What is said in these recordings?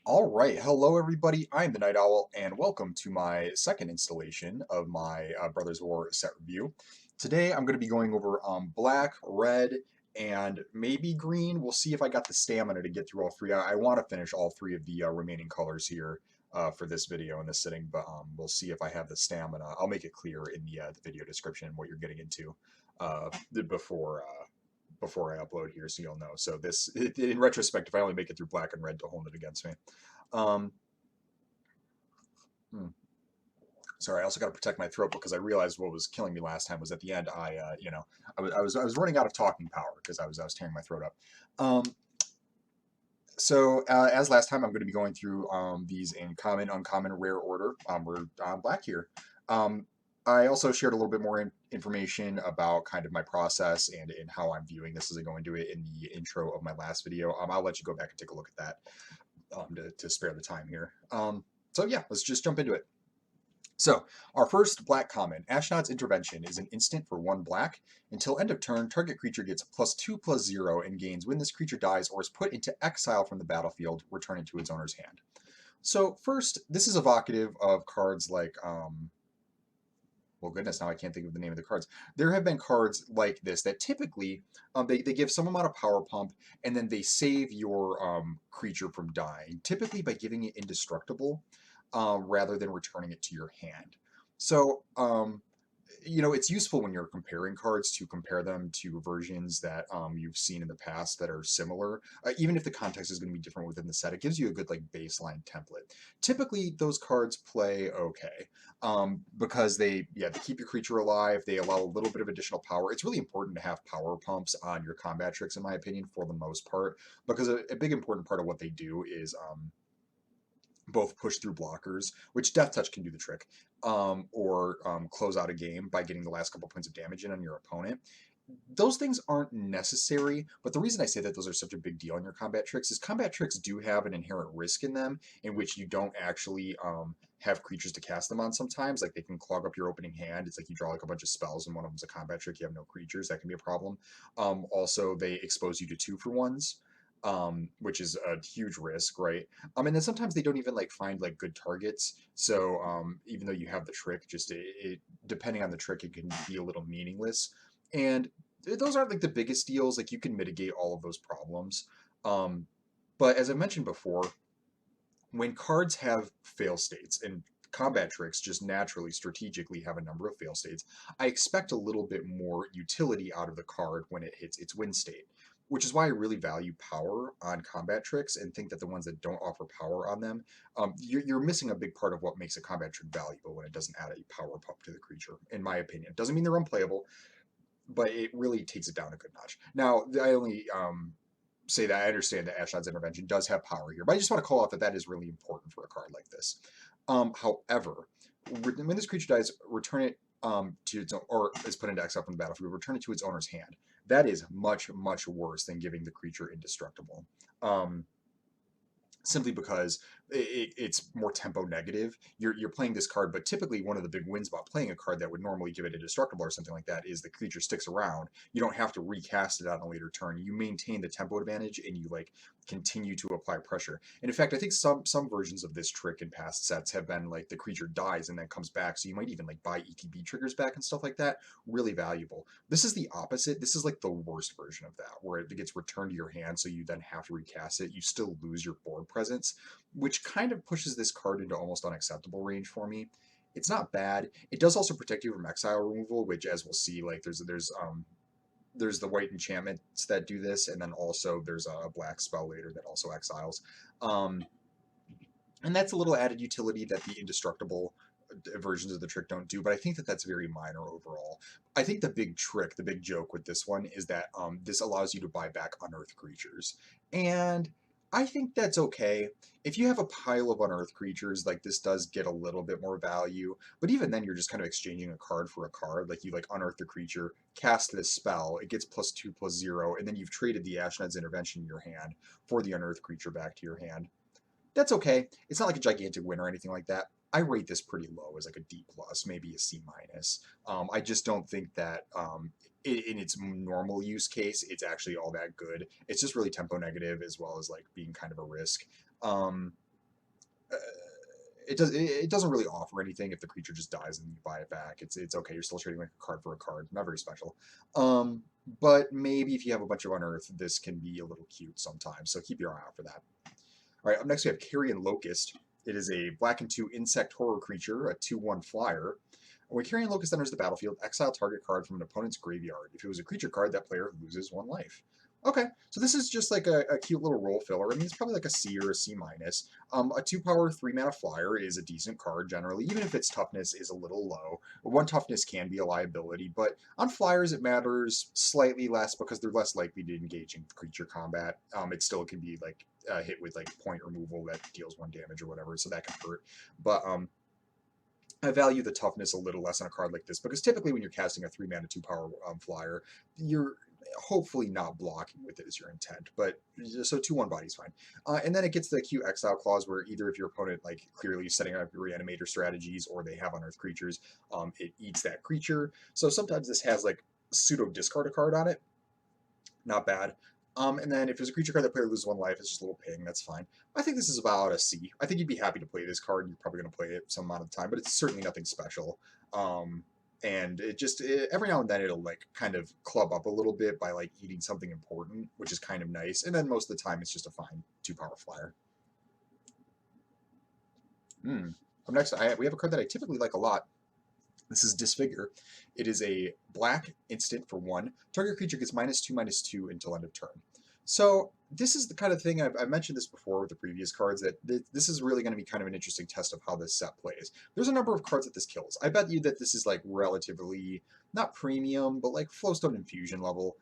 All right, hello everybody. I'm the Night Owl, and welcome to my second installation of my Brothers War set review. Today I'm going to be going over black, red, and maybe green. We'll see if I got the stamina to get through all three. I want to finish all three of the remaining colors here for this video in this sitting, but we'll see if I have the stamina. I'll make it clear in the video description what you're getting into uh, before I upload here, so you'll know. So in retrospect, if I only make it through black and red, don't hold it against me. Um, hmm. Sorry, I also got to protect my throat because I realized what was killing me last time was at the end. I was running out of talking power because I was tearing my throat up. Um, as last time, I'm going to be going through these in common, uncommon, rare order. We're on black here. Um, I also shared a little bit more information about kind of my process and how I'm viewing this as I go into it in the intro of my last video. I'll let you go back and take a look at that to spare the time here. So yeah, let's just jump into it. So, our first black common, Ashnod's Intervention, is an instant for 1 black. Until end of turn, target creature gets +2/+0 and gains when this creature dies or is put into exile from the battlefield, return it to its owner's hand. So, first, this is evocative of cards like, well, goodness, now I can't think of the name of the cards. There have been cards like this that typically they give some amount of power pump and then they save your creature from dying, typically by giving it indestructible rather than returning it to your hand. So, it's useful when you're comparing cards to compare them to versions that you've seen in the past that are similar. Even if the context is going to be different within the set, it gives you a good like baseline template. Typically, those cards play okay because they keep your creature alive. They allow a little bit of additional power. It's really important to have power pumps on your combat tricks, in my opinion, for the most part, because a big important part of what they do is both push through blockers, which Death Touch can do the trick, or close out a game by getting the last couple points of damage in on your opponent. Those things aren't necessary, but the reason I say that those are such a big deal in your combat tricks is combat tricks do have an inherent risk in them in which you don't actually have creatures to cast them on sometimes. Like they can clog up your opening hand. It's like you draw like a bunch of spells and one of them's a combat trick. You have no creatures. That can be a problem. Also, they expose you to 2-for-1s. Which is a huge risk, right? And then sometimes they don't even like find like good targets. So even though you have the trick, just depending on the trick, it can be a little meaningless. And those aren't like the biggest deals. Like you can mitigate all of those problems. Um, but as I mentioned before, when cards have fail states and combat tricks just naturally strategically have a number of fail states, I expect a little bit more utility out of the card when it hits its win state, which is why I really value power on combat tricks and think that the ones that don't offer power on them, you're missing a big part of what makes a combat trick valuable when it doesn't add a power pump to the creature, in my opinion. Doesn't mean they're unplayable, but it really takes it down a good notch. Now, I only say that I understand that Ashnod's Intervention does have power here, but I just want to call out that that is really important for a card like this. However, when this creature dies, return it to its own, or is put into exile from the battlefield, return it to its owner's hand. That is much, much worse than giving the creature indestructible. Simply because it's more tempo negative. You're playing this card, but typically one of the big wins about playing a card that would normally give it indestructible or something like that is the creature sticks around. You don't have to recast it on a later turn. You maintain the tempo advantage and you like continue to apply pressure. And in fact, I think some versions of this trick in past sets have been like the creature dies and then comes back. So you might even like buy ETB triggers back and stuff like that. Really valuable. This is the opposite. This is like the worst version of that, where it gets returned to your hand, so you then have to recast it. You still lose your board presence, which kind of pushes this card into almost unacceptable range for me. It's not bad. It does also protect you from exile removal, which, as we'll see, like there's the white enchantments that do this, and then also there's a black spell later that also exiles. Um, and that's a little added utility that the indestructible versions of the trick don't do, but I think that that's very minor overall. I think the big trick, the big joke with this one is that this allows you to buy back unearthed creatures. And I think that's okay. If you have a pile of unearthed creatures, like this does get a little bit more value, but even then you're just kind of exchanging a card for a card. Like you like unearth the creature, cast this spell, it gets +2/+0, and then you've traded the Ashnod's Intervention in your hand for the unearthed creature back to your hand. That's okay. It's not like a gigantic win or anything like that. I rate this pretty low as like a D plus, maybe a C minus. I just don't think that in its normal use case, it's actually all that good. It's just really tempo negative as well as like being kind of a risk. Um, it doesn't really offer anything if the creature just dies and you buy it back. It's okay. You're still trading like a card for a card. Not very special. But maybe if you have a bunch of Unearth, this can be a little cute sometimes. So keep your eye out for that. All right, up next we have Carrion Locust. It is a black and 2 insect horror creature, a 2/1 flyer. When Carrion Locust enters the battlefield, exile target card from an opponent's graveyard. If it was a creature card, that player loses 1 life. Okay, so this is just like a cute little role filler. I mean, it's probably like a C or a C minus. A 2-power, 3-mana flyer is a decent card generally, even if its toughness is a little low. 1 toughness can be a liability, but on flyers it matters slightly less because they're less likely to engage in creature combat. It still can be like hit with like point removal that deals 1 damage or whatever, so that can hurt. But I value the toughness a little less on a card like this because typically when you're casting a 3-mana 2-power flyer, you're hopefully not blocking with it as your intent. But so 2/1 body's fine. And then it gets the cute exile clause where either if your opponent like clearly is setting up reanimator strategies or they have unearthed creatures, it eats that creature. So sometimes this has like pseudo discard a card on it. Not bad. And then if there's a creature card that player loses 1 life, it's just a little ping. That's fine. I think this is about a C. I think you'd be happy to play this card. You're probably going to play it some amount of time, but it's certainly nothing special. And every now and then it'll like kind of club up a little bit by like eating something important, which is kind of nice. And then most of the time it's just a fine 2-power flyer. Up next, we have a card that I typically like a lot. This is Disfigure. It is a black instant for 1. Target creature gets -2/-2 until end of turn. So this is the kind of thing, I've mentioned this before with the previous cards, that this is really going to be kind of an interesting test of how this set plays. There's a number of cards that this kills. I bet you that this is like relatively, not premium, but like Flowstone Infusion level.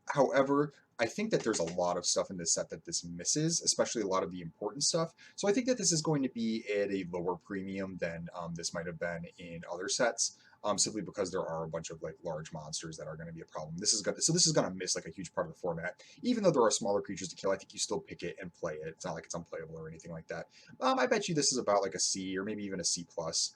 However, I think that there's a lot of stuff in this set that this misses, especially a lot of the important stuff. So I think that this is going to be at a lower premium than this might have been in other sets, simply because there are a bunch of like large monsters that are going to be a problem. This is going to miss like a huge part of the format. Even though there are smaller creatures to kill, I think you still pick it and play it. It's not like it's unplayable or anything like that. I bet you this is about like a C or maybe even a C plus.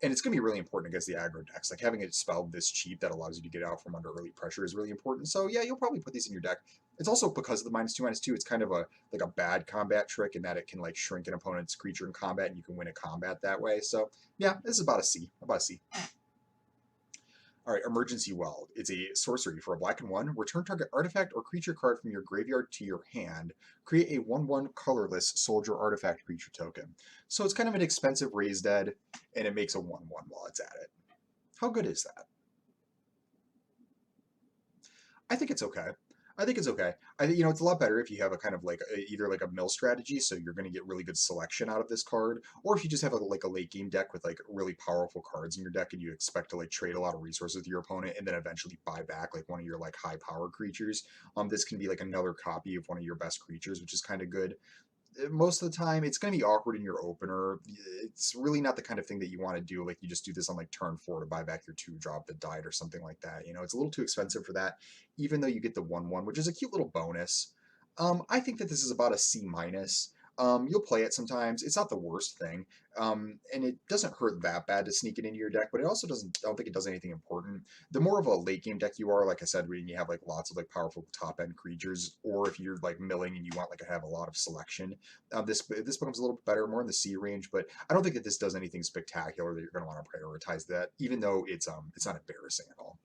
And it's going to be really important against the aggro decks. Like having it spelled this cheap that allows you to get out from under early pressure is really important. So yeah, you'll probably put these in your deck. It's also because of the -2/-2. It's kind of a like a bad combat trick in that it can like shrink an opponent's creature in combat, and you can win a combat that way. So yeah, this is about a C. About a C. All right, Emergency Weld. It's a sorcery for a black and 1. Return target artifact or creature card from your graveyard to your hand. Create a 1/1 colorless soldier artifact creature token. So it's kind of an expensive raise dead, and it makes a 1/1 while it's at it. How good is that? I think it's okay. I think it's okay. I think it's a lot better if you have a kind of like either like a mill strategy, so you're going to get really good selection out of this card, or if you just have like a late game deck with like really powerful cards in your deck, and you expect to like trade a lot of resources with your opponent, and then eventually buy back like one of your like high power creatures. This can be like another copy of one of your best creatures, which is kind of good. Most of the time it's going to be awkward in your opener. It's really not the kind of thing that you want to do. Like you just do this on like turn 4 to buy back your 2-drop that died or something like that. It's a little too expensive for that, even though you get the 1/1, which is a cute little bonus. I think that this is about a C minus. You'll play it sometimes. It's not the worst thing, and it doesn't hurt that bad to sneak it into your deck. But it also doesn't. I don't think it does anything important. The more of a late game deck you are, like I said, when you have like lots of like powerful top end creatures, or if you're like milling and you want like to have a lot of selection, this becomes a little bit better, more in the C range. But I don't think that this does anything spectacular that you're going to want to prioritize that, even though it's not embarrassing at all.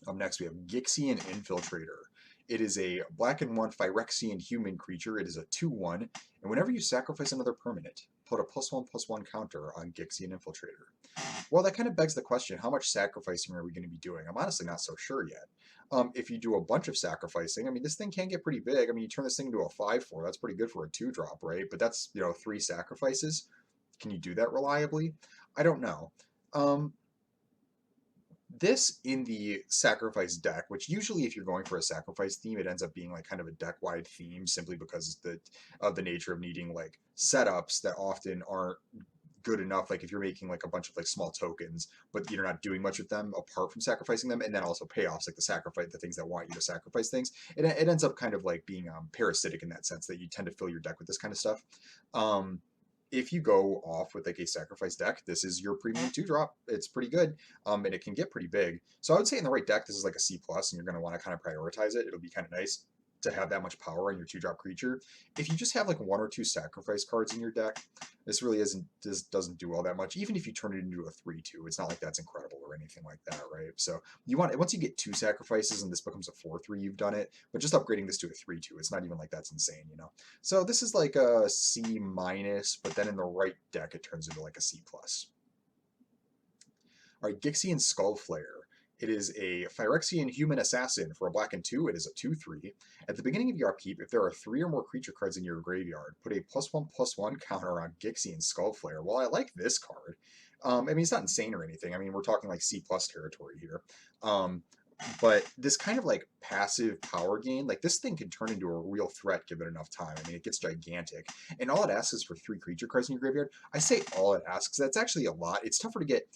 Up next, we have Gixian Infiltrator. It is a black and 1 Phyrexian human creature. It is a 2/1, and whenever you sacrifice another permanent, put a +1/+1 counter on Gixian Infiltrator. Well, that kind of begs the question, how much sacrificing are we going to be doing? I'm honestly not so sure yet. If you do a bunch of sacrificing, I mean, this thing can get pretty big. I mean, you turn this thing into a 5/4, that's pretty good for a 2-drop, right? But that's, 3 sacrifices. Can you do that reliably? I don't know. This in the sacrifice deck, which usually if you're going for a sacrifice theme, it ends up being like kind of a deck-wide theme simply because of the nature of needing like setups that often aren't good enough. Like if you're making like a bunch of like small tokens, but you're not doing much with them apart from sacrificing them, and then also payoffs like the things that want you to sacrifice things. It ends up kind of like being parasitic in that sense that you tend to fill your deck with this kind of stuff. If you go off with like a sacrifice deck, this is your premium 2-drop. It's pretty good, and it can get pretty big. So I would say in the right deck, this is like a C plus, and you're going to want to kind of prioritize it. It'll be kind of nice. to have that much power on your 2-drop creature. If you just have like 1 or 2 sacrifice cards in your deck, this really doesn't do all that much. Even if you turn it into a 3/2, it's not like that's incredible or anything like that, right? So you want, once you get 2 sacrifices and this becomes a 4/3, you've done it. But just upgrading this to a 3/2, it's not even like that's insane, you know. So this is like a C minus, but then in the right deck it turns into like a C plus. All right, Gixian Skullflare. It is a Phyrexian human assassin for a black and 2. It is a 2/3. At the beginning of your upkeep, if there are 3 or more creature cards in your graveyard, put a +1/+1 counter on Gixian Skullflare. Well, I like this card. I mean, it's not insane or anything. I mean, we're talking like C plus territory here. But this kind of like passive power gain, like this thing can turn into a real threat given enough time. I mean, it gets gigantic. And all it asks is for 3 creature cards in your graveyard. I say all it asks. That's actually a lot. It's tougher to get.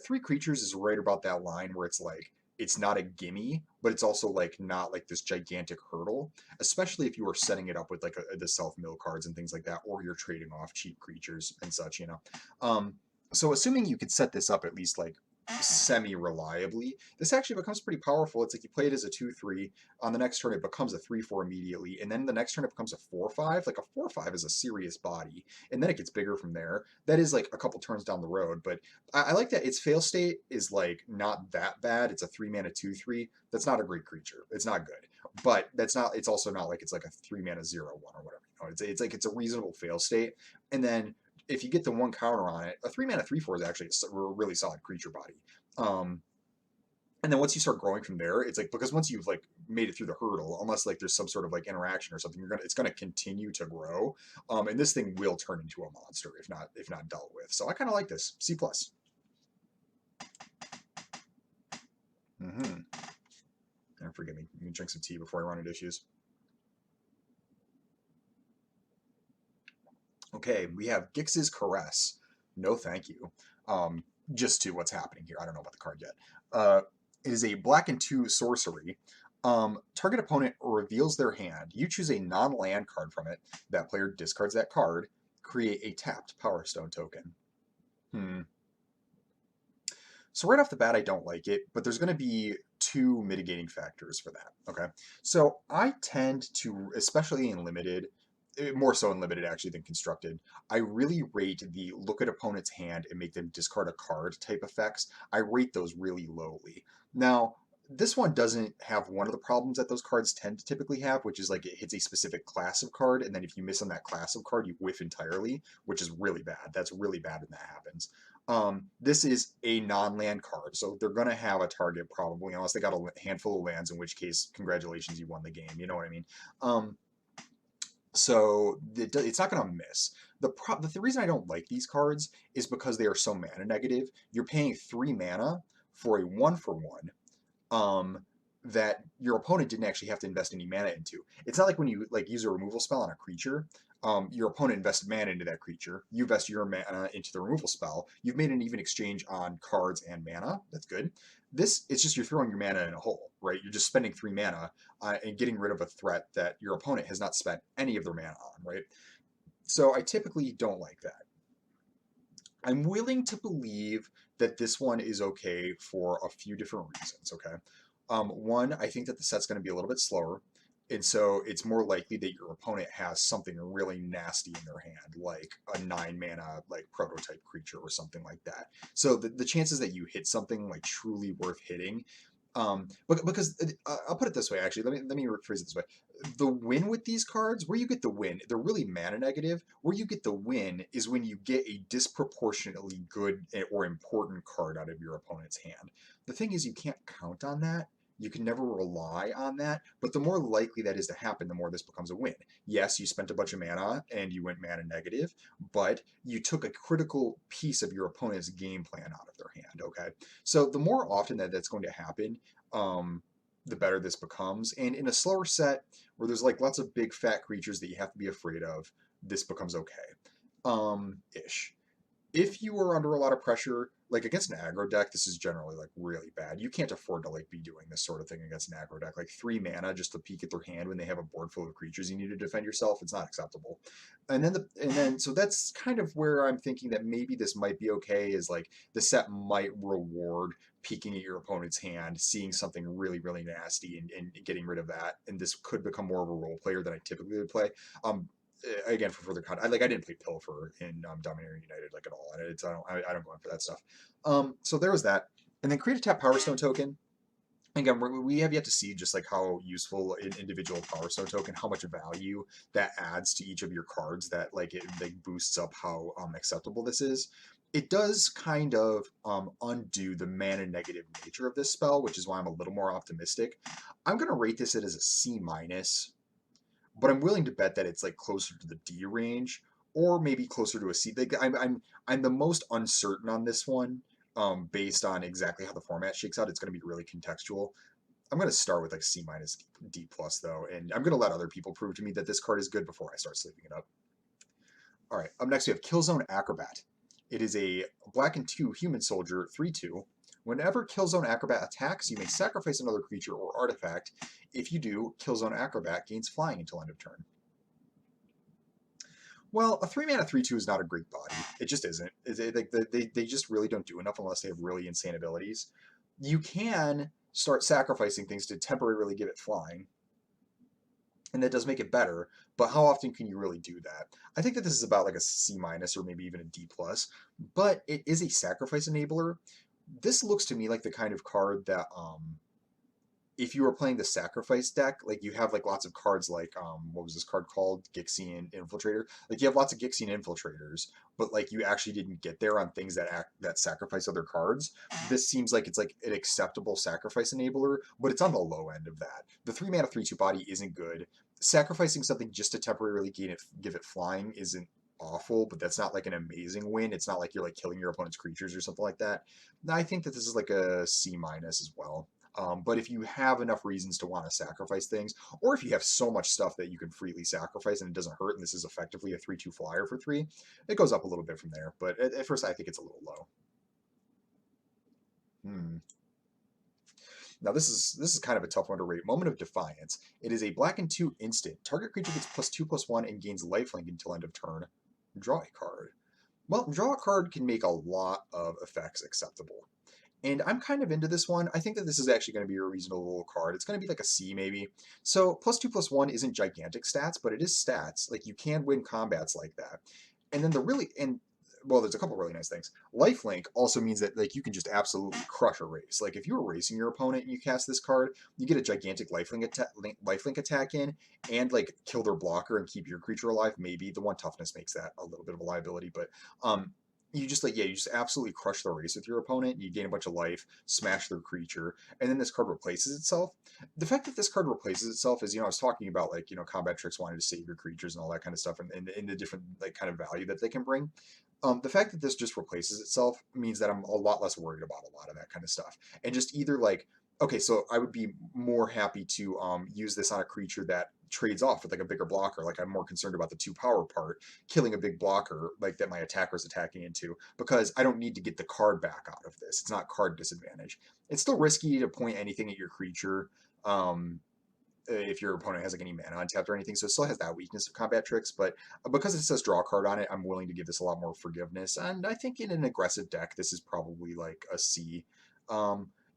3 creatures is right about that line where it's like, it's not a gimme, but it's also like not like this gigantic hurdle, especially if you are setting it up with like the self-mill cards and things like that, or you're trading off cheap creatures and such, you know. So assuming you could set this up at least like semi-reliably, this actually becomes pretty powerful. It's like you play it as a 2/3. On the next turn, it becomes a 3/4 immediately, and then the next turn it becomes a 4/5. Like a 4/5 is a serious body, and then it gets bigger from there. That is like a couple turns down the road, but I like that its fail state is like not that bad. It's a 3-mana 2/3. That's not a great creature. It's not good, but that's not. It's also not like it's like a 3-mana 0/1 or whatever. You know, it's like it's a reasonable fail state, and then if you get the 1 counter on it, a 3-mana 3/4 is actually a really solid creature body. And then once you start growing from there, it's like, because once you've like made it through the hurdle, unless like there's some sort of like interaction or something, it's gonna continue to grow. And this thing will turn into a monster if not dealt with. So I kind of like this C plus. And forgive me, let me drink some tea before I run into issues. Okay, we have Gix's Caress. No, thank you. Just to what's happening here. I don't know about the card yet. It is a black and 2 sorcery. Target opponent reveals their hand. You choose a non-land card from it. That player discards that card. Create a tapped Power Stone token. So right off the bat, I don't like it, but there's going to be 2 mitigating factors for that. Okay, so I tend to, especially in limited, more so in limited actually than constructed, I really rate the look at opponent's hand and make them discard a card type effects. I rate those really lowly. Now, this one doesn't have one of the problems that those cards tend to typically have, which is like it hits a specific class of card, and then if you miss on that class of card, you whiff entirely, which is really bad. That's really bad when that happens. This is a non-land card, so they're going to have a target probably, unless they got a handful of lands, in which case, congratulations, you won the game. You know what I mean? So it's not going to miss. The reason I don't like these cards is because they are so mana negative. You're paying 3 mana for a 1/1 that your opponent didn't actually have to invest any mana into. It's not like when you like use a removal spell on a creature. Your opponent invested mana into that creature. You invest your mana into the removal spell. You've made an even exchange on cards and mana. That's good. This, it's just you're throwing your mana in a hole, right? You're just spending 3 mana and getting rid of a threat that your opponent has not spent any of their mana on, right? So I typically don't like that. I'm willing to believe that this one is okay for a few different reasons, okay? One, I think that the set's going to be a little bit slower, and so it's more likely that your opponent has something really nasty in their hand, like a 9-mana like prototype creature or something like that. So the chances that you hit something like truly worth hitting, because I'll put it this way. Actually, let me rephrase it this way. The win with these cards, where you get the win, they're really mana negative. Where you get the win is when you get a disproportionately good or important card out of your opponent's hand. The thing is, you can't count on that. You can never rely on that, but the more likely that is to happen, the more this becomes a win. Yes, you spent a bunch of mana and you went mana negative, but you took a critical piece of your opponent's game plan out of their hand, okay? So the more often that that's going to happen, the better this becomes. And in a slower set where there's like lots of big fat creatures that you have to be afraid of, this becomes okay. Ish. If you are under a lot of pressure, like against an aggro deck, this is generally like really bad. You can't afford to like be doing this sort of thing against an aggro deck. Like 3 mana just to peek at their hand when they have a board full of creatures you need to defend yourself. It's not acceptable. And then so that's kind of where I'm thinking that maybe this might be okay. Is like the set might reward peeking at your opponent's hand, seeing something really really nasty, and getting rid of that. And this could become more of a role player than I typically would play. Again, for further context, I didn't play Pilfer in Dominaria United like at all. I don't go in for that stuff. So there was that, and then create a tap Power Stone token. Again, we have yet to see just like how useful an individual Power Stone token, how much value that adds to each of your cards. That like it like boosts up how acceptable this is. It does kind of undo the mana negative nature of this spell, which is why I'm a little more optimistic. I'm gonna rate this as a C minus, but I'm willing to bet that it's like closer to the D range or maybe closer to a C. Like I'm the most uncertain on this one, based on exactly how the format shakes out. It's going to be really contextual. I'm going to start with like C minus D plus though, and I'm going to let other people prove to me that this card is good before I start sleeping it up. All right, up next we have Killzone Acrobat. It is a black and 2 human soldier 3/2. Whenever Killzone Acrobat attacks, you may sacrifice another creature or artifact. If you do, Killzone Acrobat gains flying until end of turn. Well, a 3-mana 3/2 is not a great body. It just isn't. They just really don't do enough unless they have really insane abilities. You can start sacrificing things to temporarily give it flying, and that does make it better, but how often can you really do that? I think that this is about like a C minus or maybe even a D plus, but it is a sacrifice enabler. This looks to me like the kind of card that if you were playing the sacrifice deck, like you have like lots of cards like what was this card called? Gixian Infiltrator. Like you have lots of Gixian Infiltrators, but like you actually didn't get there on things that sacrifice other cards. This seems like it's like an acceptable sacrifice enabler, but it's on the low end of that. The 3-mana 3/2 body isn't good. Sacrificing something just to temporarily give it flying isn't awful, but that's not like an amazing win. It's not like you're like killing your opponent's creatures or something like that. I think that this is like a C minus as well. But if you have enough reasons to want to sacrifice things, or if you have so much stuff that you can freely sacrifice and it doesn't hurt, and this is effectively a 3/2 flyer for 3, it goes up a little bit from there. But at first, I think it's a little low. Now this is kind of a tough one to rate. Moment of Defiance. It is a black and 2 instant. Target creature gets +2/+1 and gains lifelink until end of turn. Draw a card. Well, draw a card can make a lot of effects acceptable. And I'm kind of into this one. I think that this is actually going to be a reasonable card. It's going to be like a C maybe. So +2/+1 isn't gigantic stats, but it is stats. Like you can win combats like that. And then well, there's a couple really nice things. Lifelink also means that like you can just absolutely crush a race. Like if you were racing your opponent and you cast this card, you get a gigantic lifelink attack in, and like kill their blocker and keep your creature alive. Maybe the 1 toughness makes that a little bit of a liability, but you just you just absolutely crush the race with your opponent. You gain a bunch of life, smash their creature, and then this card replaces itself. The fact that this card replaces itself is, I was talking about like, combat tricks wanting to save your creatures and all that kind of stuff, and the different like kind of value that they can bring. The fact that this just replaces itself means that I'm a lot less worried about a lot of that kind of stuff, and just either like, okay, so I would be more happy to use this on a creature that trades off with like a bigger blocker. Like I'm more concerned about the 2 power part, killing a big blocker like that my attacker is attacking into, because I don't need to get the card back out of this. It's not card disadvantage. It's still risky to point anything at your creature if your opponent has like any mana untapped or anything, so it still has that weakness of combat tricks, but because it says draw a card on it, I'm willing to give this a lot more forgiveness, and I think in an aggressive deck this is probably like a C.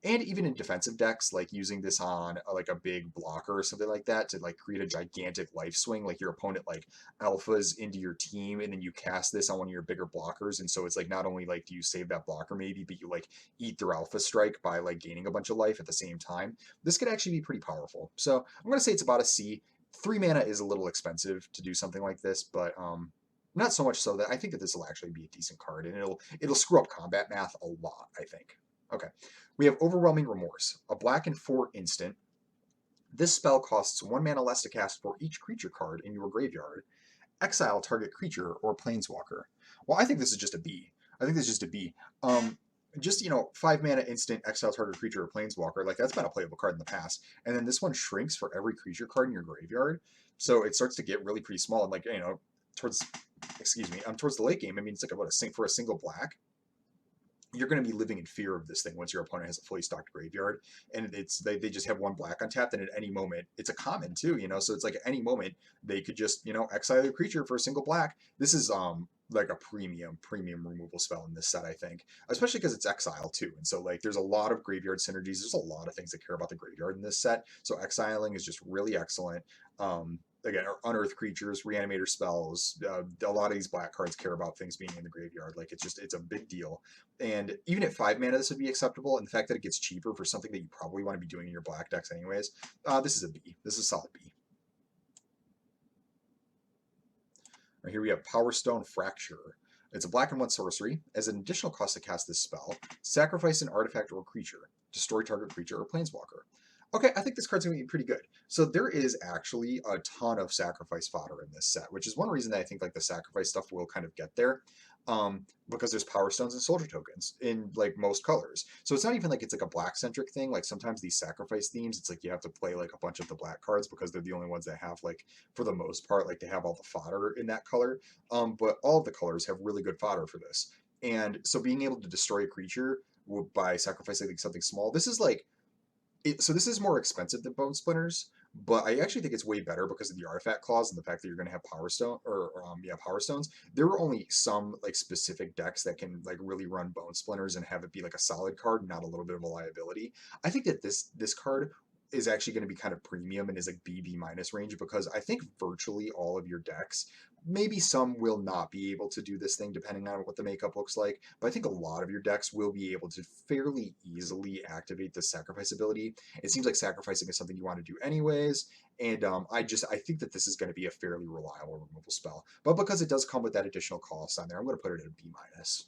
And even in defensive decks, like using this on like a big blocker or something like that to like create a gigantic life swing, like your opponent like alphas into your team, and then you cast this on one of your bigger blockers, and so it's like not only like do you save that blocker maybe, but you like eat their alpha strike by like gaining a bunch of life at the same time. This could actually be pretty powerful. So I'm gonna say it's about a C. 3 mana is a little expensive to do something like this, but not so much so that I think that this will actually be a decent card, and it'll screw up combat math a lot, I think. Okay, we have Overwhelming Remorse, a black and 4 instant. This spell costs 1 mana less to cast for each creature card in your graveyard. Exile target creature or planeswalker. Well, I think this is just a B. I think this is just a B. Just 5 mana instant exile target creature or planeswalker, like that's been a playable card in the past. And then this one shrinks for every creature card in your graveyard, so it starts to get really pretty small. And like towards the late game, I mean it's like about for a single black. you're going to be living in fear of this thing once your opponent has a fully stocked graveyard, and they just have one black untapped, and at any moment it's a common too, so it's like at any moment they could just exile your creature for a single black. This is like a premium removal spell in this set, I think, especially because it's exile too, and so like there's a lot of graveyard synergies. There's a lot of things that care about the graveyard in this set, so exiling is just really excellent. Again, unearth creatures, reanimator spells. A lot of these black cards care about things being in the graveyard. Like it's a big deal. And even at 5 mana, this would be acceptable. And the fact that it gets cheaper for something that you probably want to be doing in your black decks anyways, this is a B. This is a solid B. Right, here we have Power Stone Fracture. It's a black and 1 sorcery. As an additional cost to cast this spell, sacrifice an artifact or creature. Destroy target creature or planeswalker. Okay, I think this card's going to be pretty good. So there is actually a ton of sacrifice fodder in this set, which is one reason that I think like the sacrifice stuff will kind of get there. Because there's power stones and soldier tokens in like most colors. So it's not even like it's like a black centric thing. Like sometimes these sacrifice themes, it's like you have to play like a bunch of the black cards because they're the only ones that have like, for the most part, like they have all the fodder in that color. But all of the colors have really good fodder for this. And so being able to destroy a creature by sacrificing like something small, this is like so this is more expensive than Bone Splinters, but I actually think it's way better because of the artifact clause and the fact that you're going to have Power Stone Power Stones. There are only some like specific decks that can like really run Bone Splinters and have it be like a solid card, not a little bit of a liability. I think that this card is actually going to be kind of premium and is like B minus range because I think virtually all of your decks, maybe some will not be able to do this thing depending on what the makeup looks like, but I think a lot of your decks will be able to fairly easily activate the sacrifice ability. It seems like sacrificing is something you want to do anyways, and I think that this is going to be a fairly reliable removal spell. But because it does come with that additional cost on there, I'm going to put it at a B minus.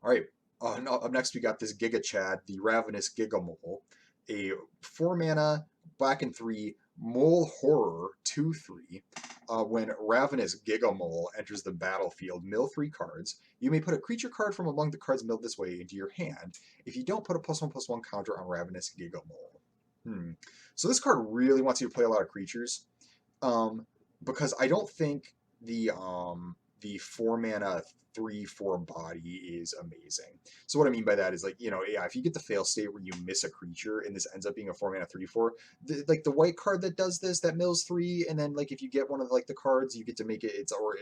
All right, up next we got this Giga Chad, the Ravenous Gigamole, a 4 mana, black and 3, Mole Horror 2/3. When Ravenous Gigamole enters the battlefield, mill 3 cards. You may put a creature card from among the cards milled this way into your hand. If you don't, put a +1/+1 counter on Ravenous Gigamole. So this card really wants you to play a lot of creatures, because I don't think the 4 mana 3/4 body is amazing. So what I mean by that is like, yeah, if you get the fail state where you miss a creature and this ends up being a 4 mana 3/4, like the white card that does this, that mills 3, and then like if you get one of like the cards, you get to make it, or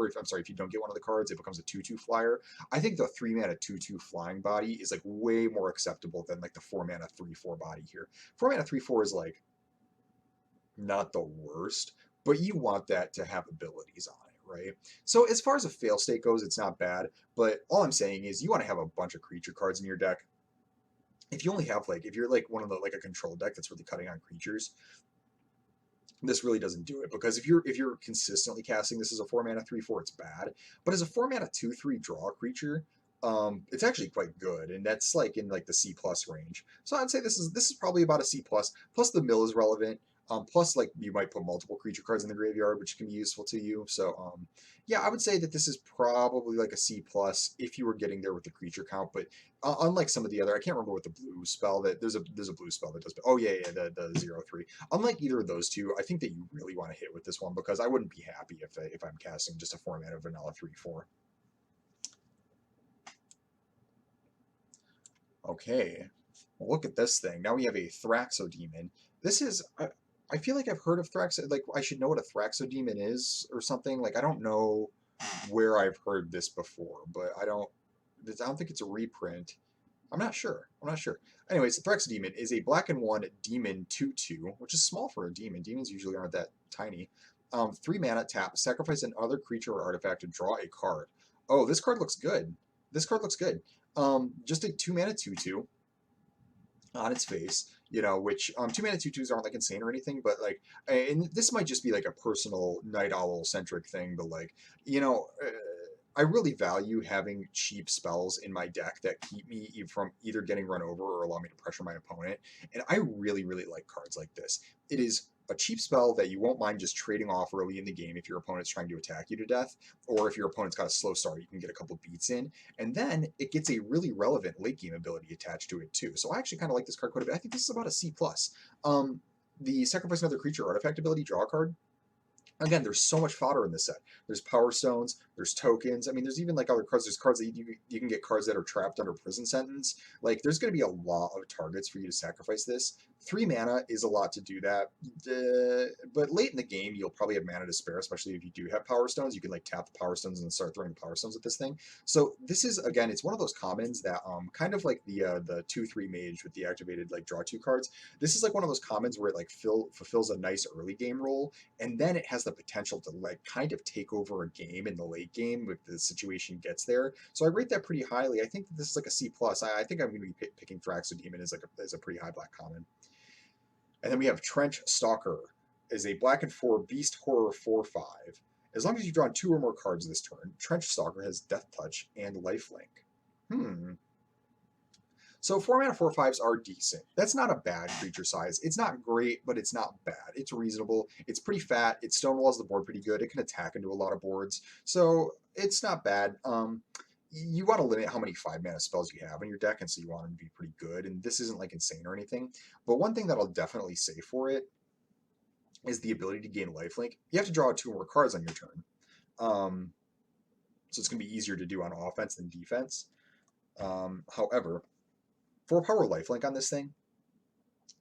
if I'm sorry, if you don't get one of the cards, it becomes a 2/2 flyer. I think the 3 mana 2/2 flying body is like way more acceptable than like the 4 mana 3/4 body here. 4 mana 3/4 is like not the worst, but you want that to have abilities on it, right? So as far as a fail state goes, it's not bad, but all I'm saying is you want to have a bunch of creature cards in your deck. If you only have like, if you're like one of the like a control deck that's really cutting on creatures, this really doesn't do it, because if you're consistently casting this as a 4 mana 3/4, it's bad. But as a 4 mana 2/3 draw creature, it's actually quite good, and that's like in like the C plus range. So I'd say this is probably about a C plus. Plus the mill is relevant. Plus, like you might put multiple creature cards in the graveyard, which can be useful to you. So, yeah, I would say that this is probably like a C plus if you were getting there with the creature count. But unlike some of the other, I can't remember what the blue spell that there's a blue spell that does. Oh yeah, the 0/3. Unlike either of those two, I think that you really want to hit with this one, because I wouldn't be happy if I'm casting just a 4 mana vanilla 3/4. Okay, well, look at this thing. Now we have a Thraxodemon. This is, I feel like I've heard of like I should know what a Thraxodemon is or something. Like I don't know where I've heard this before, but I don't think it's a reprint. I'm not sure. Anyways, the Thraxodemon is a black and 1 demon 2/2, which is small for a demon. Demons usually aren't that tiny. 3 mana, tap, sacrifice another creature or artifact to draw a card. Oh, this card looks good. Just a 2 mana 2/2 on its face, which 2 mana 2/2s aren't like insane or anything, but like, and this might just be like a personal Night Owl centric thing, but like, I really value having cheap spells in my deck that keep me from either getting run over or allow me to pressure my opponent. And I really, really like cards like this. It is a cheap spell that you won't mind just trading off early in the game if your opponent's trying to attack you to death, or if your opponent's got a slow start, you can get a couple beats in. And then it gets a really relevant late game ability attached to it too. So I actually kind of like this card quite a bit. I think this is about a C plus. The sacrifice another creature artifact ability, draw a card. Again, there's so much fodder in this set. There's power stones, there's tokens. I mean, there's even like other cards. There's cards that you can get cards that are trapped under prison sentence. Like, there's going to be a lot of targets for you to sacrifice this. 3 mana is a lot to do that, but late in the game you'll probably have mana to spare, especially if you do have power stones. You can like tap the power stones and start throwing the power stones at this thing. So this is, again, it's one of those commons that kind of like the 2/3 mage with the activated like draw 2 cards. This is like one of those commons where it like fulfills a nice early game role, and then it has the potential to like kind of take over a game in the late game if the situation gets there. So I rate that pretty highly. I think that this is like a C plus. I think I'm going to be picking Thraxodemon as like as a pretty high black common. And then we have Trench Stalker is a black and 4 beast horror 4/5. As long as you've drawn 2 or more cards this turn, Trench Stalker has Death Touch and Lifelink. So 4 mana 4/5s are decent. That's not a bad creature size. It's not great, but it's not bad. It's reasonable. It's pretty fat. It stonewalls the board pretty good. It can attack into a lot of boards. So it's not bad. You want to limit how many 5 mana spells you have in your deck, and so you want them to be pretty good. And this isn't like insane or anything. But one thing that I'll definitely say for it is the ability to gain lifelink. You have to draw 2 more cards on your turn. So it's going to be easier to do on offense than defense. However, 4 power lifelink on this thing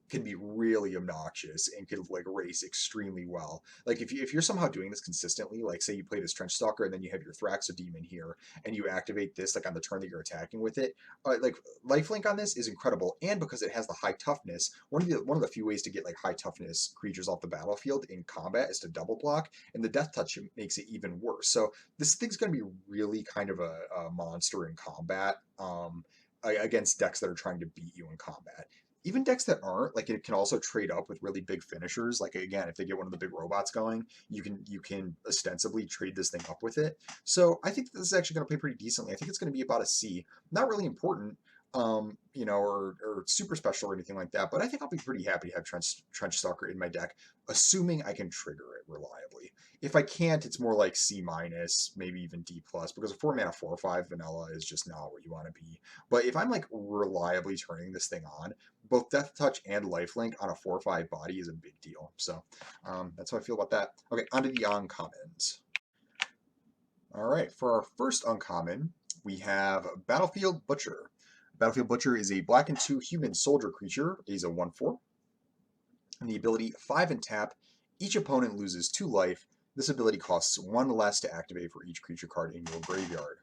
can be really obnoxious and can like race extremely well. Like if you're somehow doing this consistently, like say you play this Trench Stalker and then you have your Thraxodemon here and you activate this like on the turn that you're attacking with it, like lifelink on this is incredible. And because it has the high toughness, one of the few ways to get like high toughness creatures off the battlefield in combat is to double block, and the Death Touch makes it even worse. So this thing's going to be really kind of a monster in combat. Against decks that are trying to beat you in combat. Even decks that aren't, like, it can also trade up with really big finishers. Like, again, if they get one of the big robots going, you can ostensibly trade this thing up with it. So I think this is actually going to play pretty decently. I think it's going to be about a C. Not really important, or super special or anything like that. But I think I'll be pretty happy to have Trench Stalker in my deck, assuming I can trigger it reliably. If I can't, it's more like C minus, maybe even D plus, because a 4 mana 4/5 vanilla is just not what you want to be. But if I'm like reliably turning this thing on, both Death Touch and Lifelink on a 4/5 body is a big deal. So that's how I feel about that. Okay, on to the uncommons. All right, for our first uncommon, we have Battlefield Butcher. Battlefield Butcher is a black and 2 human soldier creature. He's a 1/4. And the ability 5 and tap. Each opponent loses 2 life. This ability costs 1 less to activate for each creature card in your graveyard.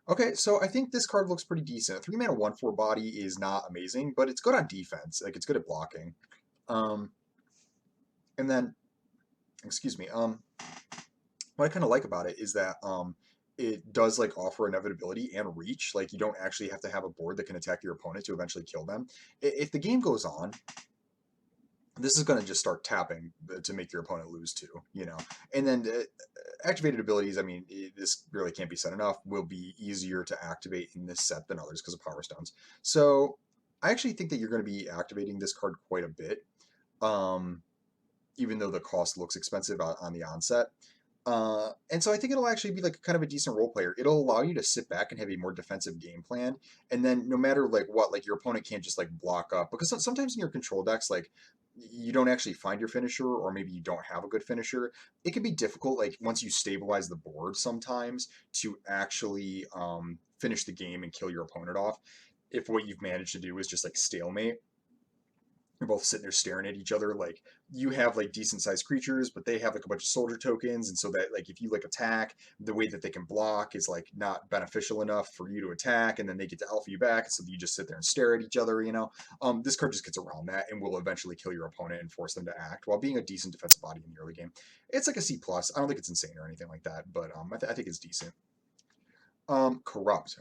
Okay, so I think this card looks pretty decent. A 3 mana 1/4 body is not amazing, but it's good on defense. Like, it's good at blocking. And then, excuse me, what I kind of like about it is that it does like offer inevitability and reach. Like, you don't actually have to have a board that can attack your opponent to eventually kill them. If the game goes on, this is going to just start tapping to make your opponent lose too, And then activated abilities, I mean, this really can't be said enough, will be easier to activate in this set than others because of Power Stones. So I actually think that you're going to be activating this card quite a bit, even though the cost looks expensive on the onset. And so I think it'll actually be like kind of a decent role player. It'll allow you to sit back and have a more defensive game plan. And then no matter like what, like your opponent can't just like block up, because sometimes in your control decks, like you don't actually find your finisher, or maybe you don't have a good finisher. It can be difficult, like once you stabilize the board sometimes, to actually finish the game and kill your opponent off. If what you've managed to do is just like stalemate, you're both sitting there staring at each other. Like, you have like decent sized creatures, but they have like a bunch of soldier tokens, and so that like if you like attack, the way that they can block is like not beneficial enough for you to attack, and then they get to alpha you back, so you just sit there and stare at each other. This card just gets around that and will eventually kill your opponent and force them to act while being a decent defensive body in the early game. It's like a C plus. I don't think it's insane or anything like that, but I think it's decent. Corrupt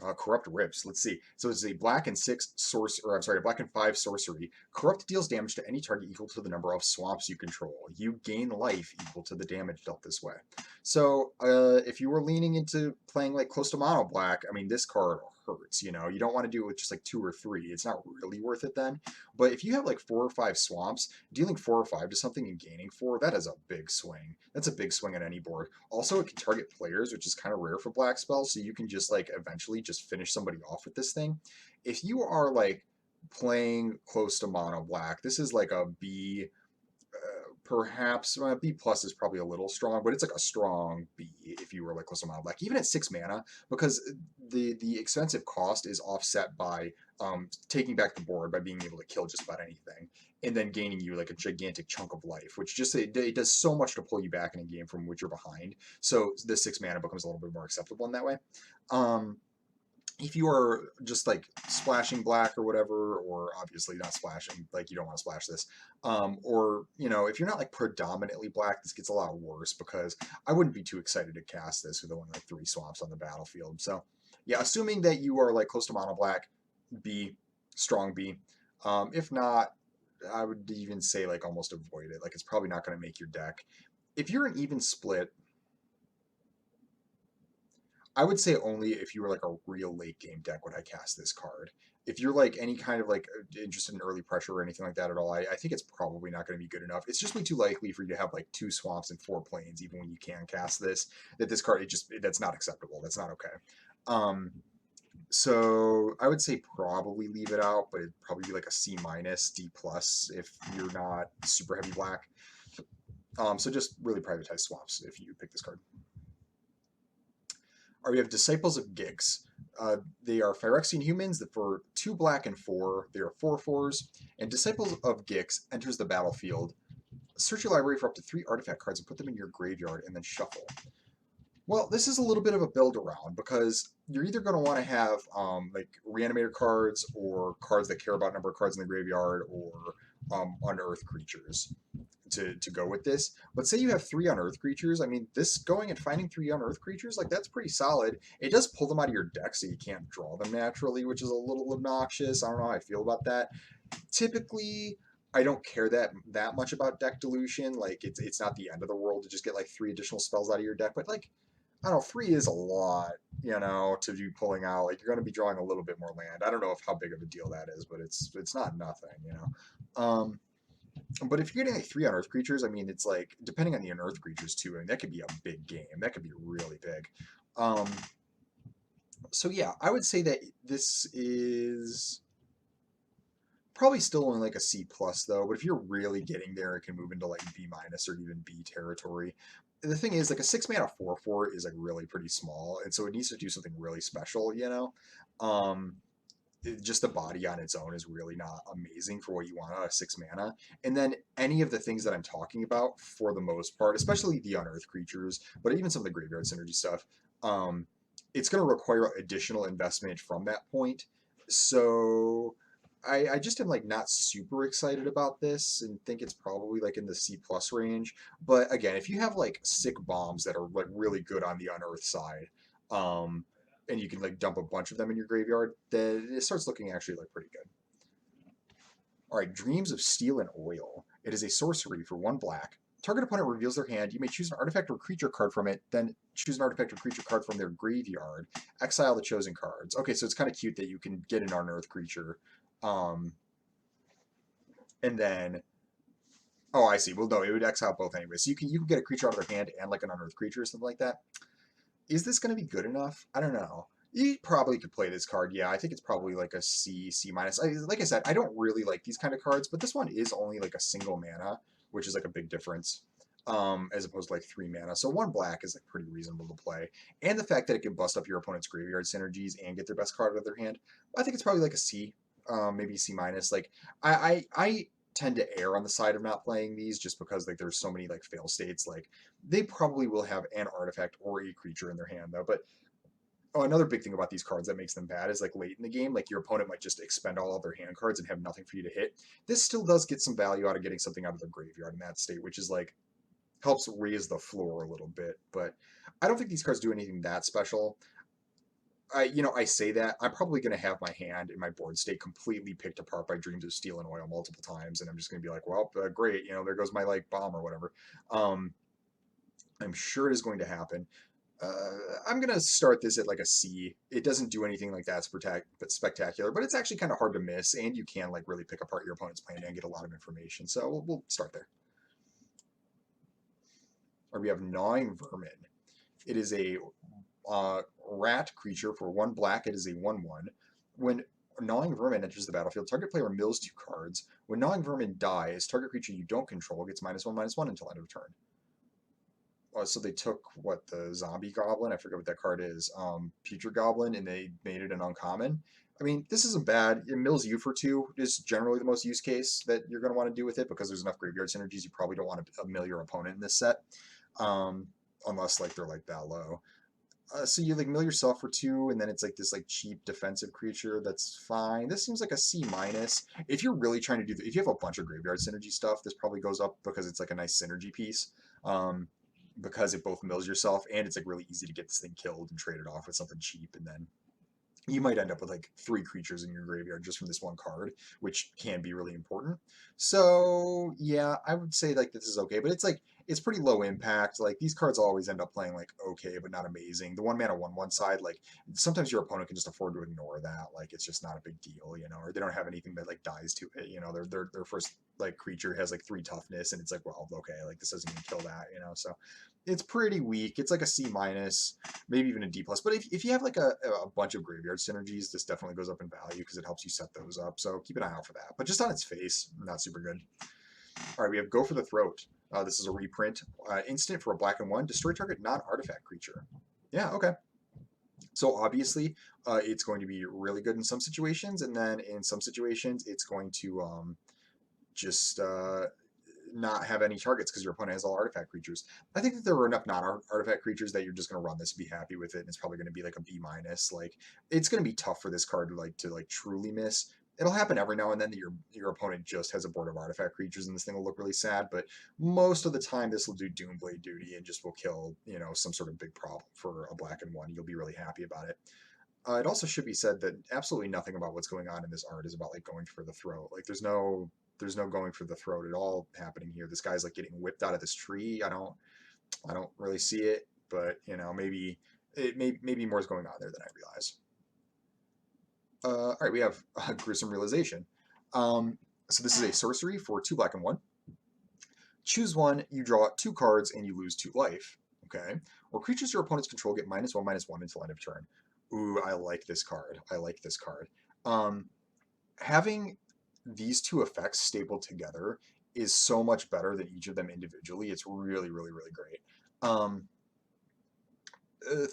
Rips. Let's see. So it's a black and 6 source, or I'm sorry, a black and 5 sorcery. Corrupt deals damage to any target equal to the number of swamps you control. You gain life equal to the damage dealt this way. So if you were leaning into playing like close to mono black, I mean, this card hurts. You don't want to do it with just like 2 or 3. It's not really worth it then. But if you have like 4 or 5 swamps, dealing 4 or 5 to something and gaining 4, that is a big swing. That's a big swing on any board. Also, it can target players, which is kind of rare for black spells, so you can just like eventually just finish somebody off with this thing. If you are like playing close to mono black, this is like a B, perhaps B plus is probably a little strong, but it's like a strong B if you were like close to mono black, even at 6 mana, because the expensive cost is offset by taking back the board by being able to kill just about anything, and then gaining you like a gigantic chunk of life, which just it does so much to pull you back in a game from which you're behind. So the 6 mana becomes a little bit more acceptable in that way. Um, if you are just like splashing black or whatever, or obviously not splashing, like you don't want to splash this, or if you're not like predominantly black, this gets a lot worse because I wouldn't be too excited to cast this with only like 3 swamps on the battlefield. So yeah, assuming that you are like close to mono black, B, strong B. If not, I would even say like almost avoid it. Like it's probably not going to make your deck. If you're an even split, I would say only if you were like a real late game deck would I cast this card. If you're like any kind of like interested in early pressure or anything like that at all, I think it's probably not going to be good enough. It's just way too likely for you to have like 2 swamps and 4 planes, even when you can cast this. That this card that's not acceptable. That's not okay. Um, so I would say probably leave it out, but it'd probably be like a C minus, D plus if you're not super heavy black. So just really privatize swamps if you pick this card. Or we have Disciples of Gix. They are Phyrexian humans that for 2 black and 4, they are 4/4s. And Disciples of Gix enters the battlefield. Search your library for up to 3 artifact cards and put them in your graveyard and then shuffle. Well, this is a little bit of a build around because you're either going to want to have like reanimator cards or cards that care about number of cards in the graveyard or unearth creatures to go with this. But say you have 3 unearth creatures. I mean, this going and finding 3 unearth creatures, like that's pretty solid. It does pull them out of your deck so you can't draw them naturally, which is a little obnoxious. I don't know how I feel about that. Typically, I don't care that much about deck dilution. Like it's not the end of the world to just get like 3 additional spells out of your deck, but like I don't know, 3 is a lot, to be pulling out. Like you're going to be drawing a little bit more land. I don't know how big of a deal that is, but it's not nothing. But if you're getting like 3 unearthed creatures, I mean, it's like depending on the unearthed creatures too. I mean, that could be a big game. That could be really big. Um, so yeah, I would say that this is probably still only like a C plus though. But if you're really getting there, it can move into like B minus or even B territory. The thing is, like a 6 mana 4/4 is like really pretty small, and so it needs to do something really special. Um, just the body on its own is really not amazing for what you want out of 6 mana. And then any of the things that I'm talking about, for the most part, especially the unearthed creatures, but even some of the graveyard synergy stuff, um, it's going to require additional investment from that point. So I just am like not super excited about this and think it's probably like in the C plus range. But again, if you have like sick bombs that are like really good on the unearthed side, um, and you can like dump a bunch of them in your graveyard, then it starts looking actually like pretty good. All right, Dreams of Steel and Oil. It is a sorcery for 1 black. Target opponent reveals their hand. You may choose an artifact or creature card from it, then choose an artifact or creature card from their graveyard. Exile the chosen cards. Okay, so it's kind of cute that you can get an unearthed creature. And then, oh, I see. Well, no, it would exile both anyway. So you can get a creature out of their hand and like an unearthed creature or something like that. Is this going to be good enough? I don't know. You probably could play this card. Yeah, I think it's probably like a C, C minus. Like I said, I don't really like these kind of cards, but this one is only like a single mana, which is like a big difference, as opposed to like 3 mana. So 1 black is like pretty reasonable to play, and the fact that it can bust up your opponent's graveyard synergies and get their best card out of their hand, I think it's probably like a C, maybe C minus. Like I tend to err on the side of not playing these just because like there's so many like fail states. Like they probably will have an artifact or a creature in their hand though, but another big thing about these cards that makes them bad is like late in the game, like your opponent might just expend all of their hand cards and have nothing for you to hit. This still does get some value out of getting something out of the graveyard in that state, which is like helps raise the floor a little bit. But I don't think these cards do anything that special. I say that I'm probably going to have my hand in my board state completely picked apart by Dreams of Steel and Oil multiple times, and I'm just going to be like, well, great, there goes my like bomb or whatever. I'm sure it is going to happen. I'm going to start this at like a C. It doesn't do anything like that spectacular, but it's actually kind of hard to miss, and you can like really pick apart your opponent's plan and get a lot of information. So we'll start there. Or we have Gnawing Vermin. It is a rat creature for 1 black. It is a 1/1. When Gnawing Vermin enters the battlefield. Target player mills 2 cards. When Gnawing Vermin dies, target creature you don't control gets -1/-1 until end of turn. So they took what, the zombie goblin, I forget what that card is, Putrid Goblin, and they made it an uncommon. I mean, this isn't bad. It mills you for 2 is generally the most use case that you're going to want to do with it, because there's enough graveyard synergies. You probably don't want to mill your opponent in this set, um, unless like they're like that low. So you like mill yourself for 2, and then it's like this like cheap defensive creature that's fine. This seems like a C minus. If you're really trying to do, if you have a bunch of graveyard synergy stuff, this probably goes up because it's like a nice synergy piece. Because it both mills yourself, and it's like really easy to get this thing killed and trade it off with something cheap, and then you might end up with like 3 creatures in your graveyard just from this one card, which can be really important. So yeah, I would say like this is okay, but it's like it's pretty low impact. Like these cards always end up playing like okay, but not amazing. The 1-mana 1/1 side, like sometimes your opponent can just afford to ignore that. Like it's just not a big deal, you know, or they don't have anything that like dies to it. You know, their first like creature has like 3 toughness, and it's like, well, okay, like this doesn't even kill that, you know. So it's pretty weak. It's like a C minus, maybe even a D plus. But if you have like a bunch of graveyard synergies, this definitely goes up in value because it helps you set those up. So keep an eye out for that. But just on its face, not super good. All right, we have Go for the Throat. This is a reprint. Instant for a black and 1. Destroy target non-artifact creature. Yeah, okay. So obviously, it's going to be really good in some situations, and then in some situations, it's going to just not have any targets because your opponent has all artifact creatures. I think that there are enough non-artifact creatures that you're just going to run this and be happy with it, and it's probably going to be like a B minus. Like it's going to be tough for this card to like truly miss. It'll happen every now and then that your opponent just has a board of artifact creatures, and this thing will look really sad. But most of the time, this will do Doomblade duty and just will kill, you know, some sort of big problem for a black and 1. You'll be really happy about it. It also should be said that absolutely nothing about what's going on in this art is about like going for the throat. Like there's no going for the throat at all happening here. This guy's like getting whipped out of this tree. I don't really see it, but you know, maybe more is going on there than I realize. All right, we have Gruesome Realization. So this is a sorcery for 2 black and 1. Choose one, you draw 2 cards, and you lose 2 life. Okay. Or creatures your opponents control get -1/-1 until end of turn. Ooh, I like this card. I like this card. Having these 2 effects stapled together is so much better than each of them individually. It's really, really, really great.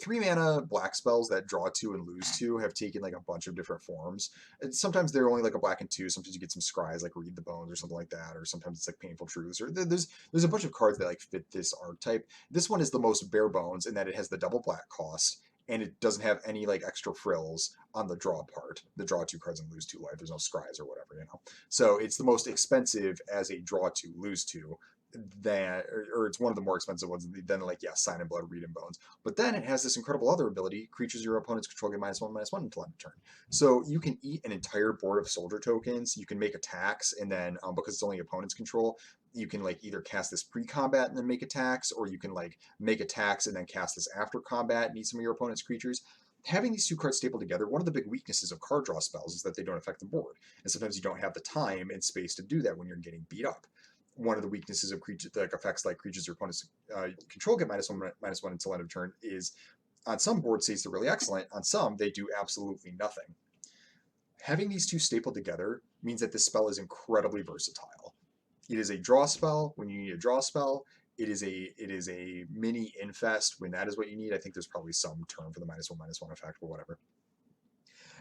3-mana black spells that draw 2 and lose 2 have taken like a bunch of different forms. And sometimes they're only like a black and 2. Sometimes you get some scries like Read the Bones or something like that, or sometimes it's like Painful Truths. Or there's a bunch of cards that like fit this archetype. This one is the most bare bones in that it has the double black cost, and it doesn't have any like extra frills on the draw part. The draw 2 cards and lose 2 life. There's no scries or whatever, you know. So it's the most expensive as a draw 2, lose 2. Than, or it's one of the more expensive ones than like, yeah, Sign in Blood, Read in Bones. But then it has this incredible other ability: creatures your opponents control get -1/-1 until end of turn. So you can eat an entire board of soldier tokens. You can make attacks, and then because it's only opponent's control, you can like either cast this pre-combat and then make attacks, or you can like make attacks and then cast this after combat and eat some of your opponent's creatures. Having these 2 cards stapled together, one of the big weaknesses of card draw spells is that they don't affect the board, and sometimes you don't have the time and space to do that when you're getting beat up. One of the weaknesses of creature like effects like creatures your opponents control get -1/-1 until end of turn is on some board states they're really excellent. On some they do absolutely nothing. Having these 2 stapled together means that this spell is incredibly versatile. It is a draw spell when you need a draw spell. It is a mini infest when that is what you need. I think there's probably some term for the -1/-1 effect, but whatever.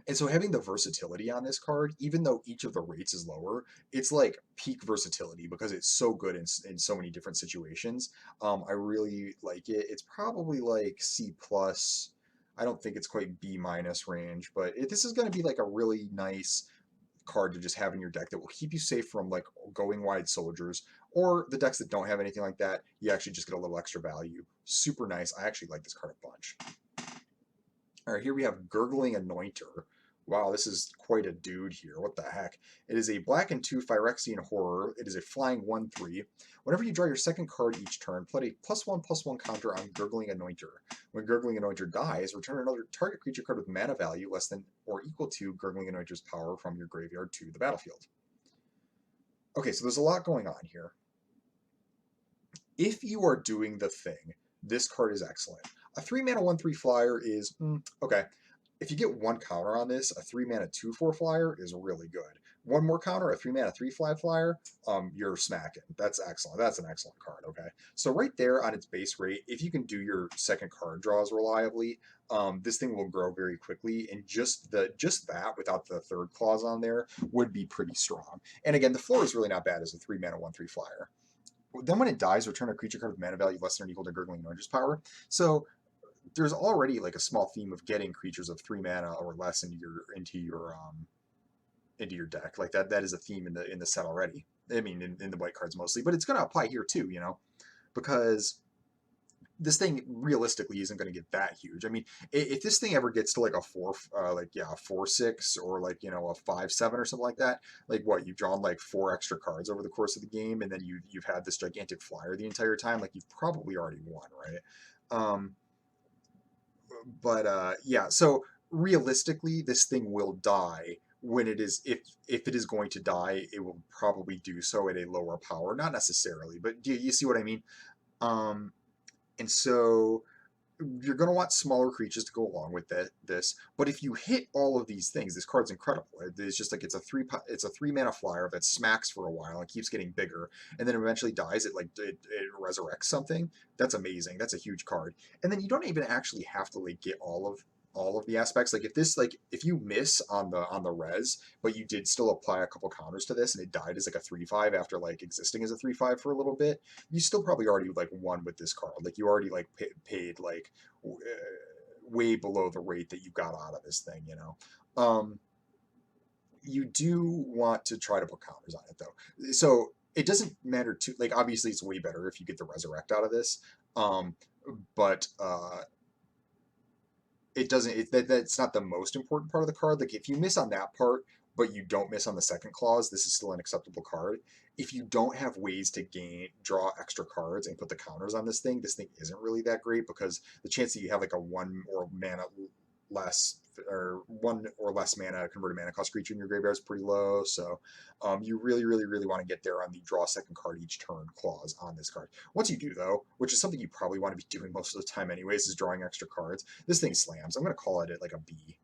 And so having the versatility on this card, even though each of the rates is lower, it's like peak versatility because it's so good in so many different situations. I really like it. It's probably like C plus. I don't think it's quite B minus range, but this is going to be like a really nice card to just have in your deck that will keep you safe from like going wide soldiers, or the decks that don't have anything like that. You actually just get a little extra value. Super nice. I actually like this card a bunch. All right, here we have Gurgling Anointer. Wow, this is quite a dude here. What the heck? It is a black and 2 Phyrexian Horror. It is a flying 1/3. Whenever you draw your second card each turn, put a +1/+1 counter on Gurgling Anointer. When Gurgling Anointer dies, return another target creature card with mana value less than or equal to Gurgling Anointer's power from your graveyard to the battlefield. Okay, so there's a lot going on here. If you are doing the thing, this card is excellent. A 3-mana 1/3 flyer is okay. if you get one counter on this, a 3-mana 2/4 flyer is really good. One more counter, a 3-mana 3/5 flyer, you're smacking. That's excellent. That's an excellent card. Okay, so right there on its base rate, if you can do your second card draws reliably, this thing will grow very quickly, and just that without the third clause on there would be pretty strong. And again, the floor is really not bad as a 3-mana 1/3 flyer. Then when it dies, return a creature card with mana value less than or equal to Gurgling Orange's power. So there's already like a small theme of getting creatures of 3 mana or less into your deck. Like that is a theme in the set already. I mean, in the white cards mostly, but it's going to apply here too, because this thing realistically isn't going to get that huge. I mean, if this thing ever gets to like a 4/6 or like a 5/7 or something like that, like what you've drawn like 4 extra cards over the course of the game, and then you've had this gigantic flyer the entire time, like you've probably already won, right? But yeah, so realistically, this thing will die when it is, if it is going to die, it will probably do so at a lower power. Not necessarily, but do you see what I mean? Um, and so you're going to want smaller creatures to go along with this. But if you hit all of these things, this card's incredible. It's just like it's a 3-mana flyer that smacks for a while and keeps getting bigger, and then eventually dies. It resurrects something. That's amazing. That's a huge card. And then you don't even actually have to like get all of the aspects. Like if you miss on the res, but you did still apply a couple counters to this, and it died as like a 3/5 after like existing as a 3/5 for a little bit, you still probably already like won with this card. Like you already like paid like way below the rate that you got out of this thing. You do want to try to put counters on it though. So it doesn't matter too. Like obviously, it's way better if you get the resurrect out of this. But it doesn't. That's not the most important part of the card. Like if you miss on that part, but you don't miss on the second clause, this is still an acceptable card. If you don't have ways to draw extra cards and put the counters on this thing isn't really that great, because the chance that you have like a less one or less mana converted mana cost creature in your graveyard is pretty low. So you really, really, really want to get there on the draw second card each turn clause on this card. Once you do though, which is something you probably want to be doing most of the time anyways, is drawing extra cards. This thing slams. I'm going to call it like a B.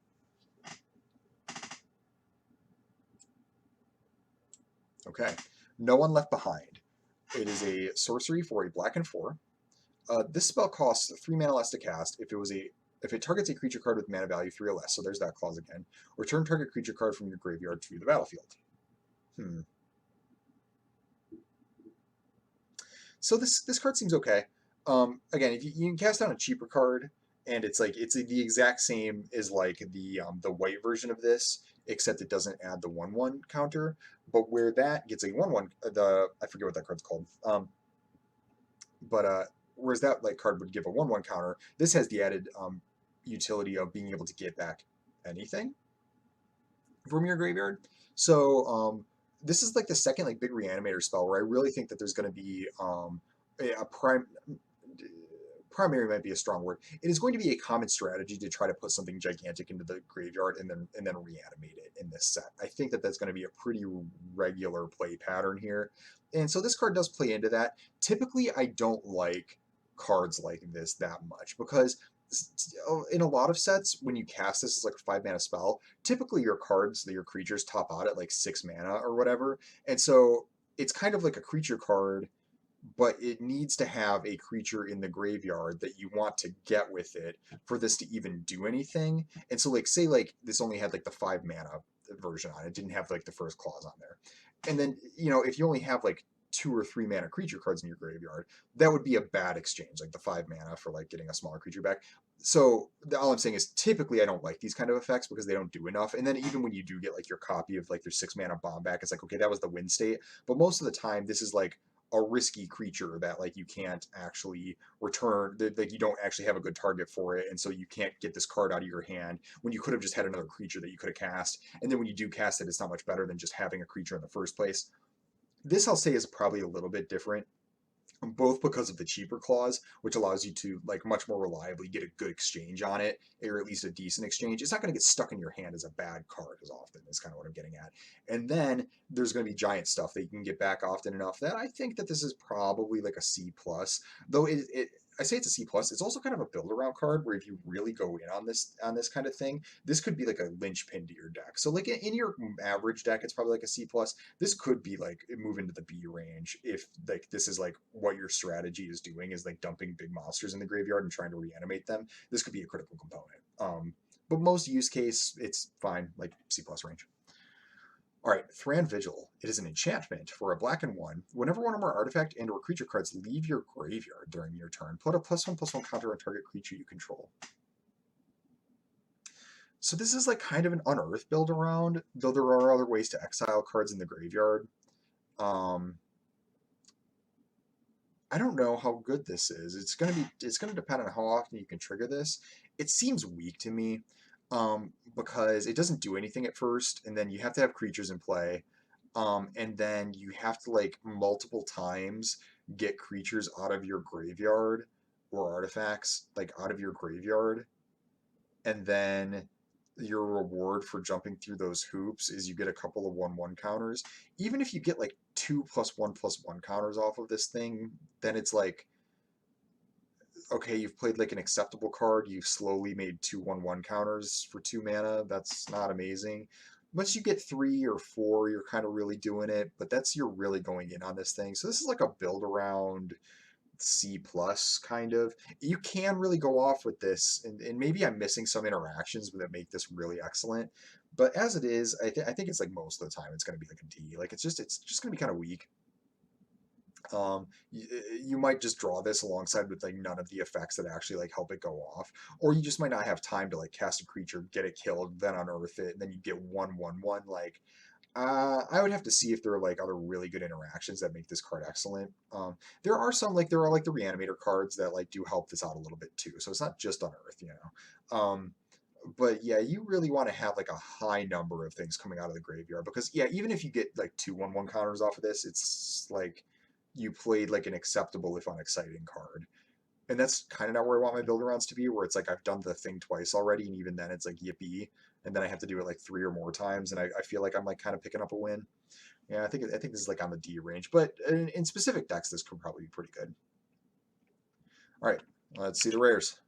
Okay. No One Left Behind. It is a sorcery for a black and 4. This spell costs 3 mana less to cast if it targets a creature card with mana value 3 or less. So there's that clause again. Return target creature card from your graveyard to the battlefield. So this card seems okay. Again, if you can cast down a cheaper card, and it's the exact same as like the white version of this, except it doesn't add the 1/1 counter. But where that gets a 1/1, I forget what that card's called. But whereas that like card would give a 1/1 counter, this has the added utility of being able to get back anything from your graveyard. So this is like the second like big reanimator spell where I really think that there's going to be a primary might be a strong word. It is going to be a common strategy to try to put something gigantic into the graveyard and then reanimate it in this set. I think that that's going to be a pretty regular play pattern here, and so this card does play into that. Typically, I don't like cards like this that much because in a lot of sets, when you cast this as like a 5-mana spell, typically your creatures top out at like 6 mana or whatever, and so it's kind of like a creature card, but it needs to have a creature in the graveyard that you want to get with it for this to even do anything. And so like say like this only had like the 5 mana version on it, didn't have like the first clause on there. And then, if you only have like 2 or 3 mana creature cards in your graveyard, that would be a bad exchange, like the 5 mana for like getting a smaller creature back. So all I'm saying is typically I don't like these kind of effects because they don't do enough. And then even when you do get like your copy of like your 6 mana bomb back, it's like, okay, that was the win state. But most of the time, this is like a risky creature that like you can't actually return, that you don't actually have a good target for it, and so you can't get this card out of your hand when you could have just had another creature that you could have cast. And then when you do cast it, it's not much better than just having a creature in the first place. This I'll say is probably a little bit different, both because of the cheaper clause, which allows you to like much more reliably get a good exchange on it, or at least a decent exchange. It's not going to get stuck in your hand as a bad card as often, is kind of what I'm getting at. And then there's going to be giant stuff that you can get back often enough that I think that this is probably like a C plus, though I say it's a C plus. It's also kind of a build around card where if you really go in on this kind of thing, this could be like a linchpin to your deck. So like in your average deck, it's probably like a C plus. This could be like move into the B range if like this is like what your strategy is doing is like dumping big monsters in the graveyard and trying to reanimate them. This could be a critical component. But most use case, it's fine, like C plus range. All right, Thran Vigil. It is an enchantment for a black and one. Whenever one or more artifact and or creature cards leave your graveyard during your turn, put a +1/+1 counter on target creature you control. So this is like kind of an unearth build around, though there are other ways to exile cards in the graveyard. Um, I don't know how good this is. It's gonna depend on how often you can trigger this. It seems weak to me, because it doesn't do anything at first, and then you have to have creatures in play, and then you have to like multiple times get creatures out of your graveyard or artifacts like out of your graveyard, and then your reward for jumping through those hoops is you get a couple of 1/1 counters. Even if you get like 2+1/+1 counters off of this thing, then it's like, okay, you've played like an acceptable card. You've slowly made 2/1/1 counters for 2 mana. That's not amazing. Once you get 3 or 4, you're kind of really doing it, but that's you're really going in on this thing. So this is like a build around C plus kind of. You can really go off with this, and maybe I'm missing some interactions that make this really excellent. But as it is, I think it's like most of the time it's going to be like a D. Like it's just going to be kind of weak. You might just draw this alongside with like none of the effects that actually like help it go off, or you just might not have time to like cast a creature, get it killed, then unearth it, and then you get 1/1/1. Like I would have to see if there are like other really good interactions that make this card excellent. There are some like there are like the reanimator cards that like do help this out a little bit too. So it's not just unearth, you know. But yeah, you really want to have like a high number of things coming out of the graveyard because yeah, even if you get like 2/1/1 counters off of this, it's like you played like an acceptable if unexciting card. And that's kind of not where I want my build arounds to be, where it's like I've done the thing twice already, and even then it's like yippee, and then I have to do it like 3 or more times, and I feel like I'm like kind of picking up a win. Yeah, I think this is like on the D range, but in specific decks, this could probably be pretty good. All right, let's see the rares.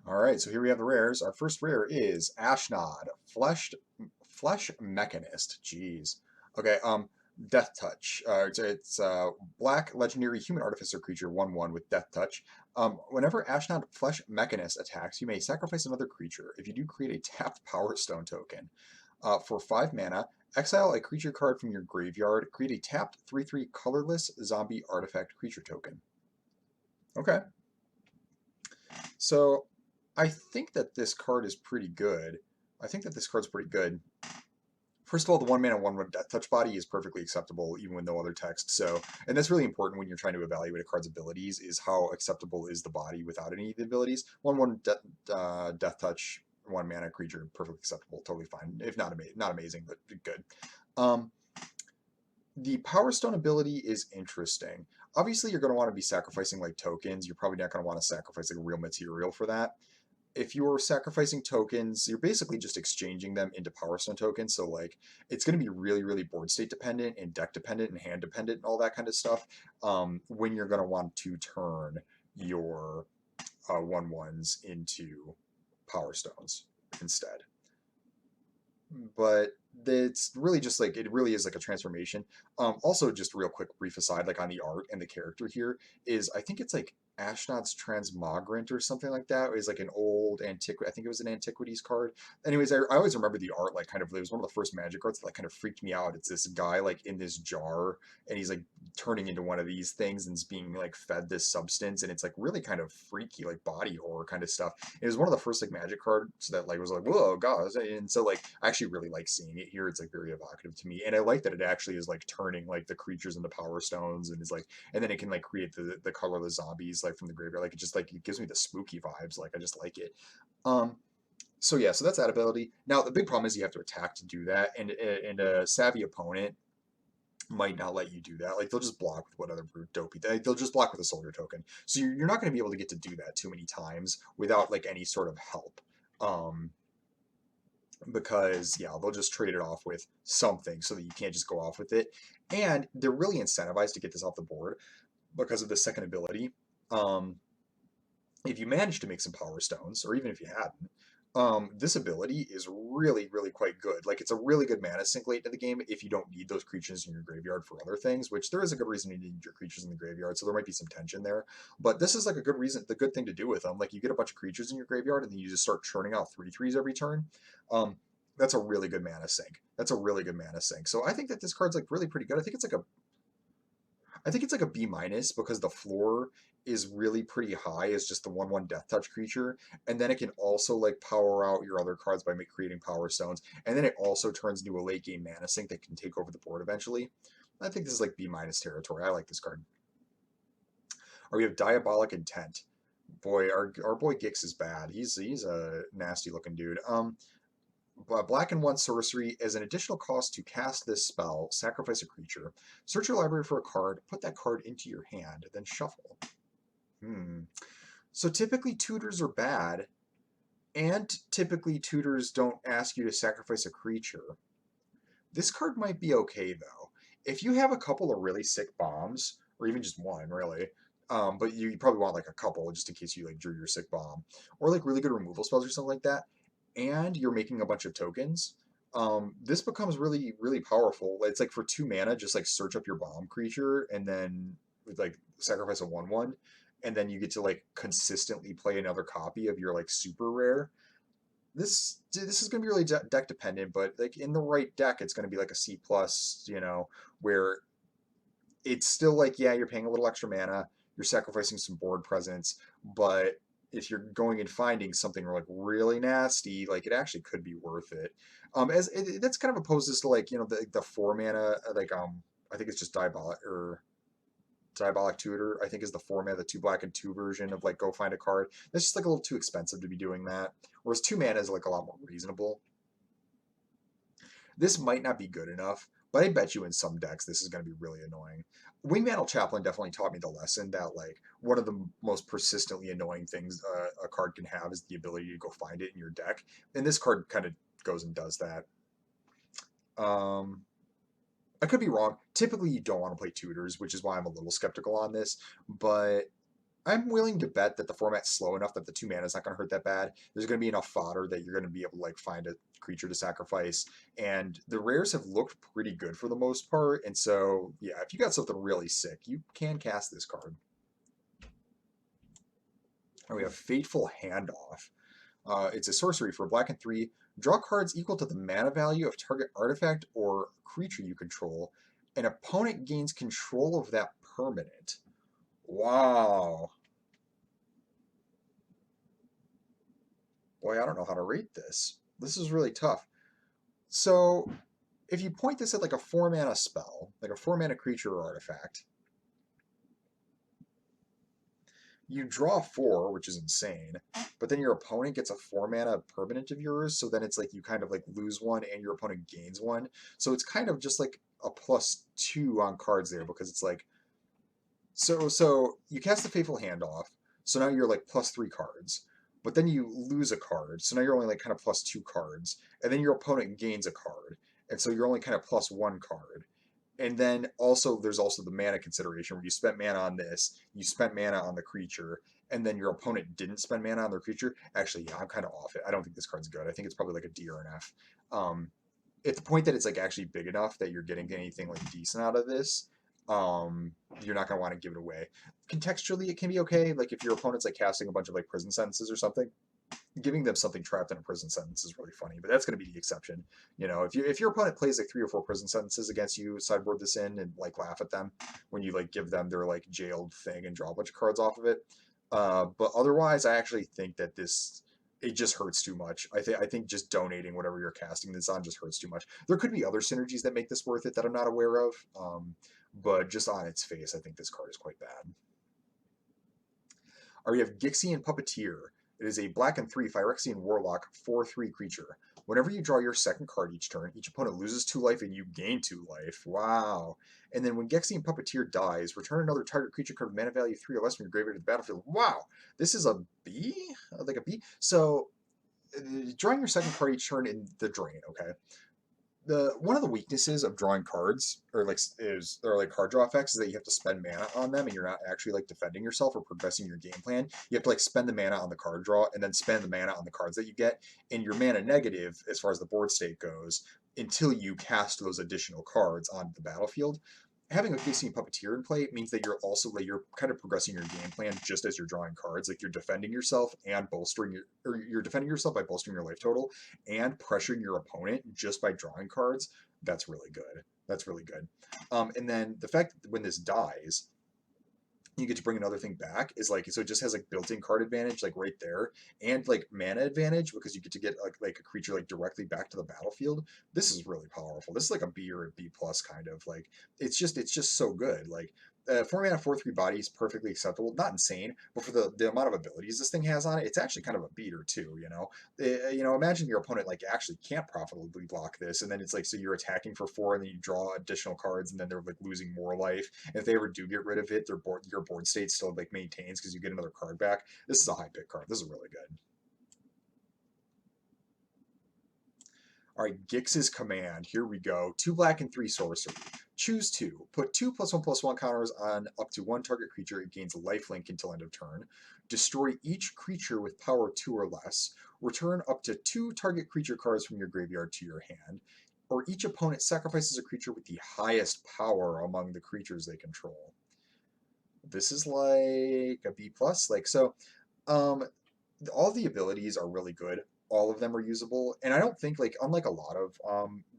All right, so here we have the rares. Our first rare is Ashnod, Flesh Mechanist. Jeez. Okay, Death Touch. It's black legendary human artificer creature 1/1 with Death Touch. Whenever Ashnod Flesh Mechanist attacks, you may sacrifice another creature. If you do, create a tapped Power Stone token. For 5 mana, exile a creature card from your graveyard. Create a tapped 3/3 colorless zombie artifact creature token. Okay. So I think that this card is pretty good. I think that this card's pretty good. First of all, the 1 mana 1/1 Death Touch body is perfectly acceptable even with no other text. So, and that's really important when you're trying to evaluate a card's abilities is how acceptable is the body without any of the abilities. 1/1 Death Touch 1 mana creature, perfectly acceptable, totally fine. If not amazing, but good. The Power Stone ability is interesting. Obviously, you're going to want to be sacrificing like tokens. You're probably not going to want to sacrifice like real material for that. If you're sacrificing tokens, you're basically just exchanging them into Power Stone tokens. So like it's going to be really, really board state dependent and deck dependent and hand dependent and all that kind of stuff. When you're going to want to turn your 1/1s into Power Stones instead. But it's really just like it really is like a transformation. Also, just real quick, brief aside, like on the art and the character here is I think it's like Ashnod's Transmogrant or something like that. It was like an old antiquity. I think it was an antiquities card. Anyways, I always remember the art like kind of it was one of the first Magic cards that like kind of freaked me out. It's this guy like in this jar and he's like turning into one of these things and is being like fed this substance and it's like really kind of freaky like body horror kind of stuff. It was one of the first like Magic cards that like was like whoa god, and so like I actually really like seeing it here. It's like very evocative to me, and I like that it actually is like turning like the creatures into Power Stones, and is like, and then it can like create the colorless zombies like from the graveyard. Like it just like it gives me the spooky vibes. Like I just like it. So yeah, so that's that ability. Now the big problem is you have to attack to do that, and a savvy opponent might not let you do that. Like they'll just block with what other brute dopey. They'll just block with a soldier token. So you're not going to be able to get to do that too many times without like any sort of help. Because yeah, they'll just trade it off with something so that you can't just go off with it. And they're really incentivized to get this off the board because of the second ability. Um, if you manage to make some power stones, or even if you hadn't, this ability is really, really quite good. Like, it's a really good mana sink late into the game if you don't need those creatures in your graveyard for other things, which there is a good reason you need your creatures in the graveyard, so there might be some tension there. But this is like a good reason, the good thing to do with them. Like, you get a bunch of creatures in your graveyard, and then you just start churning out 3/3s every turn. Um, that's a really good mana sink. That's a really good mana sink. So I think that this card's like really pretty good. I think it's like a B minus because the floor is really pretty high as just the 1/1 Death Touch creature, and then it can also like power out your other cards by creating Power Stones, and then it also turns into a late game mana sink that can take over the board eventually. I think this is like B minus territory. I like this card. Or we have Diabolic Intent. Boy, our boy Gix is bad. He's a nasty looking dude. Black and 1 sorcery. As an additional cost to cast this spell, sacrifice a creature. Search your library for a card, put that card into your hand, then shuffle. So typically tutors are bad, and typically tutors don't ask you to sacrifice a creature. This card might be okay though. If you have a couple of really sick bombs, or even just one really, but you probably want like a couple just in case you like drew your sick bomb, or like really good removal spells or something like that, and you're making a bunch of tokens, this becomes really, really powerful. It's like for 2 mana, just like search up your bomb creature and then like sacrifice a 1/1, and then you get to like consistently play another copy of your like super rare. This is going to be really deck dependent, but like in the right deck, it's going to be like a C plus, where it's still like, yeah, you're paying a little extra mana, you're sacrificing some board presence, but if you're going and finding something like really nasty, like it actually could be worth it. That's kind of opposed to like the 4 mana I think it's just Diabolic Tutor. I think is the 4 mana, the 2 black and 2 version of like go find a card. That's just like a little too expensive to be doing that. Whereas 2 mana is like a lot more reasonable. This might not be good enough, but I bet you in some decks this is going to be really annoying. Wingmantle Chaplain definitely taught me the lesson that like one of the most persistently annoying things a card can have is the ability to go find it in your deck, and this card kind of goes and does that. I could be wrong. Typically, you don't want to play tutors, which is why I'm a little skeptical on this, but I'm willing to bet that the format's slow enough that the 2 mana is not going to hurt that bad. There's going to be enough fodder that you're going to be able to like find a creature to sacrifice, and the rares have looked pretty good for the most part. And so, yeah, if you got something really sick, you can cast this card. And we have Fateful Handoff. It's a sorcery for black and 3. Draw cards equal to the mana value of target artifact or creature you control. An opponent gains control of that permanent. Wow. Boy, I don't know how to rate this. This is really tough. So, if you point this at like a 4 mana spell, like a 4 mana creature or artifact, you draw 4, which is insane, but then your opponent gets a 4 mana permanent of yours, so then it's like you kind of like lose 1 and your opponent gains 1. So it's kind of just like a +2 on cards there because it's like so you cast the Fateful Handoff, so now you're like +3 cards. But then you lose a card, so now you're only like kind of +2 cards, and then your opponent gains a card, and so you're only kind of +1 card. And then also there's also the mana consideration where you spent mana on this, you spent mana on the creature, and then your opponent didn't spend mana on their creature. Actually, yeah, I'm kind of off it. I don't think this card's good. I think it's probably like a D or an F. At the point that it's like actually big enough that you're getting anything like decent out of this, you're not gonna want to give it away. Contextually, it can be okay. Like if your opponent's like casting a bunch of like prison sentences or something, giving them something trapped in a prison sentence is really funny, but that's going to be the exception. If your opponent plays like 3 or 4 prison sentences against you, sideboard this in and like laugh at them when you like give them their like jailed thing and draw a bunch of cards off of it. But otherwise, I actually think that it just hurts too much. I think just donating whatever you're casting this on just hurts too much. There could be other synergies that make this worth it that I'm not aware of. But just on its face, I think this card is quite bad. Or you have Gixian Puppeteer. It is a black and 3 Phyrexian Warlock 4/3 creature. Whenever you draw your second card each turn, each opponent loses 2 life and you gain 2 life. Wow. And then when Gixian Puppeteer dies, return another target creature card with mana value 3 or less from your graveyard to the battlefield. Wow. This is a B? Like a B? So, drawing your second card each turn in the drain, okay? The one of the weaknesses of drawing cards or like card draw effects is that you have to spend mana on them and you're not actually like defending yourself or progressing your game plan. You have to like spend the mana on the card draw and then spend the mana on the cards that you get, and you're mana negative as far as the board state goes until you cast those additional cards onto the battlefield. Having a Gixing Puppeteer in play means that you're also like you're kind of progressing your game plan just as you're drawing cards. Like you're defending yourself and bolstering your, or you're defending yourself by bolstering your life total and pressuring your opponent just by drawing cards. That's really good. That's really good. And then the fact that when this dies, you get to bring another thing back is like, so it just has like built-in card advantage like right there, and like mana advantage because you get to get like a creature like directly back to the battlefield. This is really powerful. This is like a B or a B plus kind of like, it's just so good. Like 4 mana 4/3 body is perfectly acceptable, not insane, but for the amount of abilities this thing has on it, it's actually kind of a beater too. Imagine your opponent like actually can't profitably block this, and then it's like, so you're attacking for 4 and then you draw additional cards and then they're like losing more life. And if they ever do get rid of it, your board state still like maintains because you get another card back. This is a high pick card. This is really good. All right, Gix's Command. Here we go. 2 black and 3 sorcery. Choose 2. Put 2+1/+1 counters on up to 1 target creature. It gains lifelink until end of turn. Destroy each creature with power 2 or less. Return up to 2 target creature cards from your graveyard to your hand. Or each opponent sacrifices a creature with the highest power among the creatures they control. This is like a B plus. Like so, um, all the abilities are really good. All of them are usable, and I don't think like unlike a lot of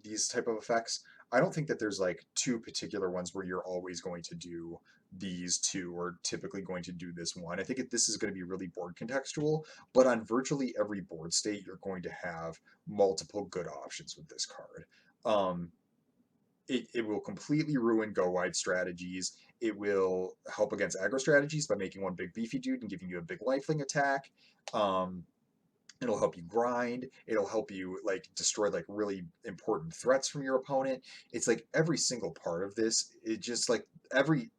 these type of effects, I don't think that there's like two particular ones where you're always going to do these two or typically going to do this one. I think this is going to be really board contextual, but on virtually every board state, you're going to have multiple good options with this card. Um, it will completely ruin go wide strategies. It will help against aggro strategies by making one big beefy dude and giving you a big lifelink attack. Um, It'll help you grind. It'll help you like destroy like really important threats from your opponent. It's like every single part of this. It just like every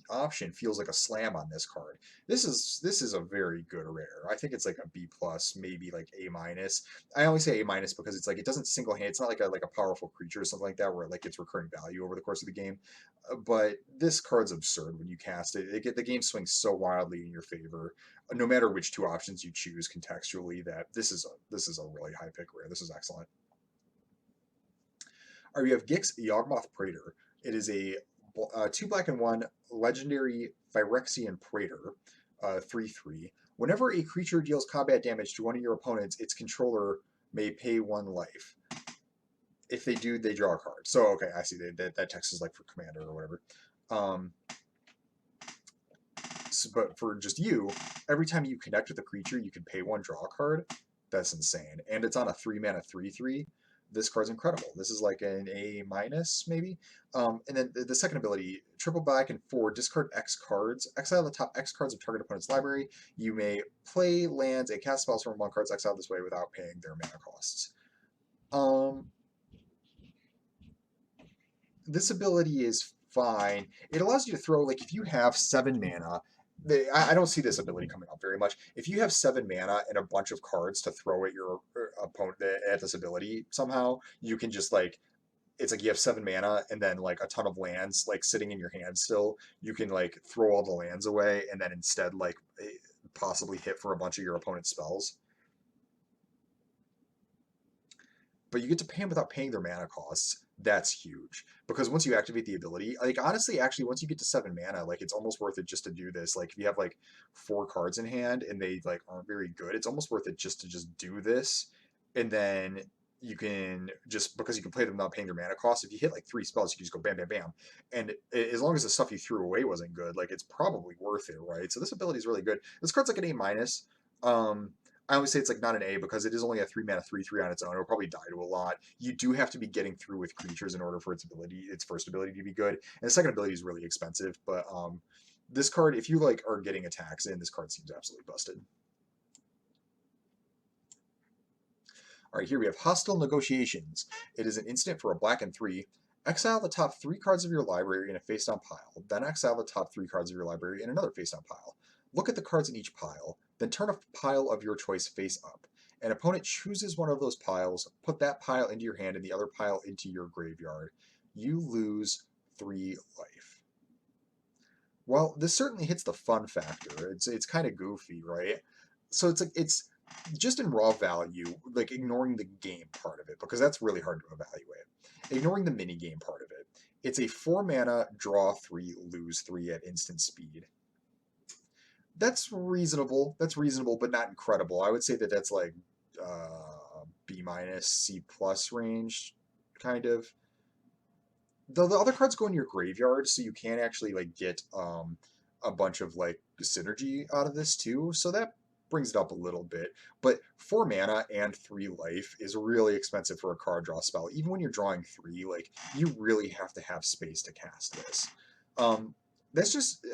option feels like a slam on this card. This is a very good rare. I think it's like a B plus, maybe like A minus. I only say A minus because it's like it doesn't single hand. It's not like a powerful creature or something like that where it like gets recurring value over the course of the game. But this card's absurd when you cast it. The game swings so wildly in your favor no matter which two options you choose contextually, that this is a really high pick rare. This is excellent. All right, we have Gix Yawgmoth Praetor. It is a 2 black and 1 legendary Phyrexian Praetor, 3/3. Whenever a creature deals combat damage to one of your opponents, its controller may pay 1 life. If they do, they draw a card. So okay, I see that text is like for commander or whatever. But for just you, every time you connect with a creature, you can pay 1, draw a card. That's insane. And it's on a 3 mana 3/3. This card's incredible. This is like an A minus, maybe. And then the second ability, triple black and 4, discard X cards. Exile the top X cards of target opponent's library. You may play lands and cast spells from 1 cards exiled this way without paying their mana costs. This ability is fine. It allows you to throw, like, if you have 7 mana, I don't see this ability coming up very much. If you have 7 mana and a bunch of cards to throw at your opponent at this ability, somehow you can just like, it's like you have 7 mana and then like a ton of lands like sitting in your hand still. You can like throw all the lands away and then instead like possibly hit for a bunch of your opponent's spells. But you get to pay them without paying their mana costs. That's huge because once you activate the ability, like honestly, actually, once you get to 7 mana, like it's almost worth it just to do this. Like if you have like 4 cards in hand and they like aren't very good, it's almost worth it just to just do this, and then you can just because you can play them without paying their mana costs. If you hit like 3 spells, you can just go bam, bam, bam, and as long as the stuff you threw away wasn't good, like it's probably worth it, right? So this ability is really good. This card's like an A minus. I always say it's like not an A because it is only a 3 mana 3/3 on its own. It'll probably die to a lot. You do have to be getting through with creatures in order for its first ability to be good. And the second ability is really expensive. But this card, if you like are getting attacks in, this card seems absolutely busted. All right, here we have Hostile Negotiations. It is an instant for a black and 3. Exile the top 3 cards of your library in a face-down pile. Then exile the top 3 cards of your library in another face-down pile. Look at the cards in each pile, then turn a pile of your choice face up. An opponent chooses one of those piles, put that pile into your hand and the other pile into your graveyard. You lose 3 life. Well, this certainly hits the fun factor. It's kind of goofy, right? So it's just in raw value, like ignoring the game part of it, because that's really hard to evaluate. Ignoring the mini game part of it. It's a 4 mana, draw 3, lose 3 at instant speed. That's reasonable. That's reasonable, but not incredible. I would say that that's like B minus, C plus range, kind of. The other cards go in your graveyard, so you can actually like get a bunch of like synergy out of this too. So that brings it up a little bit. But 4 mana and 3 life is really expensive for a card draw spell. Even when you're drawing 3, like you really have to have space to cast this. That's just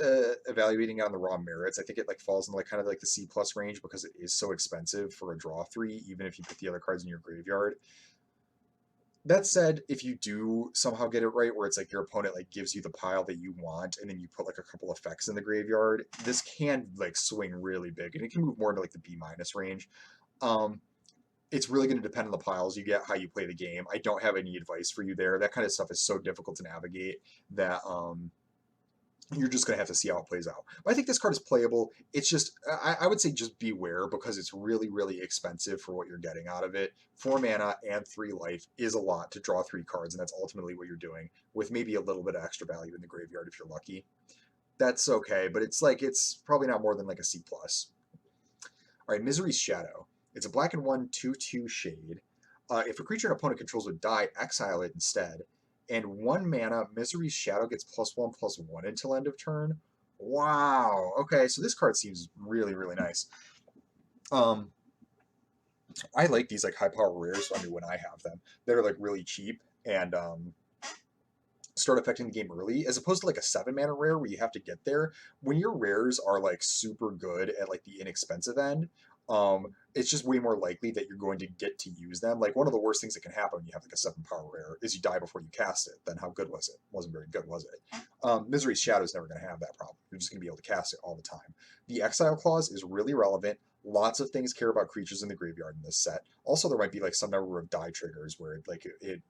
evaluating on the raw merits. I think it like falls in like kind of like the C plus range because it is so expensive for a draw 3, even if you put the other cards in your graveyard. That said, if you do somehow get it right, where it's like your opponent like gives you the pile that you want, and then you put like a couple effects in the graveyard, this can like swing really big, and it can move more into like the B minus range. Um, it's really going to depend on the piles you get, how you play the game. I don't have any advice for you there. That kind of stuff is so difficult to navigate that you're just going to have to see how it plays out. But I think this card is playable. It's just, I would say just beware because it's really, really expensive for what you're getting out of it. 4 mana and 3 life is a lot to draw 3 cards, and that's ultimately what you're doing, with maybe a little bit of extra value in the graveyard if you're lucky. That's okay, but it's like, it's probably not more than like a C+. All right, Misery's Shadow. It's a black and 1 2/2 shade. If a creature an opponent controls would die, exile it instead. And 1 mana, Misery's Shadow gets +1/+1 until end of turn. Wow. Okay, so this card seems really, really nice. I like these like high power rares. I mean, when I have them, they're like really cheap and start affecting the game early, as opposed to like a 7 mana rare where you have to get there. When your rares are like super good at like the inexpensive end, it's just way more likely that you're going to get to use them. Like one of the worst things that can happen when you have like a 7 power rare is you die before you cast it. Then how good was it? Wasn't very good, was it? Misery's Shadow is never going to have that problem. You're just going to be able to cast it all the time. The exile clause is really relevant. Lots of things care about creatures in the graveyard in this set. Also, there might be like some number of die triggers where it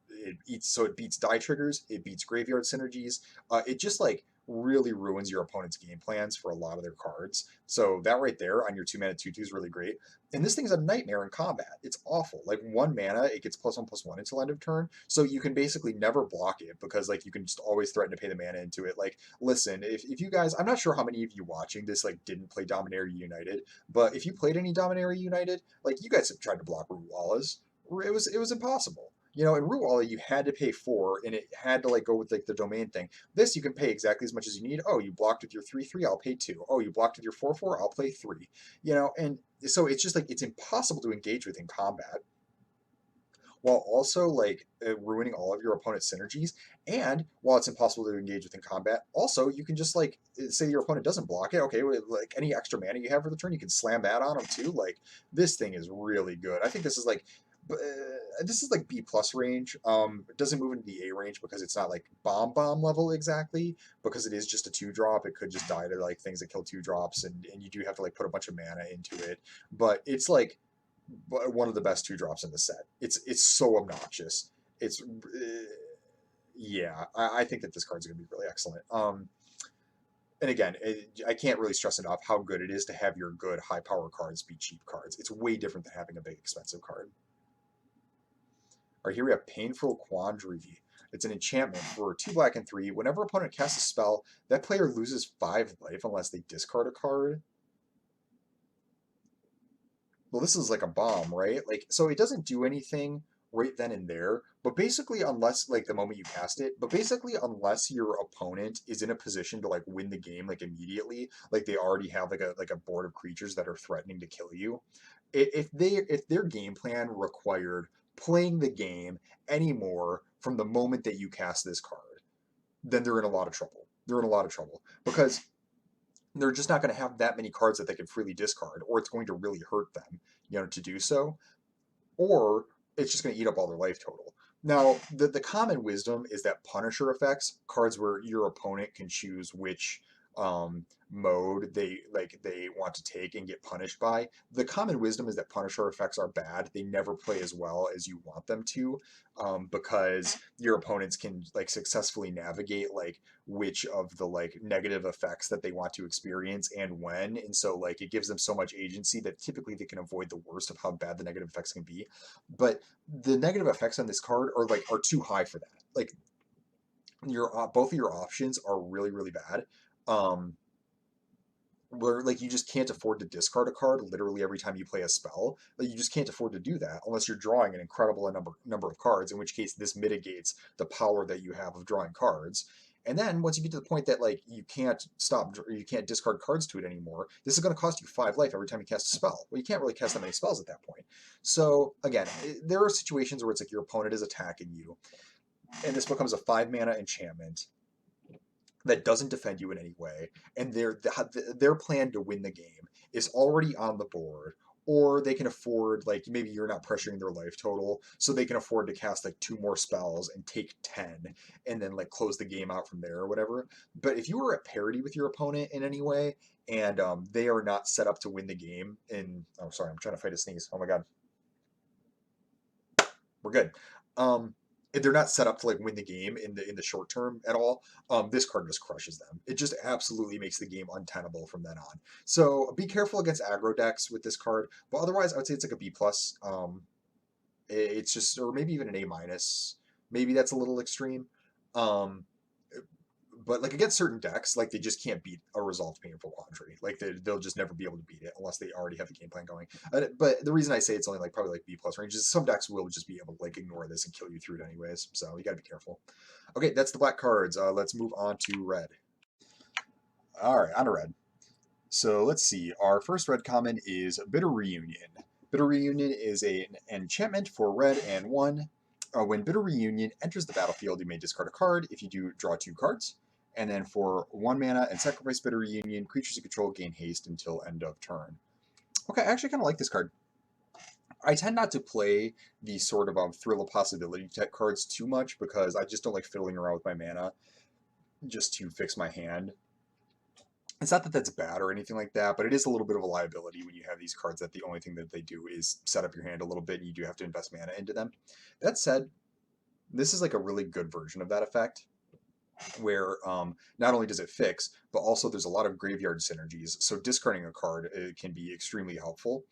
eats, so it beats die triggers, it beats graveyard synergies. It just like really ruins your opponent's game plans for a lot of their cards. So that right there on your 2 mana 2/2 is really great. And this thing's a nightmare in combat. It's awful. Like 1 mana, it gets +1/+1 until end of turn. So you can basically never block it because like you can just always threaten to pay the mana into it. Like, listen, if you guys, I'm not sure how many of you watching this like didn't play Dominaria United, but if you played any Dominaria United, like you guys have tried to block Root Wallas. It was impossible. You know, in Root Walla, you had to pay 4, and it had to like go with like the domain thing. This you can pay exactly as much as you need. Oh, you blocked with your 3/3, I'll pay 2. Oh, you blocked with your 4/4, I'll play 3. You know, and so it's just like it's impossible to engage with in combat, while also like ruining all of your opponent's synergies. And while it's impossible to engage with in combat, also you can just like say your opponent doesn't block it. Okay, with like any extra mana you have for the turn, you can slam that on them too. Like this thing is really good. I think this is like B plus range. It doesn't move into the A range because it's not like bomb level exactly, because it is just a 2-drop. It could just die to like things that kill 2-drops, and you do have to like put a bunch of mana into it. But it's like one of the best 2-drops in the set. It's so obnoxious. It's yeah. I think that this card's gonna be really excellent. And again, I can't really stress enough how good it is to have your good high power cards be cheap cards. It's way different than having a big expensive card. Or here we have Painful Quandary. It's an enchantment for 2 black and 3. Whenever opponent casts a spell, that player loses 5 life unless they discard a card. Well, this is like a bomb, right? Like, so it doesn't do anything right then and there, but basically, unless like the moment you cast it, but basically, unless your opponent is in a position to like win the game like immediately, like they already have like a board of creatures that are threatening to kill you, if their game plan required playing the game anymore from the moment that you cast this card, then they're in a lot of trouble. They're in a lot of trouble because they're just not going to have that many cards that they can freely discard, or it's going to really hurt them, you know, to do so, or it's just going to eat up all their life total. Now, the common wisdom is that Punisher effects, cards where your opponent can choose which mode they want to take and get punished by. The common wisdom is that Punisher effects are bad. They never play as well as you want them to, because your opponents can like successfully navigate like which of the like negative effects that they want to experience and when. And so like it gives them so much agency that typically they can avoid the worst of how bad the negative effects can be. But the negative effects on this card are too high for that. Like your both of your options are really really bad. Um, where like you just can't afford to discard a card literally every time you play a spell. Like, you just can't afford to do that unless you're drawing an incredible number of cards, in which case this mitigates the power that you have of drawing cards. And then once you get to the point that like you can't discard cards to it anymore, this is going to cost you 5 life every time you cast a spell. Well, you can't really cast that many spells at that point. So again, there are situations where it's like your opponent is attacking you, and this becomes a 5 mana enchantment that doesn't defend you in any way, and their plan to win the game is already on the board, or they can afford, like, maybe you're not pressuring their life total, so they can afford to cast like 2 more spells and take 10 and then like close the game out from there or whatever. But if you were at parity with your opponent in any way, and they are not set up to win the game, and oh sorry, I'm trying to fight a sneeze, oh my god, we're good. If they're not set up to like win the game in the short term at all, this card just crushes them. It just absolutely makes the game untenable from then on. So be careful against aggro decks with this card. But otherwise, I would say it's like a B plus. It's just, or maybe even an A minus. Maybe that's a little extreme. Um, but like against certain decks, like they just can't beat a Resolved Painful Quandary. Like they'll just never be able to beat it unless they already have the game plan going. But the reason I say it's only like probably like B plus range is some decks will just be able to like ignore this and kill you through it anyways. So you got to be careful. Okay, that's the black cards. Let's move on to red. All right, on to red. So let's see. Our first red common is Bitter Reunion. Bitter Reunion is an enchantment for red and 1. When Bitter Reunion enters the battlefield, you may discard a card. If you do, draw 2 cards. And then for 1 mana and sacrifice Bitter Reunion, creatures you control gain haste until end of turn. Okay, I actually kind of like this card. I tend not to play the sort of Thrill of Possibility tech cards too much because I just don't like fiddling around with my mana just to fix my hand. It's not that that's bad or anything like that, but it is a little bit of a liability when you have these cards that the only thing that they do is set up your hand a little bit and you do have to invest mana into them. That said, this is like a really good version of that effect, where not only does it fix, but also there's a lot of graveyard synergies. So discarding a card can be extremely helpful.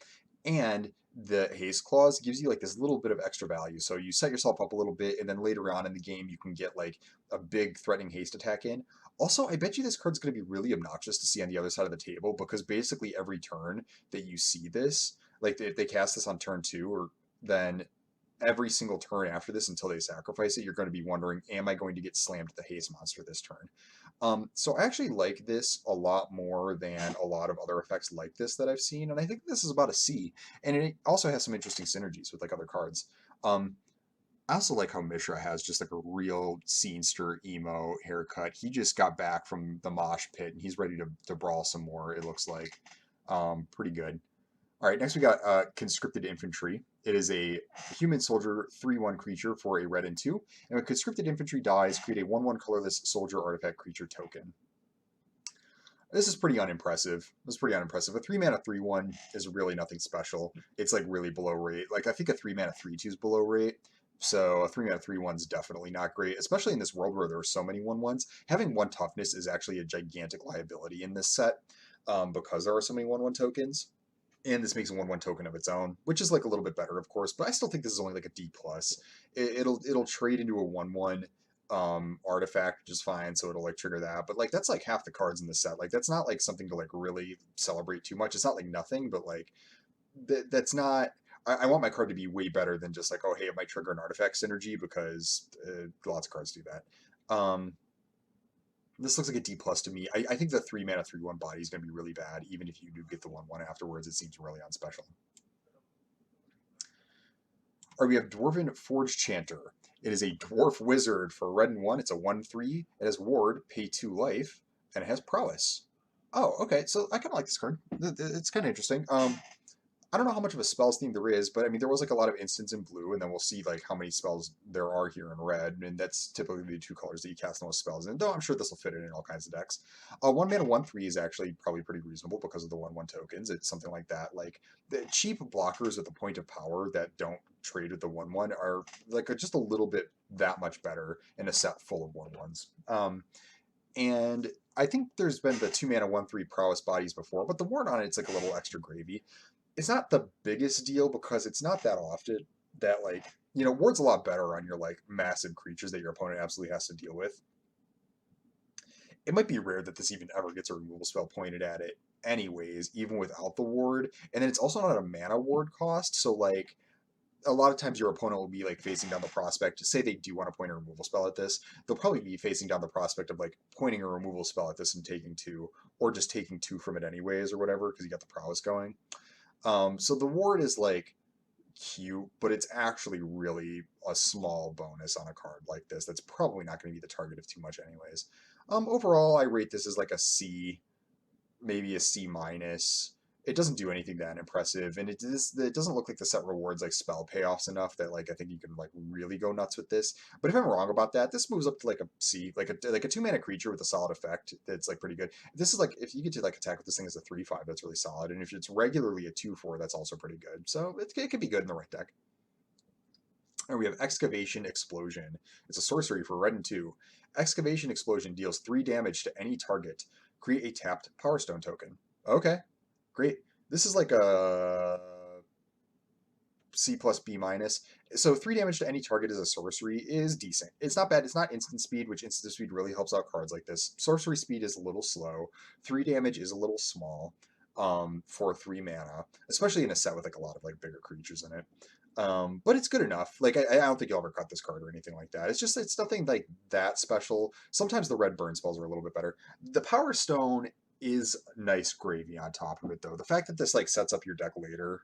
And the haste clause gives you like this little bit of extra value. So you set yourself up a little bit, and then later on in the game, you can get like a big threatening haste attack in. Also, I bet you this card's going to be really obnoxious to see on the other side of the table, because basically every turn that you see this, like if they cast this on turn 2, or then every single turn after this until they sacrifice it, you're going to be wondering, am I going to get slammed to the haste monster this turn? So I actually like this a lot more than a lot of other effects like this that I've seen, and I think this is about a C. And it also has some interesting synergies with like other cards. I also like how Mishra has just like a real scenester emo haircut. He just got back from the mosh pit and he's ready to brawl some more, it looks like. Pretty good. All right, next we got Conscripted Infantry. It is a human soldier 3/1 creature for a red and 2. And when Conscripted Infantry dies, create a 1/1 colorless soldier artifact creature token. This is pretty unimpressive. This is pretty unimpressive. A 3 mana 3/1 is really nothing special. It's like really below rate. Like I think a 3 mana 3/2 is below rate. So a 3 mana 3/1 is definitely not great, especially in this world where there are so many 1/1s. Having 1 toughness is actually a gigantic liability in this set, because there are so many 1/1 tokens. And this makes a 1/1 token of its own, which is like a little bit better, of course. But I still think this is only like a D plus. It'll trade into a 1/1 artifact, which is fine, so it'll like trigger that. But like that's like half the cards in the set. Like that's not like something to like really celebrate too much. It's not like nothing, but like that's not. I want my card to be way better than just like, oh hey, it might trigger an artifact synergy, because lots of cards do that. This looks like a D plus to me. I think the 3 mana 3/1 body is going to be really bad, even if you do get the 1/1 afterwards. It seems really unspecial. Or we have Dwarven Forge Chanter. It is a dwarf wizard for red and 1. It's a 1/3. It has ward, pay 2 life, and it has prowess. Oh, okay. So I kind of like this card. It's kind of interesting. I don't know how much of a spells theme there is, but I mean, there was like a lot of instants in blue, and then we'll see like how many spells there are here in red, and that's typically the two colors that you cast the most spells in. Though I'm sure this will fit in all kinds of decks. 1 mana 1/3 is actually probably pretty reasonable because of the 1/1 tokens. It's something like that. Like the cheap blockers at the point of power that don't trade with the 1/1 are like just a little bit that much better in a set full of 1/1s. And I think there's been the 2 mana 1/3 prowess bodies before, but the word on it's like a little extra gravy. It's not the biggest deal because it's not that often that like ward's a lot better on your like massive creatures that your opponent absolutely has to deal with. It might be rare that this even ever gets a removal spell pointed at it anyways, even without the ward. And then it's also not a mana ward cost, so like a lot of times your opponent will be like facing down the prospect to say they do want to point a removal spell at this. They'll probably be facing down the prospect of like pointing a removal spell at this and taking two, or just taking two from it anyways, or whatever, because you got the prowess going. So the ward is like cute, but it's actually really a small bonus on a card like this. That's probably not going to be the target of too much anyways. Overall, I rate this as like a C, maybe a C minus. It doesn't do anything that impressive, and it doesn't look like the set rewards like spell payoffs enough that like I think you can like really go nuts with this. But if I'm wrong about that, this moves up to like a C, like a 2 mana creature with a solid effect that's like pretty good. This is like if you get to like attack with this thing as a 3/5, that's really solid, and if it's regularly a 2/4, that's also pretty good. So it could be good in the right deck. And we have Excavation Explosion. It's a sorcery for red and 2. Excavation Explosion deals 3 damage to any target. Create a tapped Power Stone token. Okay, great. This is like a C plus B minus. So 3 damage to any target as a sorcery is decent. It's not bad. It's not instant speed, which instant speed really helps out cards like this. Sorcery speed is a little slow. 3 damage is a little small for 3 mana, especially in a set with like a lot of like bigger creatures in it. But it's good enough. Like I don't think you'll ever cut this card or anything like that. It's nothing like that special. Sometimes the red burn spells are a little bit better. The Power Stone is nice gravy on top of it though. The fact that this like sets up your deck later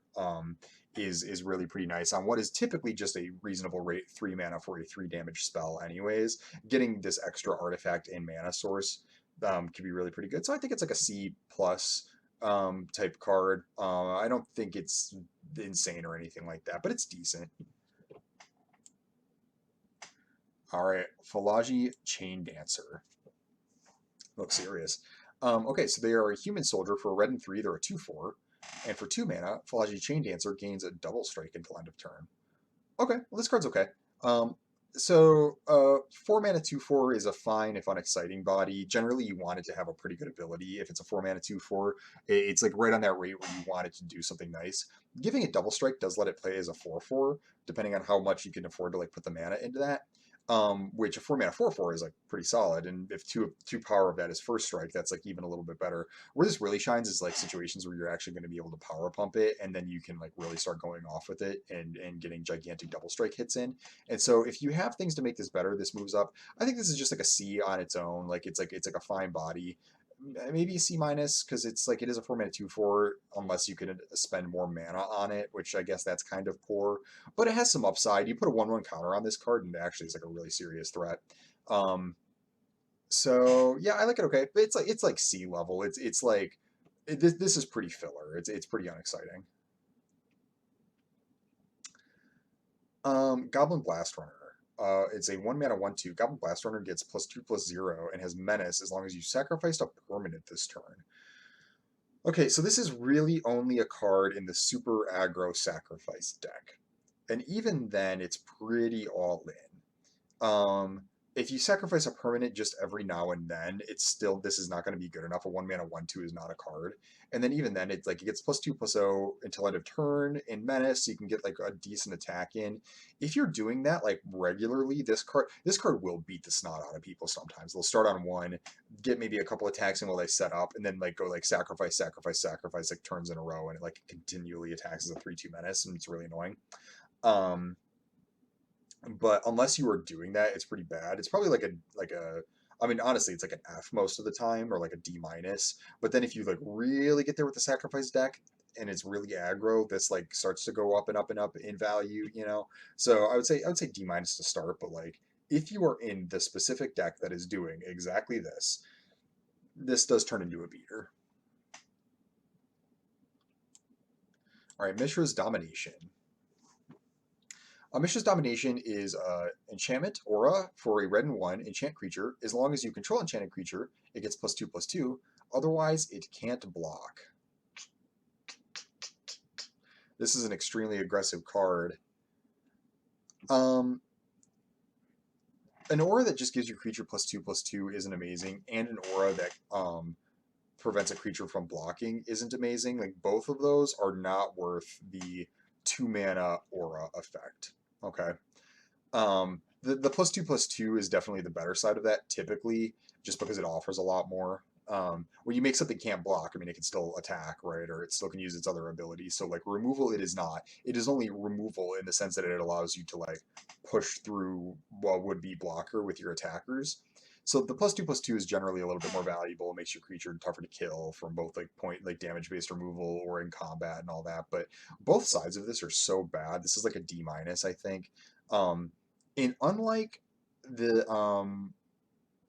is really pretty nice on what is typically just a reasonable rate 3 mana for a 3 damage spell anyways. Getting this extra artifact and mana source can be really pretty good. So I think it's like a C plus type card. I don't think it's insane or anything like that, but it's decent. All right, Falaji Chain Dancer. Looks serious. Okay, so they are a human soldier for a red and 3. They're a 2/4. And for 2 mana, Falaji Chain Dancer gains a double strike until end of turn. Okay, well, this card's okay. 4 mana 2/4 is a fine if unexciting body. Generally, you want it to have a pretty good ability. If it's a 4 mana 2/4, it's like right on that rate where you want it to do something nice. Giving it double strike does let it play as a 4/4, depending on how much you can afford to like put the mana into that. Which a 4 mana 4/4 is like pretty solid, and if two power of that is first strike, that's like even a little bit better. Where this really shines is like situations where you're actually going to be able to power pump it, and then you can like really start going off with it and getting gigantic double strike hits in. And so if you have things to make this better, this moves up. I think this is just like a C on its own. Like it's like a fine body. Maybe a C minus because it's like it is a 4 mana 2/4 unless you can spend more mana on it, which I guess that's kind of poor. But it has some upside. You put a 1/1 counter on this card, and it actually is like a really serious threat. So yeah, I like it okay. But it's like C level. It's like this is pretty filler. It's pretty unexciting. Goblin Blast Runner. It's a 1 mana 1/2. Goblin Blast Runner gets +2/+0 and has menace as long as you sacrificed a permanent this turn. Okay, so this is really only a card in the super aggro sacrifice deck. And even then, it's pretty all in. If you sacrifice a permanent just every now and then, this is not going to be good enough. A 1 mana 1/2 is not a card. And then even then, it's like it gets +2/+0 until end of turn in menace, so you can get like a decent attack in. If you're doing that like regularly, this card will beat the snot out of people sometimes. They'll start on 1, get maybe a couple attacks in while they set up, and then like go like sacrifice, sacrifice, sacrifice like turns in a row, and it like continually attacks as a 3/2 menace, and it's really annoying. Um, but unless you are doing that, it's pretty bad. It's probably I mean, honestly, it's like an F most of the time, or like a D minus. But then if you like really get there with the sacrifice deck, and it's really aggro, this like starts to go up and up and up in value. So I would say D minus to start, but like if you are in the specific deck that is doing exactly this does turn into a beater. All right, Mishra's Domination. Mishra's Domination is enchantment aura for a red and 1 enchant creature. As long as you control enchanted creature, it gets +2/+2. Otherwise, it can't block. This is an extremely aggressive card. An aura that just gives your creature +2/+2 isn't amazing, and an aura that prevents a creature from blocking isn't amazing. Like, both of those are not worth the 2-mana aura effect. Okay. The +2/+2 is definitely the better side of that, typically, just because it offers a lot more. When you make something can't block, I mean, it can still attack, right? Or it still can use its other abilities. So, like, removal, it is not. It is only removal in the sense that it allows you to, like, push through what would be blocker with your attackers. So the +2/+2 is generally a little bit more valuable. It makes your creature tougher to kill from both like damage based removal or in combat and all that. But both sides of this are so bad. This is like a D minus, I think. Um, and unlike the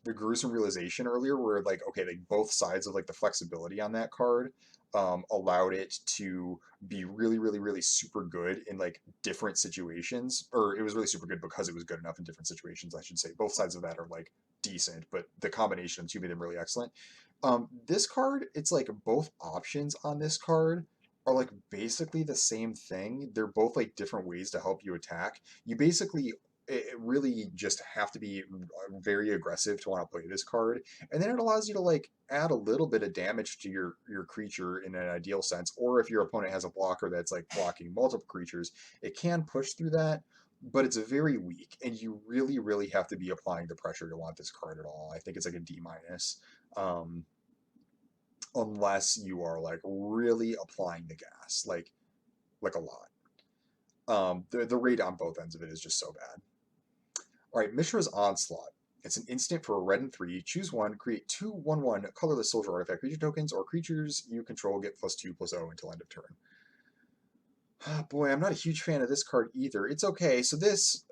gruesome realization earlier, where like okay, like both sides of like the flexibility on that card allowed it to be really, really, really super good in like different situations, or it was really super good because it was good enough in different situations, I should say. Both sides of that are like decent, but the combination of two made them really excellent. This card, it's like both options on this card are like basically the same thing. They're both like different ways to help you attack. You basically it really just have to be very aggressive to want to play this card, and then it allows you to like add a little bit of damage to your creature in an ideal sense. Or if your opponent has a blocker that's like blocking multiple creatures, it can push through that, but it's very weak, and you really, really have to be applying the pressure to want this card at all. I think it's like a D minus, um, unless you are like really applying the gas, like a lot. The rate on both ends of it is just so bad. All right, Mishra's Onslaught. It's an instant for a red and 3. Choose one, create two 1/1 colorless soldier artifact creature tokens, or creatures you control get +2/+0 until end of turn. Oh, boy, I'm not a huge fan of this card either. It's okay. So this,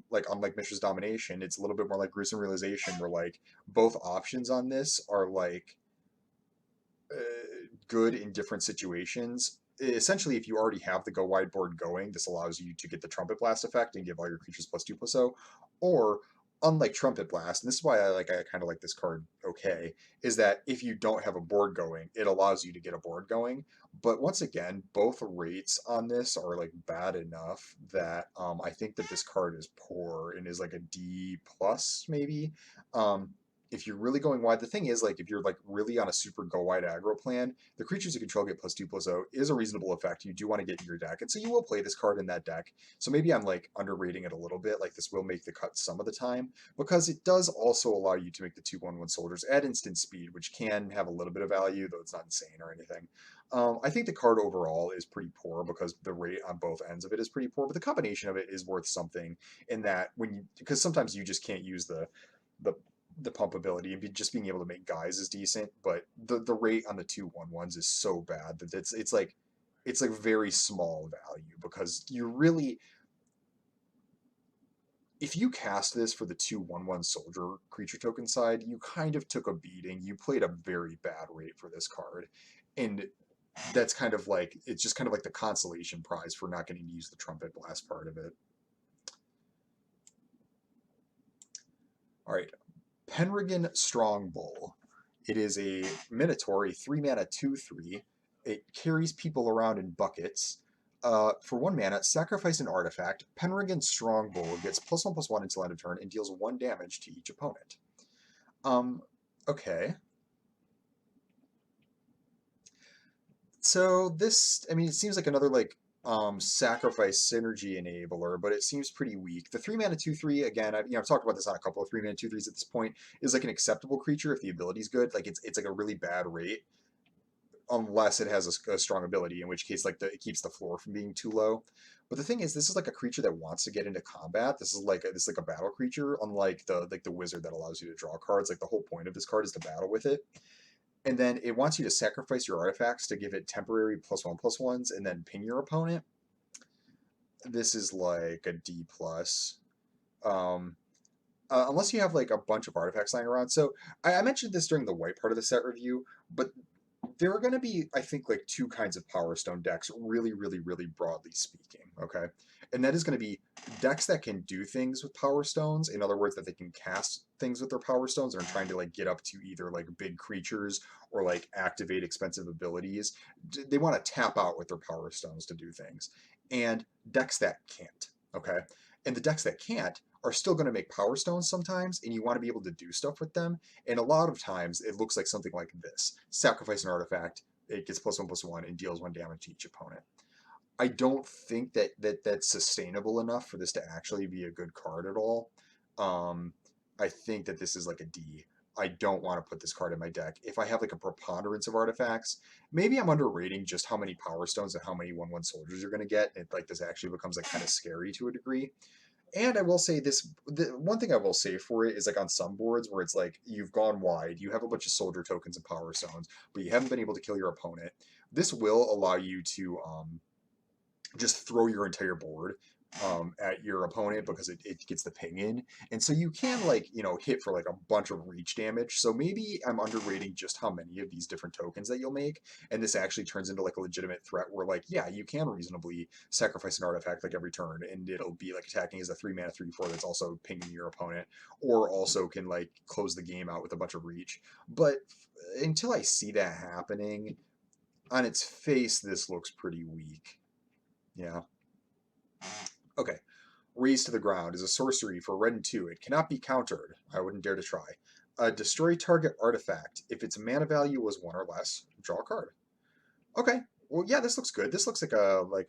like unlike Mishra's Domination, it's a little bit more like Gruesome Realization, where like both options on this are like good in different situations. Essentially, if you already have the go wide board going, this allows you to get the Trumpet Blast effect and give all your creatures +2/+0. Or unlike Trumpet Blast, and this is why I kind of like this card okay, is that if you don't have a board going, it allows you to get a board going. But once again, both rates on this are like bad enough that I think that this card is poor and is like a D plus maybe. Um, if you're really going wide, the thing is like if you're like really on a super go wide aggro plan, the creatures you control get +2/+0 is a reasonable effect. You do want to get in your deck, and so you will play this card in that deck. So maybe I'm like underrating it a little bit. Like this will make the cut some of the time, because it does also allow you to make the 2/1/1 soldiers at instant speed, which can have a little bit of value, though it's not insane or anything. I think the card overall is pretty poor because the rate on both ends of it is pretty poor, but the combination of it is worth something in that when you, because sometimes you just can't use the the pump ability, and just being able to make guys is decent, but the rate on the 2/1/1s is so bad that it's like very small value, because you really, if you cast this for the 2/1/1 soldier creature token side, you kind of took a beating. You played a very bad rate for this card, and that's kind of like, it's just kind of like the consolation prize for not getting to use the Trumpet Blast part of it. All right, Penregan Strongbull. It is a Minotaur, a 3-mana 2/3. It carries people around in buckets. For 1 mana, sacrifice an artifact. Penregan Strongbull gets +1/+1 until end of turn and deals 1 damage to each opponent. Okay. So this, I mean, it seems like another like sacrifice synergy enabler, but it seems pretty weak. The 3-mana 2/3, again, I've talked about this on a couple of 3-mana 2/3s at this point, is like an acceptable creature if the ability's good. Like it's like a really bad rate unless it has a strong ability, in which case like it keeps the floor from being too low. But the thing is, this is like a creature that wants to get into combat. This is like a battle creature, unlike the wizard that allows you to draw cards. Like the whole point of this card is to battle with it. And then it wants you to sacrifice your artifacts to give it temporary +1/+1s and then ping your opponent. This is like a D plus. Um, unless you have like a bunch of artifacts lying around. So I mentioned this during the white part of the set review, but there are going to be, I think, like two kinds of Power Stone decks, really, really, really broadly speaking. Okay. And that is going to be decks that can do things with Power Stones. In other words, that they can cast things with their Power Stones and are trying to like get up to either like big creatures or like activate expensive abilities. They want to tap out with their Power Stones to do things. And decks that can't. Okay. And the decks that can't are still going to make Power Stones sometimes, and you want to be able to do stuff with them. And a lot of times it looks like something like this. Sacrifice an artifact, it gets +1/+1 and deals 1 damage to each opponent. I don't think that's sustainable enough for this to actually be a good card at all. Um, I think that this is like a D. I don't want to put this card in my deck. If I have like a preponderance of artifacts, maybe I'm underrating just how many Power Stones and how many 1/1 soldiers you're going to get. Like this actually becomes like kind of scary to a degree. And I will say this, the one thing I will say for it is like on some boards where it's like you've gone wide, you have a bunch of soldier tokens and power stones, but you haven't been able to kill your opponent. This will allow you to just throw your entire board at your opponent because it gets the ping in. And so you can like, hit for like a bunch of reach damage. So maybe I'm underrating just how many of these different tokens that you'll make. And this actually turns into like a legitimate threat where like, yeah, you can reasonably sacrifice an artifact like every turn and it'll be like attacking as a 3-mana 3/4 that's also pinging your opponent or also can like close the game out with a bunch of reach. But until I see that happening, on its face, this looks pretty weak. Yeah. Okay. Raise to the Ground is a sorcery for red and 2. It cannot be countered. I wouldn't dare to try. Destroy target artifact. If its mana value was 1 or less, draw a card. Okay. Well, yeah, this looks good. This looks like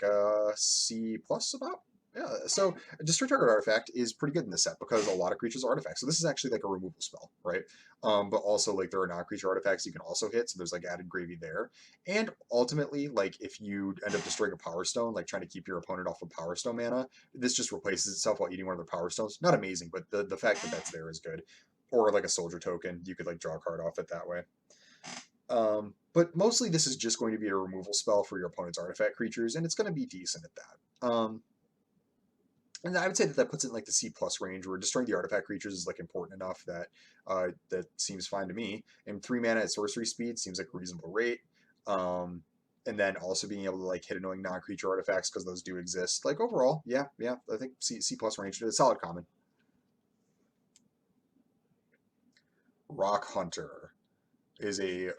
a C plus about. Yeah. So destroy target artifact is pretty good in this set because a lot of creatures are artifacts. So this is actually like a removal spell, right? But also like there are non-creature artifacts you can also hit, so there's like added gravy there. And ultimately, like if you end up destroying a Power Stone, like trying to keep your opponent off of Power Stone mana, this just replaces itself while eating one of their Power Stones. Not amazing, but the fact that that's there is good. Or like a soldier token, you could like draw a card off it that way. But mostly this is just going to be a removal spell for your opponent's artifact creatures, and it's going to be decent at that. And I would say that puts it in like the C plus range, where destroying the artifact creatures is like important enough that that seems fine to me. And 3 mana at sorcery speed seems like a reasonable rate. And then also being able to like hit annoying non-creature artifacts because those do exist. Like overall, yeah, I think C plus range is a solid common. Rock Hunter is a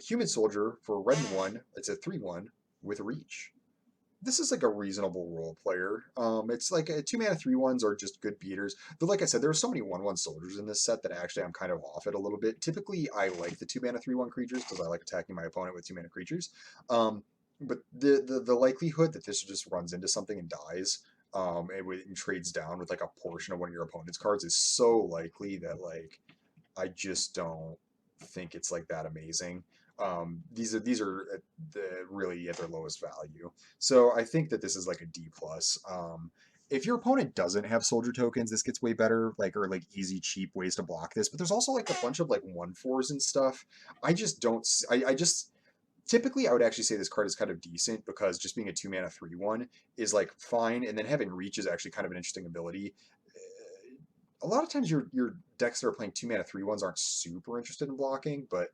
human soldier for red and 1. It's a 3/1 with reach. This is like a reasonable role player. It's like 2-mana 3/1s are just good beaters. But like I said, there are so many 1/1 soldiers in this set that actually I'm kind of off it a little bit. Typically, I like the 2-mana 3/1 creatures because I like attacking my opponent with 2-mana creatures. But the likelihood that this just runs into something and dies, and trades down with like a portion of one of your opponent's cards is so likely that like I just don't think it's like that amazing. These are really at their lowest value. So I think that this is like a D plus. If your opponent doesn't have soldier tokens, this gets way better, like or like easy, cheap ways to block this. But there's also like a bunch of like 1/4s and stuff. I just don't. I just typically I would actually say this card is kind of decent because just being a 2-mana 3/1 is like fine, and then having reach is actually kind of an interesting ability. A lot of times your decks that are playing 2-mana 3/1s aren't super interested in blocking, but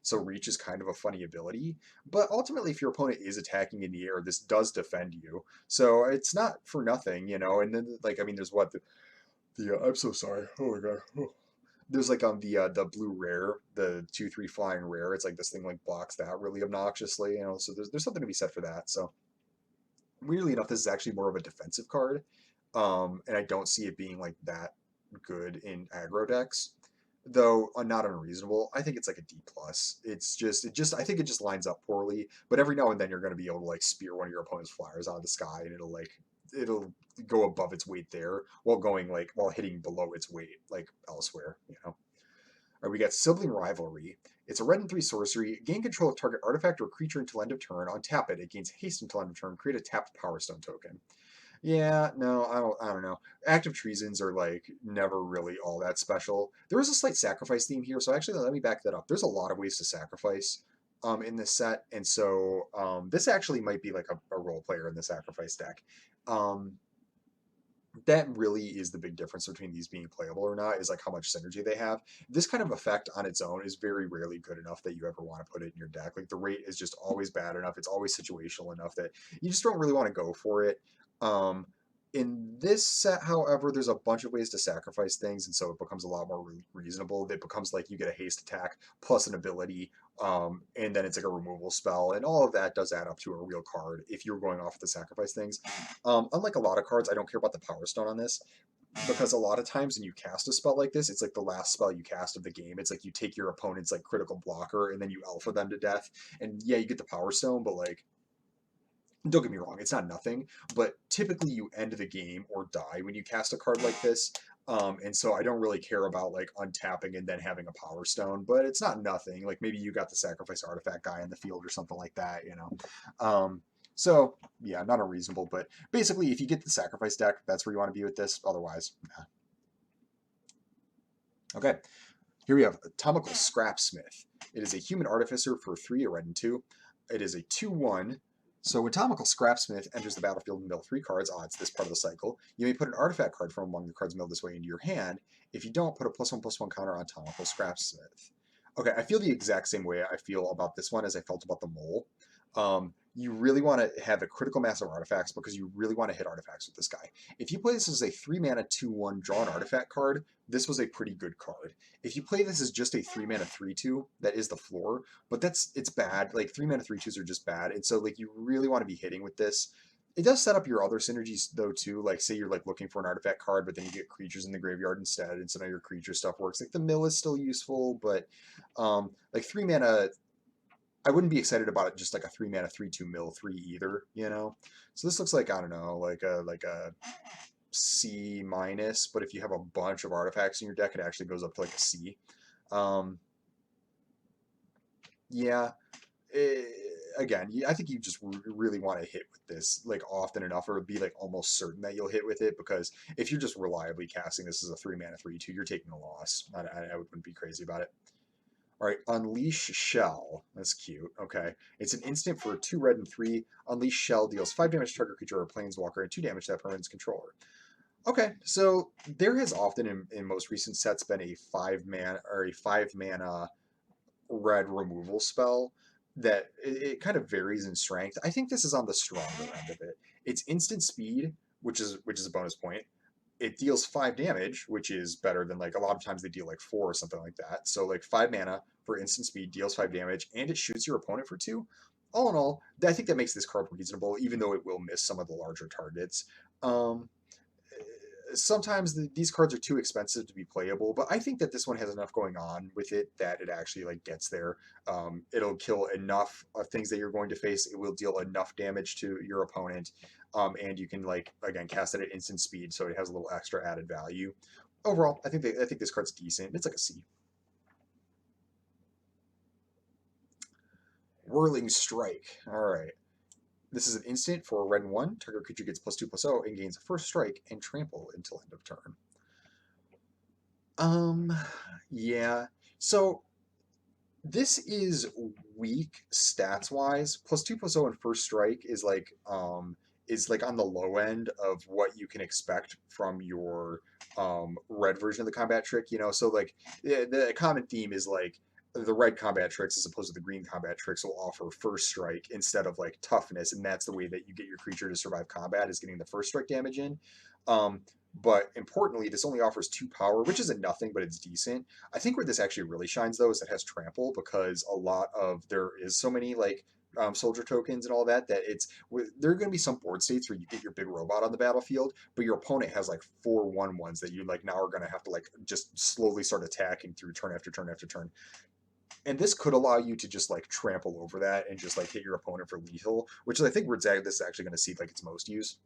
so reach is kind of a funny ability. But ultimately, if your opponent is attacking in the air, this does defend you, so it's not for nothing, And then like I mean, there's what the I'm so sorry. Oh my god. Oh. There's like the blue rare, the 2/3 flying rare. It's like this thing like blocks that really obnoxiously, So there's something to be said for that. So weirdly enough, this is actually more of a defensive card, and I don't see it being like that good in aggro decks, though not unreasonable. I think it's like a D plus. I think it just lines up poorly. But every now and then you're going to be able to like spear one of your opponent's flyers out of the sky, and it'll go above its weight there while hitting below its weight like elsewhere. All right, we got Sibling Rivalry. It's a red and 3 sorcery. Gain control of target artifact or creature until end of turn. Untap it. It gains haste until end of turn. Create a tapped Power Stone token. Yeah, no, I don't know. Active treasons are like never really all that special. There is a slight sacrifice theme here, so actually let me back that up. There's a lot of ways to sacrifice in this set, and so this actually might be like a role player in the sacrifice deck. Um, That really is the big difference between these being playable or not, is like how much synergy they have. This kind of effect on its own is very rarely good enough that you ever want to put it in your deck. Like the rate is just always bad enough. It's always situational enough that you just don't really want to go for it. Um, in this set, however, there's a bunch of ways to sacrifice things, and so it becomes a lot more reasonable. It becomes like you get a haste attack plus an ability, and then it's like a removal spell, and all of that does add up to a real card if you're going off the sacrifice things. Unlike a lot of cards, I don't care about the Power Stone on this, because a lot of times when you cast a spell like this, it's like the last spell you cast of the game. It's like you take your opponent's like critical blocker and then you alpha them to death. And yeah, you get the Power Stone, but like, don't get me wrong, it's not nothing. But typically you end the game or die when you cast a card like this. And so I don't really care about like untapping and then having a Power Stone, but it's not nothing. Like maybe you got the sacrifice artifact guy in the field or something like that, you know. So yeah, not unreasonable, but basically if you get the sacrifice deck, that's where you want to be with this. Otherwise, nah. Okay, here we have Atomical Scrapsmith. It is a human artificer for 3, a red and 2. It is a 2/1. So when Atomical Scrapsmith enters the battlefield and mill 3 cards, it's this part of the cycle, you may put an artifact card from among the cards milled this way into your hand. If you don't, put a +1/+1 counter on Atomical Scrapsmith. Okay, I feel the exact same way I feel about this one as I felt about the mole. You really want to have a critical mass of artifacts because you really want to hit artifacts with this guy. If you play this as a 3 mana 2/1 draw an artifact card, this was a pretty good card. If you play this as just a 3 mana 3/2, that is the floor, but it's bad. Like 3 mana 3/2s are just bad, and so like you really want to be hitting with this. It does set up your other synergies though too. Like say you're like looking for an artifact card, but then you get creatures in the graveyard instead, and so now your creature stuff works. Like the mill is still useful, but like 3 mana, I wouldn't be excited about it just like a 3 mana 3/2 mill 3 either, you know. So this looks like, I don't know, like a C minus, but if you have a bunch of artifacts in your deck, it actually goes up to like a C. Um, yeah, eh, again, I think you just really want to hit with this like often enough, or be like almost certain that you'll hit with it, because if you're just reliably casting this as a 3 mana 3/2, you're taking a loss. I wouldn't be crazy about it. All right, Unleash Shell. That's cute. Okay. It's an instant for 2 red and 3. Unleash Shell deals 5 damage to target creature or planeswalker and 2 damage to that permanent's controller. Okay, so there has often in most recent sets been a 5 mana red removal spell that it kind of varies in strength. I think this is on the stronger end of it. It's instant speed, which is a bonus point. It deals 5 damage, which is better than like a lot of times they deal like 4 or something like that. So like 5 mana for instant speed deals 5 damage, and it shoots your opponent for 2. All in all, I think that makes this card reasonable, even though it will miss some of the larger targets. Um, Sometimes these cards are too expensive to be playable, but I think that this one has enough going on with it that it actually like gets there. It'll kill enough of things that you're going to face. It will deal enough damage to your opponent, and you can like again cast it at instant speed, so it has a little extra added value. Overall, I think this card's decent. It's like a C. Whirling Strike. All right. This is an instant for a red and 1. Target creature gets +2/+0 and gains a first strike and trample until end of turn. Um, yeah. So this is weak stats wise. +2/+0 and first strike is like on the low end of what you can expect from your red version of the combat trick, you know. So like the common theme is like the red combat tricks as opposed to the green combat tricks will offer first strike instead of like toughness, and that's the way that you get your creature to survive combat, is getting the first strike damage in. Um, but importantly, this only offers 2 power, which isn't nothing, but it's decent. I think where this actually really shines though is it has trample, because a lot of there is so many like soldier tokens and all that there are going to be some board states where you get your big robot on the battlefield, but your opponent has like 4/1/1s that you like now are going to have to like just slowly start attacking through turn after turn after turn. And this could allow you to just like trample over that and just like hit your opponent for lethal, which is I think where this is actually going to see like its most use.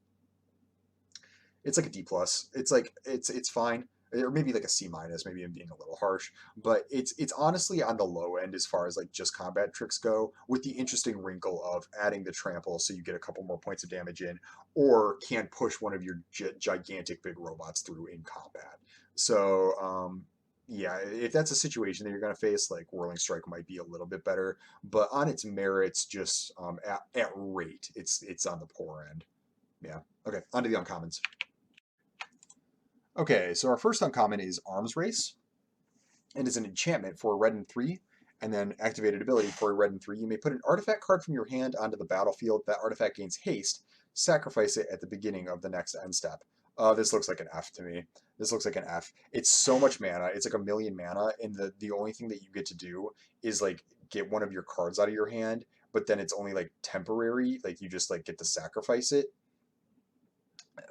It's like a D plus. It's like it's fine, or maybe like a C minus. Maybe I'm being a little harsh, but it's honestly on the low end as far as like just combat tricks go, with the interesting wrinkle of adding the trample, so you get a couple more points of damage in, or can push one of your gigantic big robots through in combat. So yeah, if that's a situation that you're going to face, like Whirling Strike might be a little bit better, but on its merits, just at rate, it's on the poor end. Yeah. Okay, on to the uncommons. Okay, so our first uncommon is Arms Race. It is an enchantment for a red and 3, and then activated ability for a red and 3. You may put an artifact card from your hand onto the battlefield. That artifact gains haste. Sacrifice it at the beginning of the next end step. This looks like an F to me. This looks like an F. It's so much mana. It's like a million mana, and the only thing that you get to do is like get one of your cards out of your hand, but then it's only like temporary. Like you just like get to sacrifice it.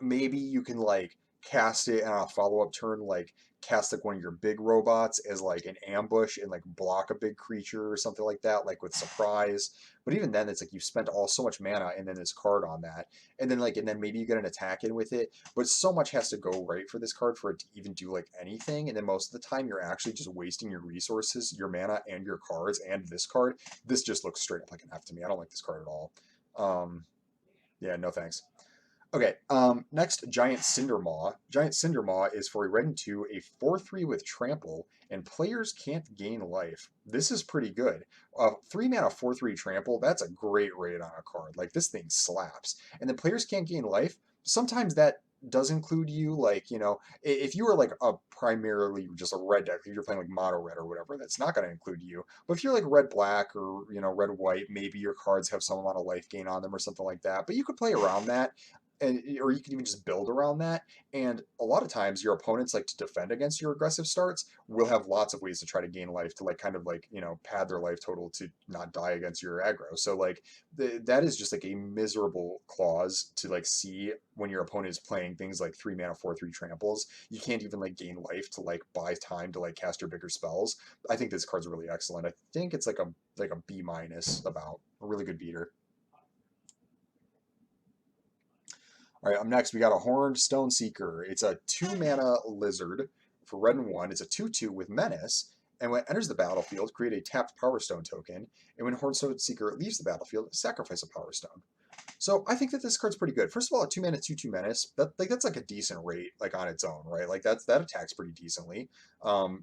Maybe you can like cast it on a follow-up turn, like cast like one of your big robots as like an ambush and like block a big creature or something like that, like with surprise. But even then, it's like you've spent all so much mana and then this card on that, and then maybe you get an attack in with it. But so much has to go right for this card for it to even do like anything. And then most of the time, you're actually just wasting your resources, your mana, and your cards, and this card. This just looks straight up like an F to me. I don't like this card at all. Yeah, no thanks. Okay, next, Giant Cindermaw. Giant Cindermaw is for a red and 2, a 4/3 with trample, and players can't gain life. This is pretty good. 3 mana 4/3 trample, that's a great rate on a card. Like, this thing slaps. And then players can't gain life. Sometimes that does include you, like, you know, if you were like a primarily just a red deck, if you're playing like mono red or whatever, that's not going to include you. But if you're like red black or, you know, red white, maybe your cards have some amount of life gain on them or something like that. But you could play around that, and or you can even just build around that. And a lot of times your opponents like to defend against your aggressive starts will have lots of ways to try to gain life to like kind of like, you know, pad their life total to not die against your aggro. So like that is just like a miserable clause to like see when your opponent is playing things like 3 mana 4/3 tramples. You can't even like gain life to like buy time to like cast your bigger spells. I think this card's really excellent. I think it's like a B minus, about a really good beater. All right, up next, we got a Horned Stone Seeker. It's a 2 mana lizard for red and 1. It's a 2/2 with Menace. And when it enters the battlefield, create a tapped Power Stone token. And when Horned Stone Seeker leaves the battlefield, sacrifice a Power Stone. So I think that this card's pretty good. First of all, a 2 mana 2/2 menace. That's like a decent rate, like on its own, right? Like that attacks pretty decently.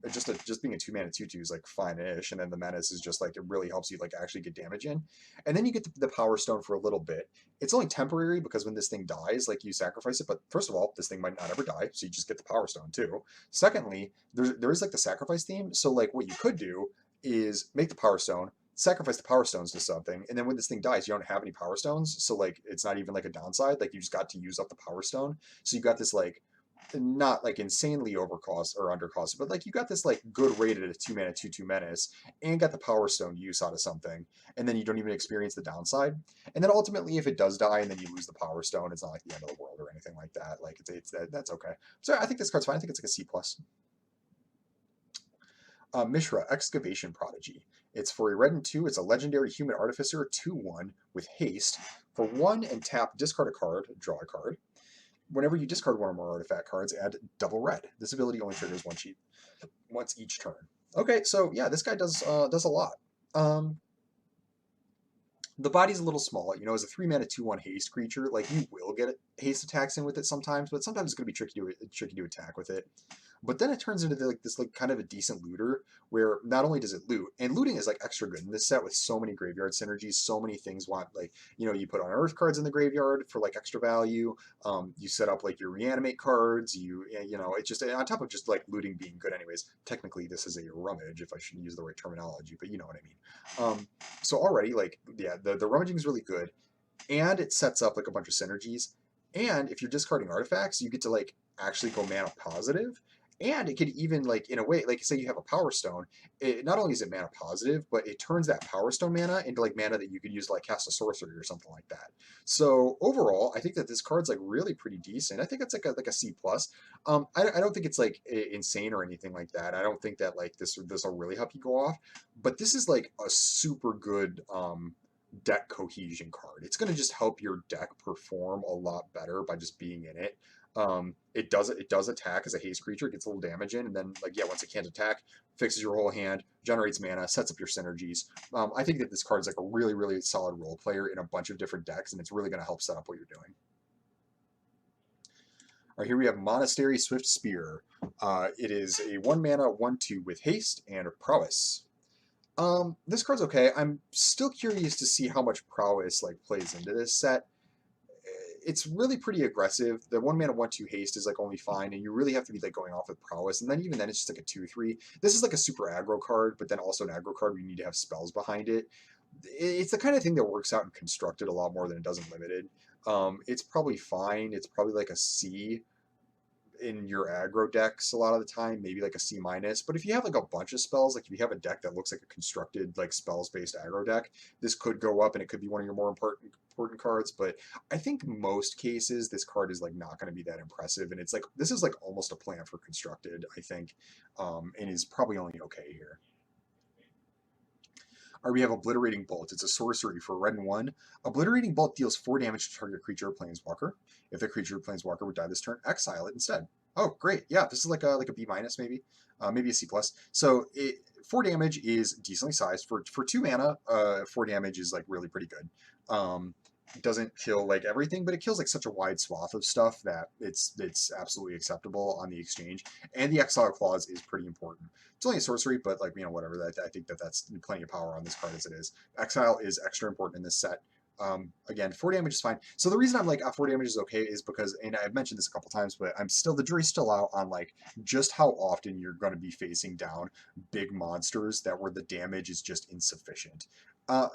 Just being a 2 mana 2/2 is like fine-ish, and then the menace is just like it really helps you like actually get damage in. And then you get the power stone for a little bit. It's only temporary because when this thing dies, like you sacrifice it. But first of all, this thing might not ever die, so you just get the power stone too. Secondly, there is like the sacrifice theme. So like what you could do is make the power stone, sacrifice the power stones to something, and then when this thing dies, you don't have any power stones, so like it's not even like a downside. Like you just got to use up the power stone, so you got this like not like insanely overcost or undercost, but like you got this like good rate at a 2 mana 2/2 menace, and got the power stone use out of something, and then you don't even experience the downside. And then ultimately, if it does die and then you lose the power stone, it's not like the end of the world or anything like that. Like that's okay. So I think this card's fine. I think it's like a C plus. Mishra, Excavation Prodigy. It's for a red and 2. It's a legendary human artificer 2/1 with haste. For 1 and tap, discard a card, draw a card. Whenever you discard one or more artifact cards, add double red. This ability only triggers once each turn. Okay, so yeah, this guy does a lot. The body's a little small, you know, as a 3 mana 2/1 haste creature, like you will get haste attacks in with it sometimes, but sometimes it's gonna be tricky to attack with it. But then it turns into like this like kind of a decent looter where not only does it loot, and looting is like extra good in this set with so many graveyard synergies, so many things want like, you know, you put on earth cards in the graveyard for like extra value. You set up like your reanimate cards, you know, it's just on top of just like looting being good anyways. Technically this is a rummage if I should use the right terminology, but you know what I mean. So already like yeah, the rummaging is really good, and it sets up like a bunch of synergies. And if you're discarding artifacts, you get to like actually go mana positive. And it could even like in a way, like say you have a power stone, it not only is it mana positive, but it turns that power stone mana into like mana that you could use to like cast a sorcery or something like that. So overall, I think that this card's like really pretty decent. I think it's like a C plus. I don't think it's like insane or anything like that. I don't think that like this will really help you go off, but this is like a super good deck cohesion card. It's going to just help your deck perform a lot better by just being in it. It does attack as a haste creature, gets a little damage in, and then like yeah, once it can't attack, fixes your whole hand, generates mana, sets up your synergies. I think that this card is like a really solid role player in a bunch of different decks, and it's really going to help set up what you're doing. All right, here we have Monastery Swift Spear. It is a 1 mana 1/2 with haste and prowess. This card's okay. I'm still curious to see how much prowess like plays into this set. it's really pretty aggressive. The 1 mana 1/2 haste is like only fine, and you really have to be like going off with prowess. And then even then, it's just like a 2/3. This is like a super aggro card, but then also an aggro card where you need to have spells behind it. It's the kind of thing that works out in constructed a lot more than it does in limited. It's probably fine. It's probably like a C in your aggro decks a lot of the time, maybe like a C minus. But if you have like a bunch of spells, like if you have a deck that looks like a constructed like spells based aggro deck, this could go up and it could be one of your more important cards. But I think most cases this card is like not going to be that impressive, and it's like this is like almost a plan for constructed, I think, and is probably only okay here. Or we have Obliterating Bolt. It's a sorcery for red and 1. Obliterating Bolt deals 4 damage to target creature or planeswalker. If the creature or planeswalker would die this turn, exile it instead. Oh, great. Yeah, this is like a B minus maybe. Maybe a C plus. So 4 damage is decently sized. For 2 mana, 4 damage is like really pretty good. Doesn't kill like everything, but it kills like such a wide swath of stuff that it's absolutely acceptable on the exchange. And the exile clause is pretty important. It's only a sorcery, but like whatever. I think that's plenty of power on this card as it is. Exile is extra important in this set. Again, 4 damage is fine. So the reason I'm like 4 damage is okay is because, and I've mentioned this a couple times, but the jury's still out on like just how often you're going to be facing down big monsters that where the damage is just insufficient.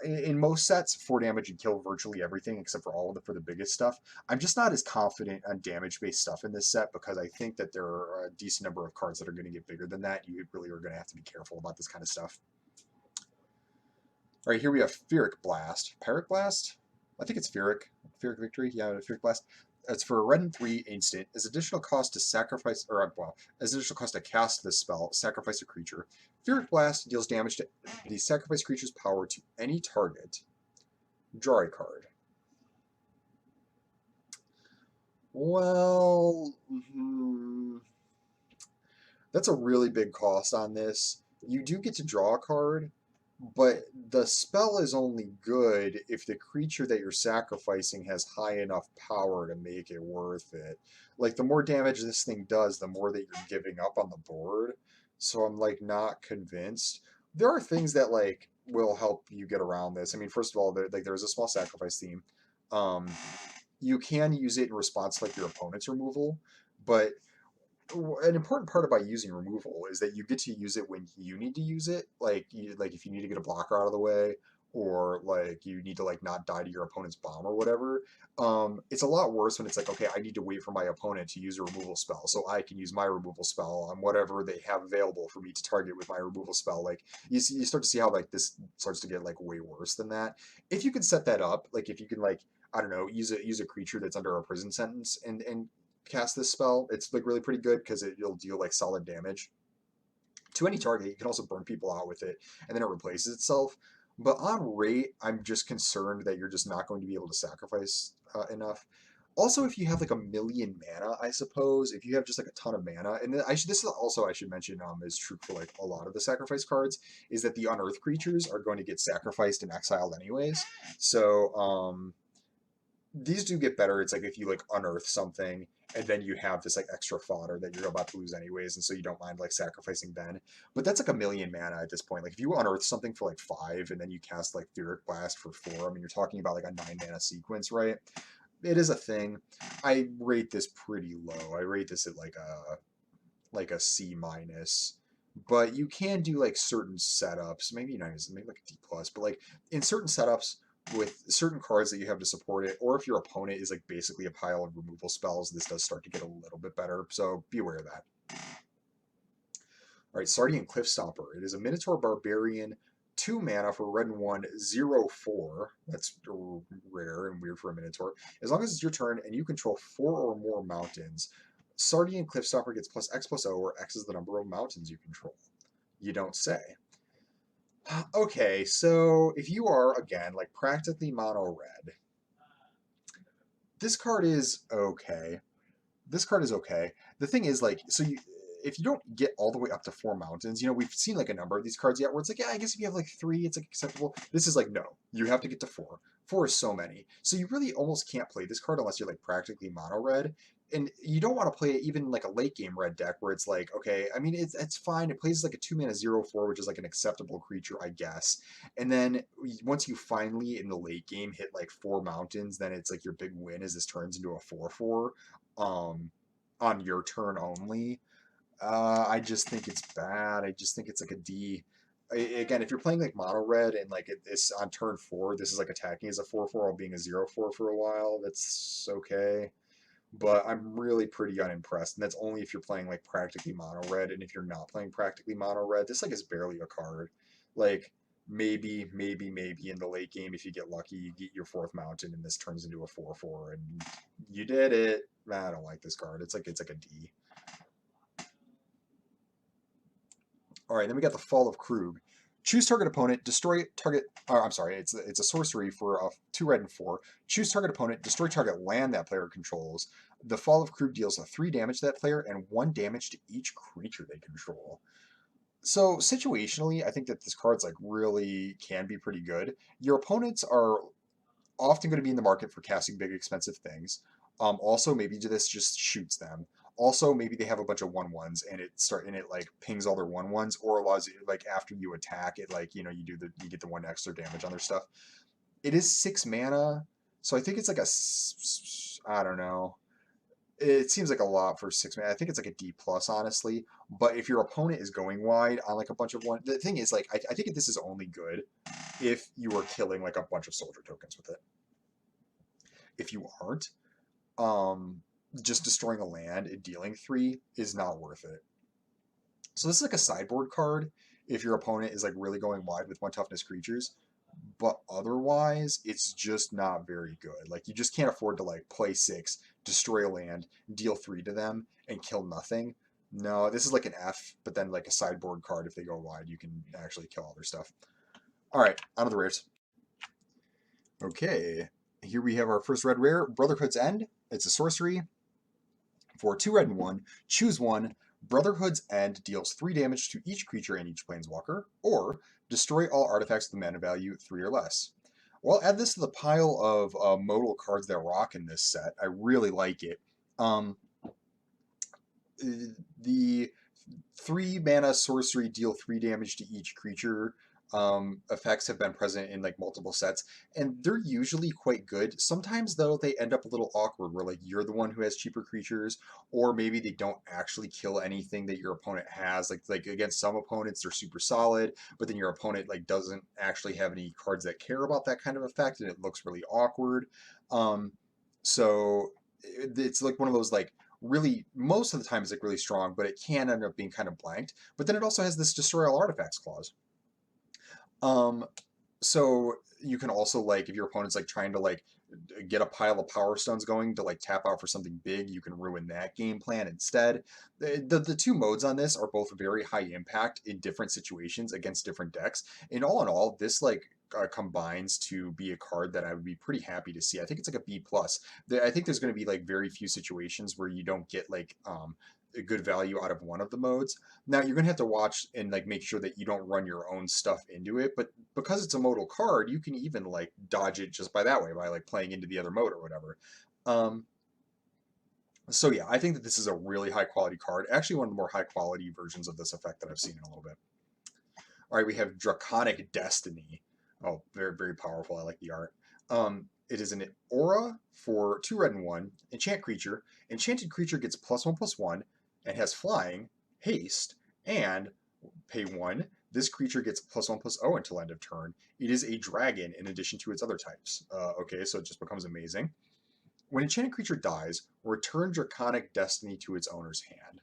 In most sets, 4 damage would kill virtually everything except for for the biggest stuff. I'm just not as confident on damage-based stuff in this set because I think that there are a decent number of cards that are going to get bigger than that. You really are going to have to be careful about this kind of stuff. All right, here we have Pyrrhic Blast. Pyrrhic Blast? I think it's Pyrrhic. Pyrrhic Victory? Yeah, Pyrrhic Blast. It's for a red and 3 instant. As additional cost to sacrifice, or well, as additional cost to cast this spell, sacrifice a creature. Pyrrhic Blast deals damage to the sacrifice creature's power to any target. Draw a card. Well, that's a really big cost on this. You do get to draw a card, but the spell is only good if the creature that you're sacrificing has high enough power to make it worth it. Like, the more damage this thing does, the more that you're giving up on the board. So I'm, like, not convinced. There are things that, like, will help you get around this. I mean, first of all, there's a small sacrifice theme. You can use it in response to, like, your opponent's removal, but an important part about using removal is that you get to use it when you need to use it. Like if you need to get a blocker out of the way, or like you need to like not die to your opponent's bomb or whatever. It's a lot worse when it's like, okay, I need to wait for my opponent to use a removal spell so I can use my removal spell on whatever they have available for me to target with my removal spell. Like you start to see how like this starts to get like way worse than that. If you can set that up, like if you can like, I don't know, use a creature that's under a prison sentence and cast this spell, it's like really pretty good because it'll deal like solid damage to any target. You can also burn people out with it, and then it replaces itself. But on rate, I'm just concerned that you're just not going to be able to sacrifice enough. Also, if you have like a million mana, I suppose, if you have just like a ton of mana, and this is also I should mention is true for like a lot of the sacrifice cards, is that the unearthed creatures are going to get sacrificed and exiled anyways. So these do get better. It's like if you like unearth something and then you have this like extra fodder that you're about to lose anyways, and so you don't mind like sacrificing then. But that's like a million mana at this point. Like if you unearth something for like 5 and then you cast like Pyrrhic Blast for 4, I mean you're talking about like a 9 mana sequence, right? It is a thing. I rate this pretty low. I rate this at like a C minus. But you can do like certain setups, maybe not even maybe like a D plus, but like in certain setups with certain cards that you have to support it, or if your opponent is like basically a pile of removal spells, this does start to get a little bit better. So be aware of that. All right, Sardian Cliffstomper. It is a Minotaur Barbarian, 2 mana for red and 1, 0/4. That's rare and weird for a Minotaur. As long as it's your turn and you control 4 or more mountains, Sardian Cliffstomper gets plus X+O, where X is the number of mountains you control. You don't say. Okay, so if you are, again, like practically mono red, this card is okay. This card is okay. The thing is, like, so if you don't get all the way up to 4 mountains, we've seen like a number of these cards yet where it's like, yeah, I guess if you have like 3, it's like acceptable. This is like, no, you have to get to 4. 4 is so many. So you really almost can't play this card unless you're like practically mono red. and you don't want to play it even like a late game red deck where it's like, okay, I mean it's fine. It plays like a 2 mana 0/4, which is like an acceptable creature, I guess. And then once you finally in the late game hit like 4 mountains, then it's like your big win as this turns into a 4/4 on your turn only. I just think it's bad. I just think it's like a D. Again, if you're playing like mono red and like it's on turn 4, this is like attacking as a 4/4 while being a 0/4 for a while. That's okay, but I'm really pretty unimpressed. And that's only if you're playing like practically mono red. And if you're not playing practically mono red, this like is barely a card. Like maybe in the late game, if you get lucky, you get your 4th mountain and this turns into a 4/4 and you did it. I don't like this card. It's like a D. All right, then we got the Fall of Krug. Choose target opponent, destroy target. I'm sorry, it's a sorcery for 2 red and 4. Choose target opponent, destroy target land that player controls. The Fall of Krug deals 3 damage to that player and 1 damage to each creature they control. So situationally, I think that this card's like really can be pretty good. Your opponents are often going to be in the market for casting big expensive things. Also, maybe this just shoots them. Also, maybe they have a bunch of 1/1s and it like pings all their 1/1s or allows you like after you attack it like you get the 1 extra damage on their stuff. It is 6 mana, so I think it's like I don't know. It seems like a lot for 6 mana. I think it's like a D plus honestly. But if your opponent is going wide on like a bunch of the thing is like I think this is only good if you are killing like a bunch of soldier tokens with it. If you aren't, just destroying a land and dealing 3 is not worth it. So this is like a sideboard card if your opponent is like really going wide with 1 toughness creatures, but otherwise it's just not very good. Like you just can't afford to like play 6, destroy a land, deal 3 to them, and kill nothing. No, this is like an F, but then like a sideboard card. If they go wide, you can actually kill all their stuff. All right, on to the rares. Okay, here we have our first red rare, Brotherhood's End. It's a sorcery for 2 red and 1. Choose 1. Brotherhood's End deals 3 damage to each creature and each planeswalker, or destroy all artifacts with mana value 3 or less. Well, add this to the pile of modal cards that rock in this set. I really like it. The 3 mana sorcery deal 3 damage to each creature effects have been present in like multiple sets, and they're usually quite good. Sometimes though they end up a little awkward where like you're the one who has cheaper creatures, or maybe they don't actually kill anything that your opponent has. Like against some opponents they're super solid, but then your opponent like doesn't actually have any cards that care about that kind of effect, and it looks really awkward. So it's like one of those like really most of the time it's like really strong, but it can end up being kind of blanked. But then it also has this destroy all artifacts clause. So you can also like if your opponent's like trying to like get a pile of power stones going to like tap out for something big, you can ruin that game plan instead. The 2 modes on this are both very high impact in different situations against different decks. And all in all, this like combines to be a card that I would be pretty happy to see. I think it's like a B plus. I think there's going to be like very few situations where you don't get like a good value out of one of the modes. Now you're gonna have to watch and like make sure that you don't run your own stuff into it, but because it's a modal card, you can even like dodge it just by that way, by like playing into the other mode or whatever. So yeah, I think that this is a really high quality card. Actually, one of the more high quality versions of this effect that I've seen in a little bit. All right, we have Draconic Destiny. Oh, very, very powerful. I like the art. It is an aura for 2 red and 1. Enchant creature. Enchanted creature gets +1/+1 and has flying, haste, and pay 1. This creature gets +1/+0 until end of turn. It is a dragon in addition to its other types. Okay, so it just becomes amazing. When enchanted creature dies, return Draconic Destiny to its owner's hand.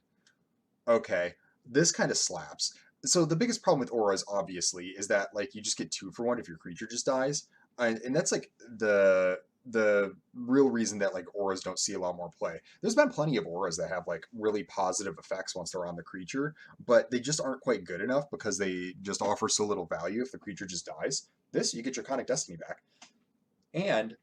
Okay, this kind of slaps. So the biggest problem with auras, obviously, is that like you just get 2 for 1 if your creature just dies, and that's like the real reason that like auras don't see a lot more play. There's been plenty of auras that have like really positive effects once they're on the creature, but they just aren't quite good enough because they just offer so little value if the creature just dies. This, you get Draconic Destiny back. And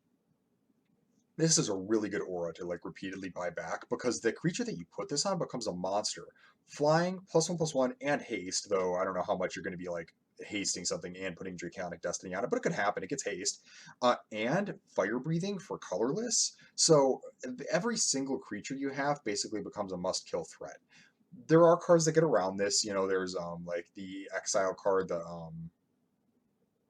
this is a really good aura to like repeatedly buy back because the creature that you put this on becomes a monster. Flying, +1/+1, and haste, though I don't know how much you're going to be like hasting something and putting Draconic Destiny on it, but it could happen. It gets haste. And Fire Breathing for colorless. So every single creature you have basically becomes a must-kill threat. There are cards that get around this. There's like the exile card,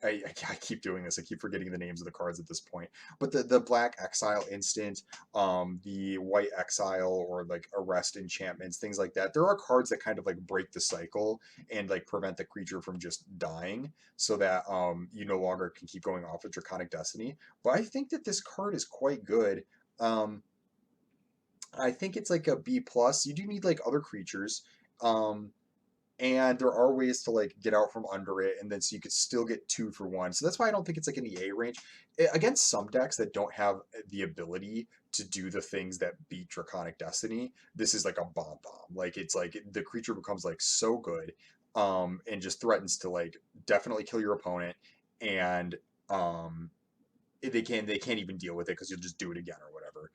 I keep doing this. I keep forgetting the names of the cards at this point. But the black exile instant, the white exile or like arrest enchantments, things like that. There are cards that kind of like break the cycle and like prevent the creature from just dying, so that you no longer can keep going off of Draconic Destiny. But I think that this card is quite good. Um, I think it's like a B plus. You do need like other creatures. Um, and there are ways to like get out from under it, and then so you could still get 2 for 1. So that's why I don't think it's like in the A range. Against some decks that don't have the ability to do the things that beat Draconic Destiny, this is like a bomb. Like it's like the creature becomes like so good, and just threatens to like definitely kill your opponent, and um, they can't even deal with it because you'll just do it again or whatever.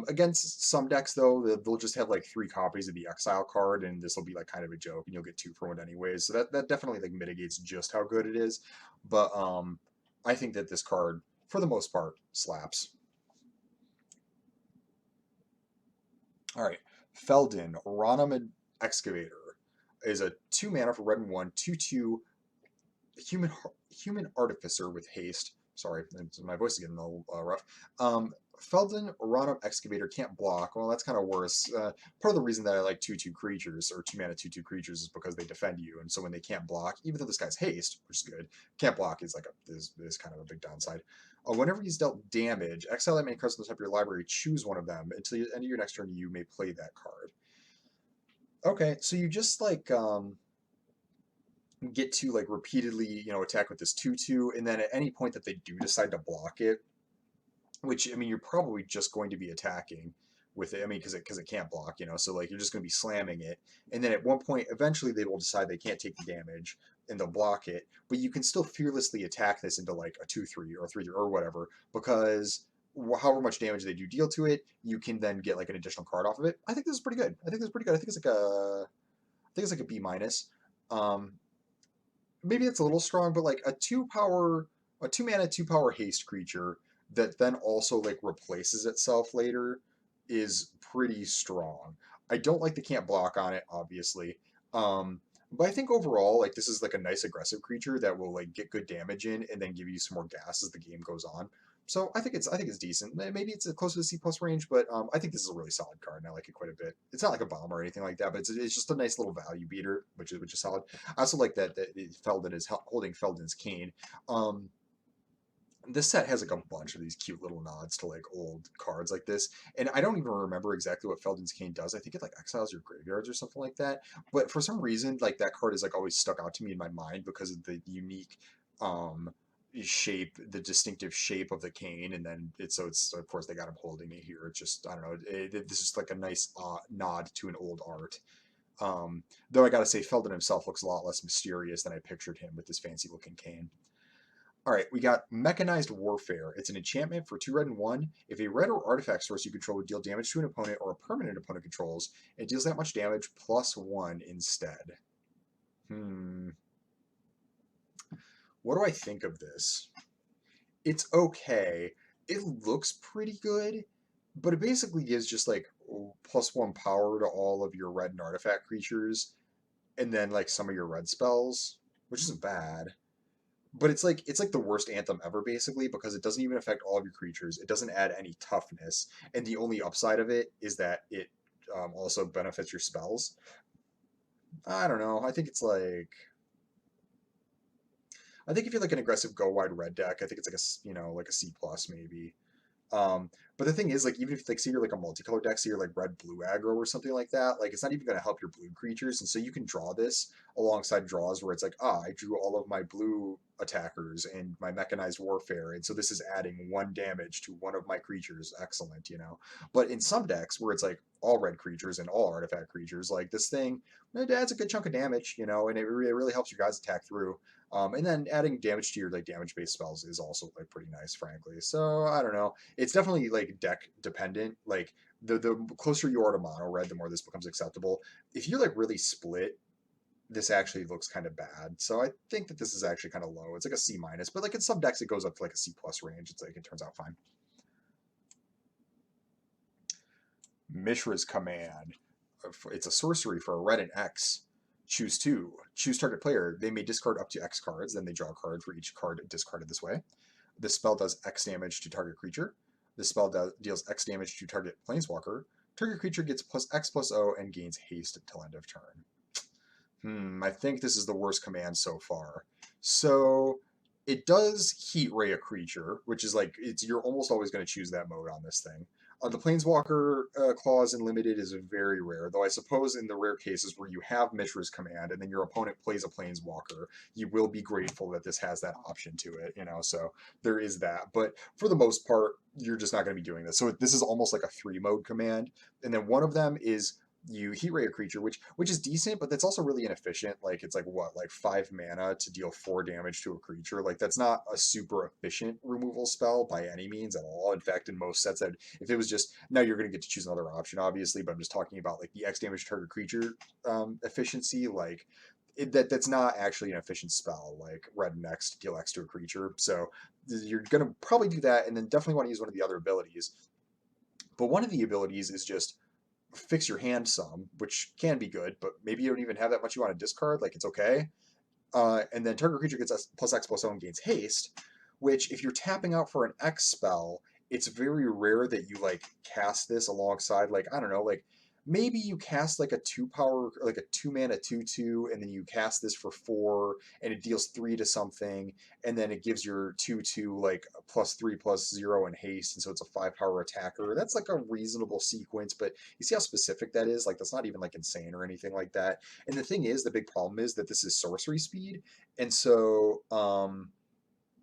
Against some decks though, they'll just have like 3 copies of the exile card, and this will be like kind of a joke, and you'll get 2 for 1 anyways. So that definitely like mitigates just how good it is. But I think that this card, for the most part, slaps. All right, Feldon Ronum Excavator is a 2 mana for red and 1/2/2 human human artificer with haste. Sorry, my voice is getting a little rough. Feldon Random Excavator can't block. Well, that's kind of worse. Part of the reason that I like 2/2 creatures or 2 mana 2/2 creatures is because they defend you, and so when they can't block, even though this guy's haste, which is good, can't block is like is kind of a big downside. Whenever he's dealt damage, exile that main cards on the top of your library. Choose one of them until the end of your next turn. You may play that card. Okay, so you just like get to like repeatedly, attack with this 2/2, and then at any point that they do decide to block it, which I mean, you're probably just going to be attacking with it. I mean, because it can't block, so like you're just going to be slamming it, and then at one point, eventually, they will decide they can't take the damage and they'll block it, but you can still fearlessly attack this into like a 2/3 or 3/3 or whatever, because however much damage they do deal to it, you can then get like an additional card off of it. I think this is pretty good. I think this is pretty good. I think it's like a B minus. Um, Maybe it's a little strong, but like a 2 mana 2 power haste creature that then also like replaces itself later is pretty strong. I don't like the can't block on it, obviously. But I think overall, like this is like a nice aggressive creature that will like get good damage in and then give you some more gas as the game goes on. So I think it's decent. Maybe it's close to the C plus range, but I think this is a really solid card, and I like it quite a bit. It's not like a bomb or anything like that, but it's just a nice little value beater, which is solid. I also like that Feldon is holding Feldon's cane. Um, this set has like a bunch of these cute little nods to like old cards like this, and I don't even remember exactly what Feldon's cane does. I think it like exiles your graveyards or something like that. But for some reason, like that card is like always stuck out to me in my mind because of the unique um shape, the distinctive shape of the cane, and then it's of course they got him holding it here. It's just I don't know. This is like a nice nod to an old art. Though I gotta say, Feldon himself looks a lot less mysterious than I pictured him with this fancy looking cane. All right, we got Mechanized Warfare. It's an enchantment for 2 red and 1. If a red or artifact source you control would deal damage to an opponent or a permanent opponent controls, it deals that much damage +1 instead. What do I think of this? It's okay. It looks pretty good, but it basically gives just like +1 power to all of your red and artifact creatures, and then like some of your red spells, which isn't bad. But it's like the worst anthem ever basically because it doesn't even affect all of your creatures. It doesn't add any toughness, and the only upside of it is that it also benefits your spells. I don't know. I think if you're like an aggressive go wide red deck, I think it's like like a C plus maybe. But the thing is, like, even if like say you're like a multicolor deck, say you're like red blue aggro or something like that, like it's not even going to help your blue creatures, and so you can draw this alongside draws where it's like, I drew all of my blue attackers and my mechanized warfare, and so this is adding 1 damage to one of my creatures. Excellent. But in some decks where it's like all red creatures and all artifact creatures, like this thing, it adds a good chunk of damage, and it really helps your guys attack through. And then adding damage to your like damage based spells is also like pretty nice, frankly. So I don't know. It's definitely like deck dependent. Like the closer you are to mono red, the more this becomes acceptable. If you're like really split, this actually looks kind of bad. So I think that this is actually kind of low. It's like a C minus, but like in some decks it goes up to like a C plus range. It's like it turns out fine. Mishra's Command. It's a sorcery for a red and X. Choose two. Choose target player. They may discard up to X cards, then they draw a card for each card discarded this way. This spell does X damage to target creature. This spell deals X damage to target planeswalker. Target creature gets plus X plus O and gains haste until end of turn. I think this is the worst command so far. So it does heat ray a creature, which is like you're almost always going to choose that mode on this thing. The Planeswalker clause in Limited is very rare, though I suppose in the rare cases where you have Mishra's Command and then your opponent plays a Planeswalker, you will be grateful that this has that option to it, so there is that. But for the most part, you're just not going to be doing this. So this is almost like a 3-mode command, and then one of them is you heat ray a creature, which is decent, but that's also really inefficient. Like it's like what, like 5 mana to deal 4 damage to a creature. Like that's not a super efficient removal spell by any means at all. In fact, in most sets, that if it was just now, you're going to get to choose another option, obviously. But I'm just talking about like the X damage target creature efficiency. Like that's not actually an efficient spell. Like red and X to deal X to a creature. So you're going to probably do that, and then definitely want to use one of the other abilities. But one of the abilities is just fix your hand some, which can be good, but maybe you don't even have that much you want to discard. Like it's okay. And then target creature gets plus X plus O and gains haste, which if you're tapping out for an X spell, it's very rare that you like cast this alongside, like, I don't know, like maybe you cast like a 2-power, like a 2-mana 2/2, and then you cast this for 4 and it deals 3 to something, and then it gives your 2/2 like +3/+0 in haste, and so it's a 5-power attacker. That's like a reasonable sequence, but you see how specific that is? Like that's not even like insane or anything like that. And the thing is, the big problem is that this is sorcery speed, and so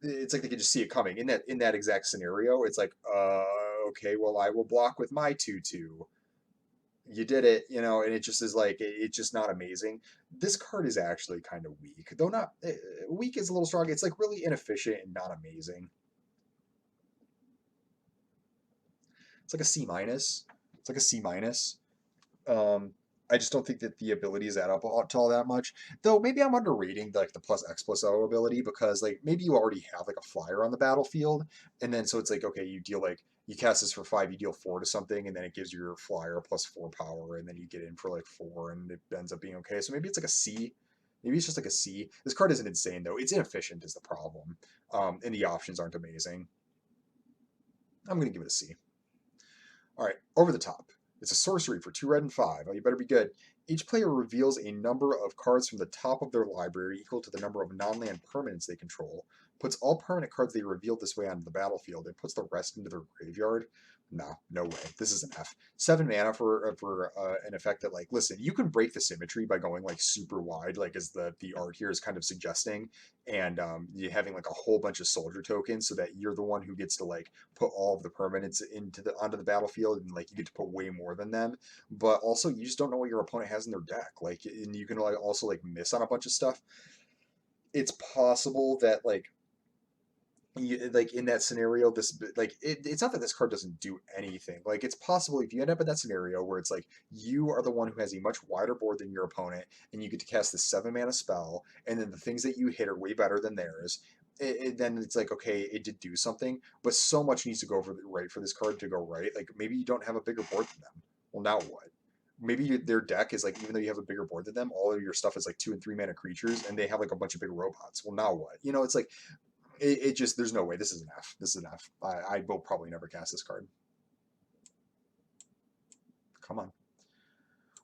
it's like they can just see it coming. In that exact scenario, it's like, okay, well, I will block with my 2/2. You did it, and it just is like it's just not amazing. This card is actually kind of weak, though not weak is a little strong. It's like really inefficient and not amazing. It's like a C minus. It's like a C minus. Um, I just don't think that the abilities add up to all that much. Though maybe I'm underrating like the plus X plus O ability, because like maybe you already have like a flyer on the battlefield, and then so it's like, okay, you cast this for 5, you deal 4 to something, and then it gives your flyer +4 power, and then you get in for like 4, and it ends up being okay. So maybe it's like a C. Maybe it's just like a C. This card isn't insane though. It's inefficient is the problem, and the options aren't amazing. I'm gonna give it a C. All right, Over the Top. It's a sorcery for 2 red and 5. Oh, you better be good. Each player reveals a number of cards from the top of their library equal to the number of non-land permanents they control, puts all permanent cards they revealed this way onto the battlefield, and puts the rest into their graveyard. No way. This is an F. 7 mana for an effect that, like, listen, you can break the symmetry by going like super wide, like as the art here is kind of suggesting, and you having like a whole bunch of soldier tokens, so that you're the one who gets to like put all of the permanents onto the battlefield, and like you get to put way more than them. But also, you just don't know what your opponent has in their deck. Like, and you can like also like miss on a bunch of stuff. It's possible that like in that scenario, this like it's not that this card doesn't do anything. Like it's possible if you end up in that scenario where it's like you are the one who has a much wider board than your opponent, and you get to cast this 7-mana spell, and then the things that you hit are way better than theirs. Then it's like, okay, it did do something, but so much needs to go right for this card to go right. Like maybe you don't have a bigger board than them. Well, now what? Maybe their deck is like, even though you have a bigger board than them, all of your stuff is like 2 and 3 mana creatures, and they have like a bunch of big robots. Well, now what? It's like it just, there's no way. This is an F. This is an F. I will probably never cast this card. Come on.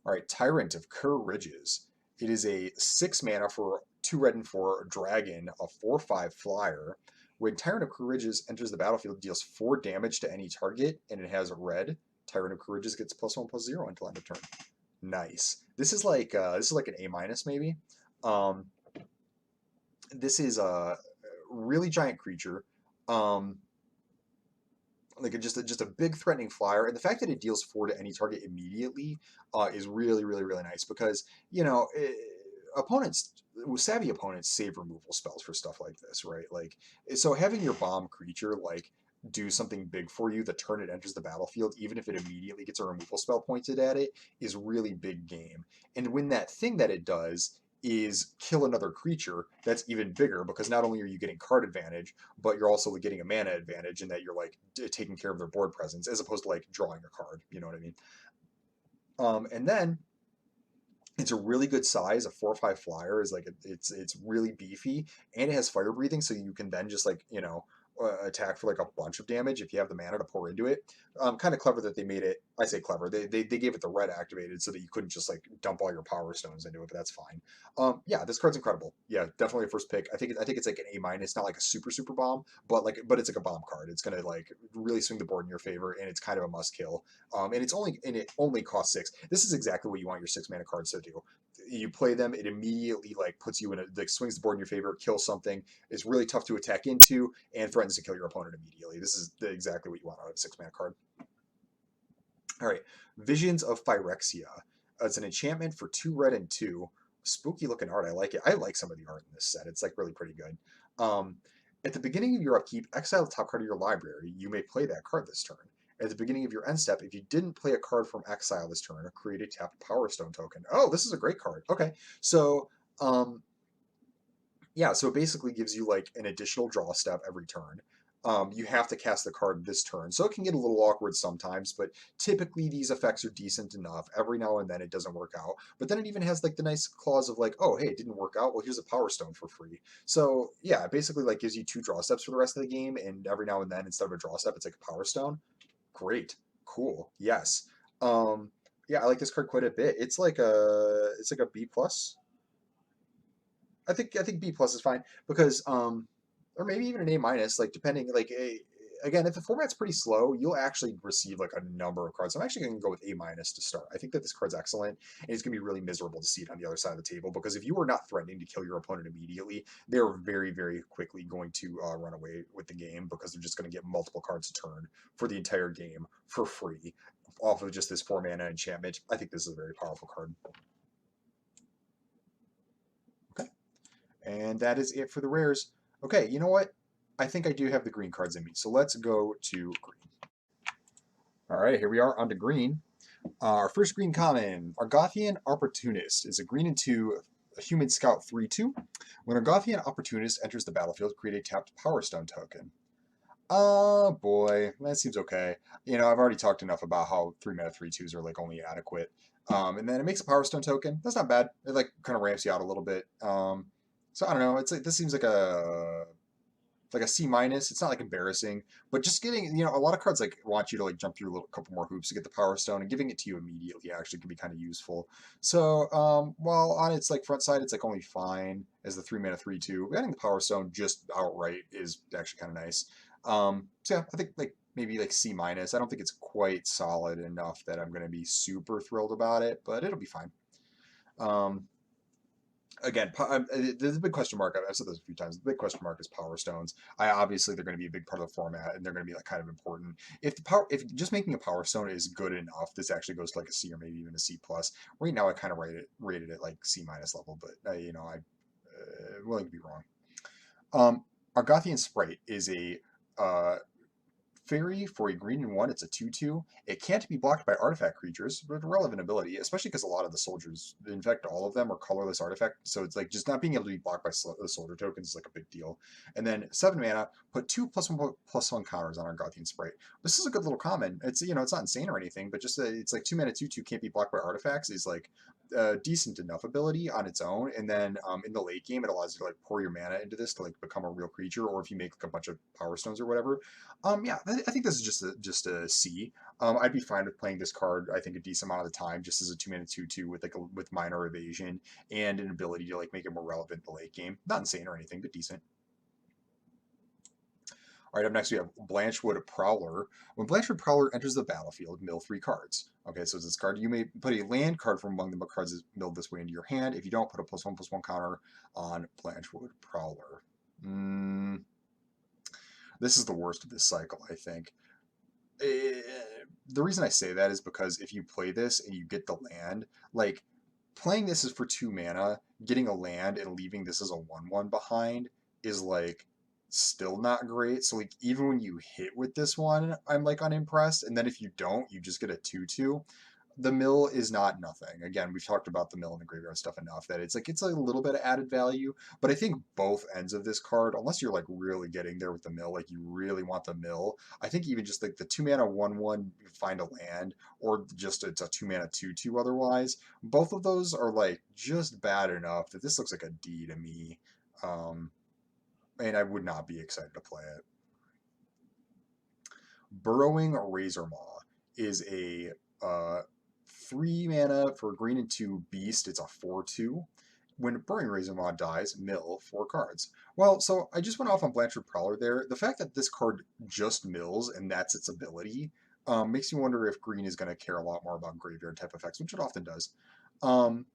All right, Tyrant of Kerr Ridges. It is a 6 mana for 2 red and 4 dragon, a 4/5 flyer. When Tyrant of Kerr Ridges enters the battlefield, it deals 4 damage to any target, and it has red. Tyrant of Kerr Ridges gets +1/+0 until end of turn. Nice. This is like an A minus maybe. This is a really giant creature, like just a big threatening flyer, and the fact that it deals 4 to any target immediately is really really really nice, because opponents, savvy opponents, save removal spells for stuff like this, right? Like, so having your bomb creature like do something big for you the turn it enters the battlefield, even if it immediately gets a removal spell pointed at it, is really big game. And when that thing that it does is kill another creature that's even bigger, because not only are you getting card advantage, but you're also getting a mana advantage in that you're like taking care of their board presence as opposed to like drawing a card. You know what I mean? And then it's a really good size. A 4/5 flyer is like it's really beefy, and it has fire breathing, so you can then just like attack for like a bunch of damage if you have the mana to pour into it. Kind of clever that they made it. I say clever. They gave it the red activated so that you couldn't just like dump all your power stones into it, but that's fine. Yeah, this card's incredible. Yeah, definitely a first pick. I think it's like an A minus, not like a super bomb, but it's like a bomb card. It's gonna like really swing the board in your favor, and it's kind of a must kill. And it only costs 6. This is exactly what you want your 6 mana cards to do. You play them, it immediately like puts you in a like swings the board in your favor, kills something. It's really tough to attack into, and threatens to kill your opponent immediately. This is exactly what you want out of a 6 mana card. All right, Visions of Phyrexia. It's an enchantment for 2 red and 2. Spooky looking art. I like it. I like some of the art in this set. It's like really pretty good. Um, at the beginning of your upkeep, exile the top card of your library. You may play that card this turn. At the beginning of your end step, if you didn't play a card from exile this turn, create a tapped Power Stone token. Oh, this is a great card. Okay, so yeah, so it basically gives you like an additional draw step every turn. You have to cast the card this turn, so it can get a little awkward sometimes, but typically these effects are decent enough. Every now and then it doesn't work out, but then it even has like the nice clause of like, oh hey, it didn't work out, well here's a Power Stone for free. So yeah, it basically like gives you 2 draw steps for the rest of the game, and every now and then instead of a draw step, it's like a Power Stone. Great, cool, yes. Yeah, I like this card quite a bit. It's like a B plus. I think B plus is fine because or maybe even an A minus, like depending like again, if the format's pretty slow, you'll actually receive like a number of cards. I'm actually going to go with A minus to start. I think that this card's excellent, and it's going to be really miserable to see it on the other side of the table, because if you are not threatening to kill your opponent immediately, they're very quickly going to run away with the game, because they're just going to get multiple cards a turn for the entire game for free off of just this 4 mana enchantment. I think this is a very powerful card. Okay. And that is it for the rares. Okay, you know what? I think I do have the green cards in me, so let's go to green. All right, here we are on to green. Our first green common, Argothian Opportunist, is a green and 2 a human scout 3/2. When Argothian Opportunist enters the battlefield, create a tapped Power Stone token. Oh boy, that seems okay. You know, I've already talked enough about how 3 mana 3/2s are like only adequate. And then it makes a Power Stone token. That's not bad. It like kind of ramps you out a little bit. So I don't know. It's like this seems like a C minus. It's not like embarrassing, but just getting a lot of cards like want you to like jump through a little couple more hoops to get the Power Stone, and giving it to you immediately actually can be kind of useful. So while on its like front side, it's like only fine as the 3 mana 3/2. Getting the Power Stone just outright is actually kind of nice. So yeah, I think like maybe like C minus. I don't think it's quite solid enough that I'm going to be super thrilled about it, but it'll be fine. Um, Again, there's a big question mark. I've said this a few times. The big question mark is Power Stones. Obviously they're going to be a big part of the format, and they're going to be like kind of important. If just making a Power Stone is good enough, this actually goes to like a C or maybe even a C plus. Right now, I kind of rated it like C minus level, but I'm willing to be wrong. Argothian Sprite is a fairy for a green and 1. It's a 2/2. It can't be blocked by artifact creatures, but a relevant ability, especially because a lot of the soldiers, in fact, all of them are colorless artifact. So it's like just not being able to be blocked by the soldier tokens is like a big deal. And then 7 mana, put 2 +1/+1 counters on Argothian Sprite. This is a good little common. It's it's not insane or anything, but just it's like 2 mana 2/2 can't be blocked by artifacts is like decent enough ability on its own. And then in the late game, it allows you to like pour your mana into this to like become a real creature, or if you make like a bunch of Power Stones or whatever. Yeah, I think this is just a C. I'd be fine with playing this card. I think a decent amount of the time, just as a 2 mana 2/2 with like with minor evasion and an ability to like make it more relevant in the late game. Not insane or anything, but decent. All right, up next we have Blanchwood Prowler. When Blanchwood Prowler enters the battlefield, mill 3 cards. Okay, so it's this card. You may put a land card from among the cards milled this way into your hand. If you don't, put a +1/+1 counter on Blanchwood Prowler. This is the worst of this cycle, I think. The reason I say that is because if you play this and you get the land, like playing this is for 2 mana, getting a land and leaving this as a 1/1 behind is like still not great. So like even when you hit with this one, I'm like unimpressed. And then if you don't, you just get a 2/2. The mill is not nothing. Again, we've talked about the mill and the graveyard stuff enough that it's like it's a little bit of added value, but I think both ends of this card, unless you're like really getting there with the mill, like you really want the mill, I think even just like the 2 mana 1/1 find a land, or just it's a 2 mana 2/2 otherwise, both of those are like just bad enough that this looks like a D to me. Um, and I would not be excited to play it. Burrowing Razor Maw is a 3 mana for green and 2 beast. It's a 4/2. When Burrowing Razor Maw dies, mill 4 cards. Well, so I just went off on Blanchard Prowler there. The fact that this card just mills and that's its ability makes me wonder if green is going to care a lot more about graveyard type effects, which it often does. Um,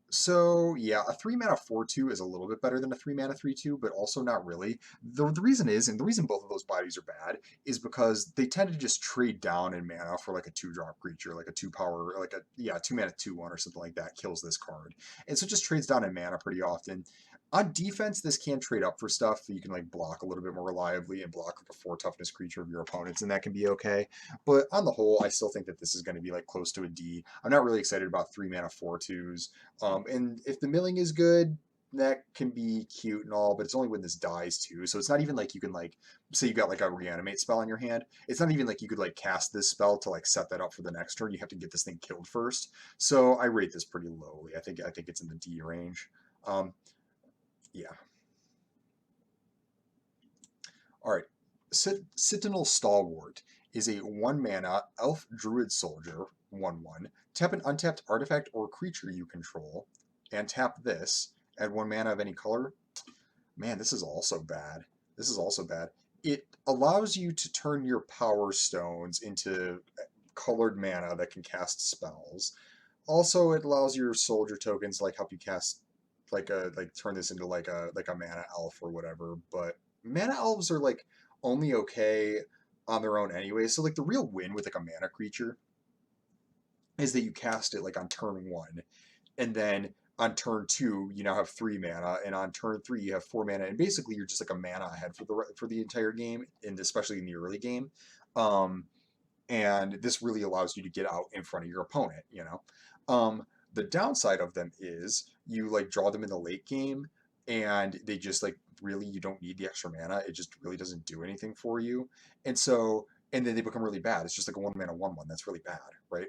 so yeah, a 3 mana 4/2 is a little bit better than a 3 mana 3/2, but also not really. The reason is, and the reason both of those bodies are bad, is because they tend to just trade down in mana for like a 2-drop creature, like a 2 power, like a 2 mana 2/1 or something like that kills this card, and so it just trades down in mana pretty often. On defense, this can trade up for stuff. You can like block a little bit more reliably and block like a 4 toughness creature of your opponents, and that can be okay. But on the whole, I still think that this is going to be like close to a D. I'm not really excited about 3 mana 4/2s. And if the milling is good, that can be cute and all, but it's only when this dies too. So it's not even like you can like say you got like a reanimate spell in your hand. It's not even like you could like cast this spell to like set that up for the next turn. You have to get this thing killed first. So I rate this pretty lowly. I think it's in the D range. Um, yeah. All right. Sentinel Stalwart is a 1 mana elf druid soldier 1/1. Tap an untapped artifact or creature you control, and tap this. Add 1 mana of any color. Man, this is also bad. This is also bad. It allows you to turn your power stones into colored mana that can cast spells. Also, it allows your soldier tokens to like help you cast like turn this into like a mana elf or whatever. But mana elves are like only okay on their own anyway. So like the real win with like a mana creature is that you cast it like on turn 1, and then on turn 2 you now have 3 mana, and on turn 3 you have 4 mana, and basically you're just like a mana ahead for the entire game, and especially in the early game. Um, and this really allows you to get out in front of your opponent. The downside of them is you like draw them in the late game, and they just like really you don't need the extra mana. It just really doesn't do anything for you, and then they become really bad. It's just like a 1 mana 1/1 that's really bad, right?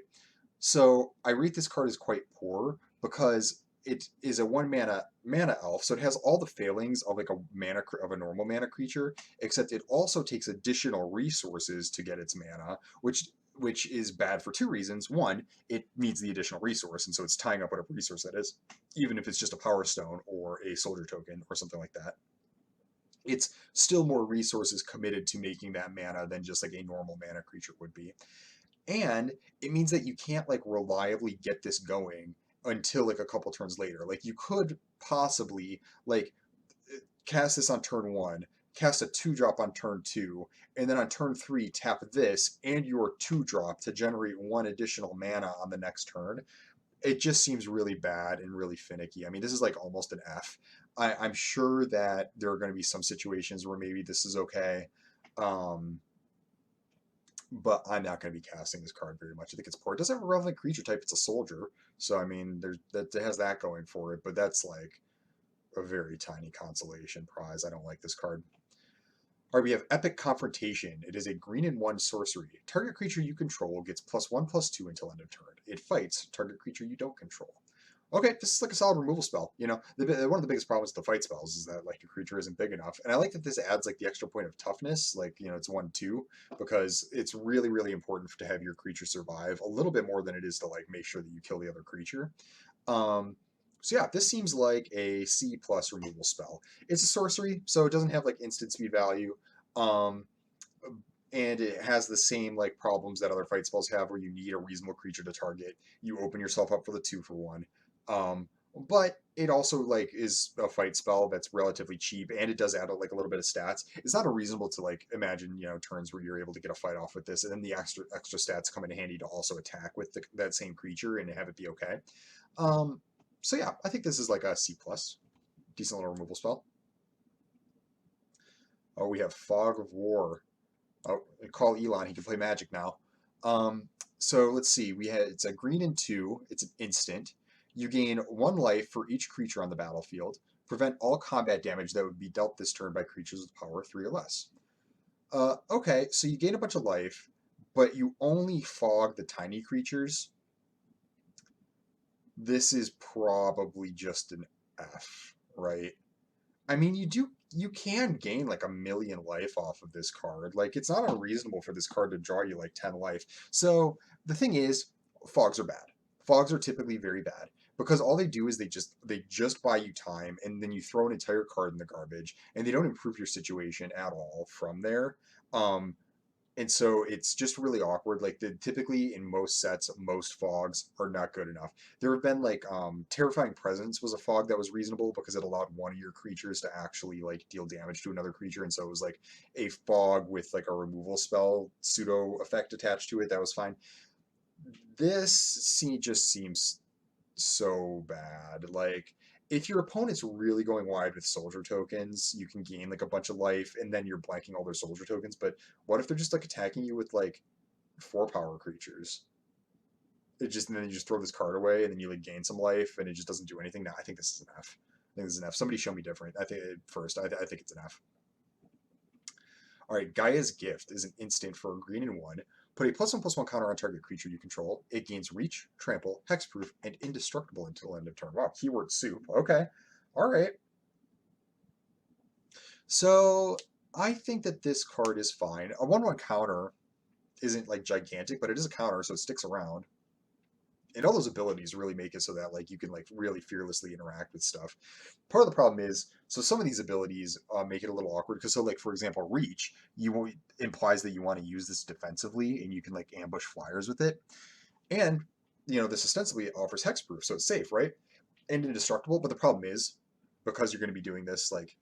So I rate this card as quite poor because it is a 1 mana elf, so it has all the failings of like a mana of a normal mana creature, except it also takes additional resources to get its mana, which is bad for 2 reasons. One, it needs the additional resource, and so it's tying up whatever resource that is, even if it's just a power stone or a soldier token or something like that. It's still more resources committed to making that mana than just like a normal mana creature would be, and it means that you can't like reliably get this going until like a couple turns later. Like you could possibly like cast this on turn 1, cast a 2-drop on turn 2, and then on turn 3 tap this and your 2-drop to generate 1 additional mana on the next turn. It just seems really bad and really finicky. I mean, this is like almost an F. I'm sure that there are going to be some situations where maybe this is okay. Um, but I'm not going to be casting this card very much. I think it's poor. It doesn't have a relevant creature type. It's a soldier, so I mean, there's that it has that going for it. But that's like a very tiny consolation prize. I don't like this card. All right, we have Epic Confrontation. It is a green and 1 sorcery. Target creature you control gets +1/+2 until end of turn. It fights target creature you don't control. Okay, this is like a solid removal spell. One of the biggest problems with the fight spells is that like your creature isn't big enough, and I like that this adds like the extra point of toughness. Like it's 1/2 because it's really really important to have your creature survive a little bit more than it is to like make sure that you kill the other creature. Um, so yeah, this seems like a C plus removal spell. It's a sorcery, so it doesn't have like instant speed value. Um, and it has the same like problems that other fight spells have where you need a reasonable creature to target. You open yourself up for the 2-for-1. Um, but it also like is a fight spell that's relatively cheap, and it does add like a little bit of stats. It's not unreasonable to like imagine turns where you're able to get a fight off with this, and then the extra stats come in handy to also attack with that same creature and have it be okay. So yeah, I think this is like a C plus, decent little removal spell. Oh, we have Fog of War. Oh, call Elon. He can play Magic now. Um, So let's see. It's a green and 2. It's an instant. You gain 1 life for each creature on the battlefield. Prevent all combat damage that would be dealt this turn by creatures with power 3 or less. Okay, so you gain a bunch of life, but you only fog the tiny creatures. This is probably just an F, right? I mean, you can gain like 1,000,000 life off of this card. Like it's not unreasonable for this card to draw you like 10 life. So the thing is, fogs are bad. Fogs are typically very bad because all they do is they just buy you time and then you throw an entire card in the garbage and they don't improve your situation at all from there. Um, and so it's just really awkward. Like typically in most sets, most fogs are not good enough. There have been like Terrifying Presence was a fog that was reasonable because it allowed one of your creatures to actually like deal damage to another creature, and so it was like a fog with like a removal spell pseudo effect attached to it. That was fine. Just seems so bad. Like if your opponent's really going wide with soldier tokens, you can gain like a bunch of life and then you're blanking all their soldier tokens. But what if they're just like attacking you with like 4 power creatures? And then you just throw this card away and then you like gain some life and it just doesn't do anything. Now I think this is an F. I think this is an F. Somebody show me different. I think first. I think it's an F. All right, Gaia's Gift is an instant for a green and 1. Put a +1/+1 counter on target creature you control. It gains reach, trample, hexproof, and indestructible until end of turn. Wow, keyword soup. Okay. All right. So I think that this card is fine. A 1/1 counter isn't like gigantic, but it is a counter, so it sticks around. And all those abilities really make it so that like you can like really fearlessly interact with stuff. Part of the problem is so some of these abilities make it a little awkward because so like for example reach implies that you want to use this defensively and you can like ambush flyers with it, and this ostensibly offers hexproof, so it's safe, right, and indestructible. But the problem is because you're going to be doing this like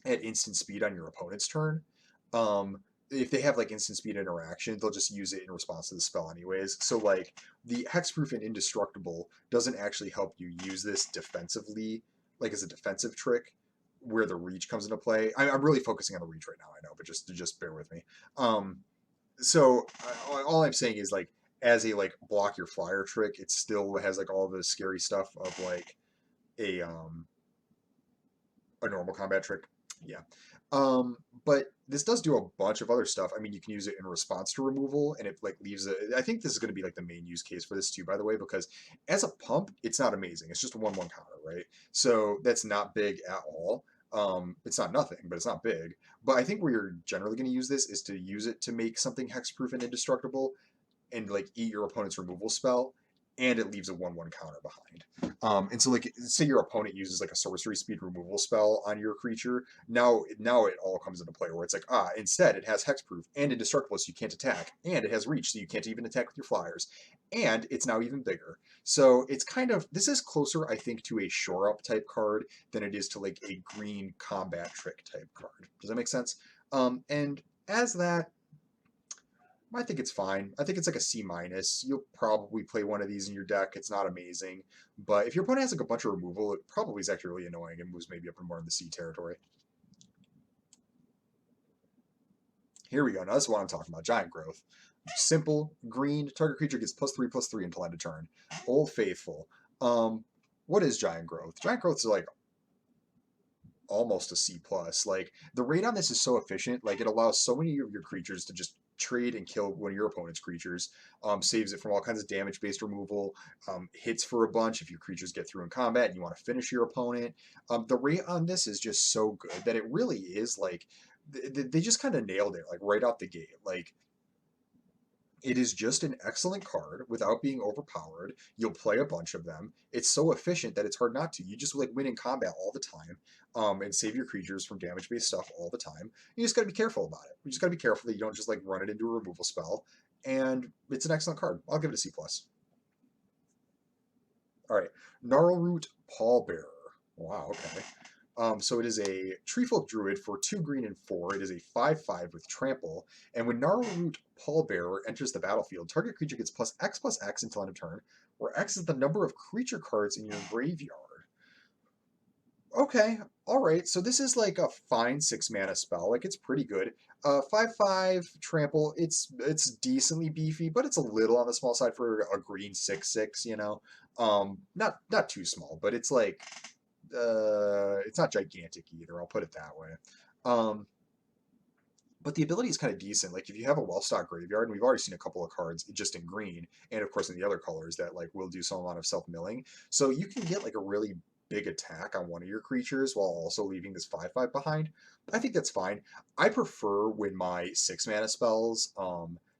at instant speed on your opponent's turn, um, if they have like instant speed interaction, they'll just use it in response to the spell anyways. So like the hexproof and indestructible doesn't actually help you use this defensively, like as a defensive trick, where the reach comes into play. I'm really focusing on the reach right now, I know, but just bear with me. So all I'm saying is like as a like block your flyer trick, it still has like all the scary stuff of like a um a normal combat trick. Yeah. But this does do a bunch of other stuff. I mean, you can use it in response to removal, and it like leaves a. I think this is going to be like the main use case for this too, by the way, because as a pump, it's not amazing. It's just a 1/1 counter, right? So that's not big at all. It's not nothing, but it's not big. But I think where you're generally going to use this is to use it to make something hexproof and indestructible, and like eat your opponent's removal spell, and it leaves a 1/1 counter behind. And so like say your opponent uses like a sorcery speed removal spell on your creature. Now it all comes into play where it's like, instead it has hexproof and indestructible, so you can't attack, and it has reach, so you can't even attack with your flyers, and it's now even bigger. So it's kind of this is closer, I think, to a shore up type card than it is to like a green combat trick type card. Does that make sense? And as that, I think it's fine. I think it's like a C minus. You'll probably play one of these in your deck. It's not amazing, but if your opponent has like a bunch of removal, it probably is actually really annoying and moves maybe up and more in the C territory. Here we go. Now this is what I'm talking about. Giant Growth. Simple, green, target creature gets +3/+3 until end of turn. Old Faithful. What is Giant Growth? Giant Growth is like almost a C plus. Like the rate on this is so efficient. Like it allows so many of your creatures to just trade and kill one of your opponent's creatures. Saves it from all kinds of damage based removal. Hits for a bunch if your creatures get through in combat and you want to finish your opponent. The rate on this is just so good that it really is like they just kind of nailed it like right out the gate. Like it is just an excellent card without being overpowered. You'll play a bunch of them. It's so efficient that it's hard not to. You just like win in combat all the time, and save your creatures from damage-based stuff all the time. You just got to be careful about it. You just got to be careful that you don't just like run it into a removal spell. And it's an excellent card. I'll give it a C plus. All right, Gnarlroot Pallbearer. Wow. Okay. So it is a Treefolk Druid for 2 green and 4. It is a 5/5 with Trample. And when Gnarlroot Pallbearer enters the battlefield, target creature gets +X/+X until end of turn, where X is the number of creature cards in your graveyard. Okay, all right. So this is like a fine 6 mana spell. Like it's pretty good. 5/5 trample. It's decently beefy, but it's a little on the small side for a green 6/6. Not too small, but it's not gigantic either. I'll put it that way. Um, but the ability is kind of decent. Like if you have a well-stocked graveyard, and we've already seen a couple of cards just in green, and of course in the other colors that like will do some amount of self-milling, so you can get like a really big attack on one of your creatures while also leaving this 5/5 behind. I think that's fine. I prefer when my 6 mana spells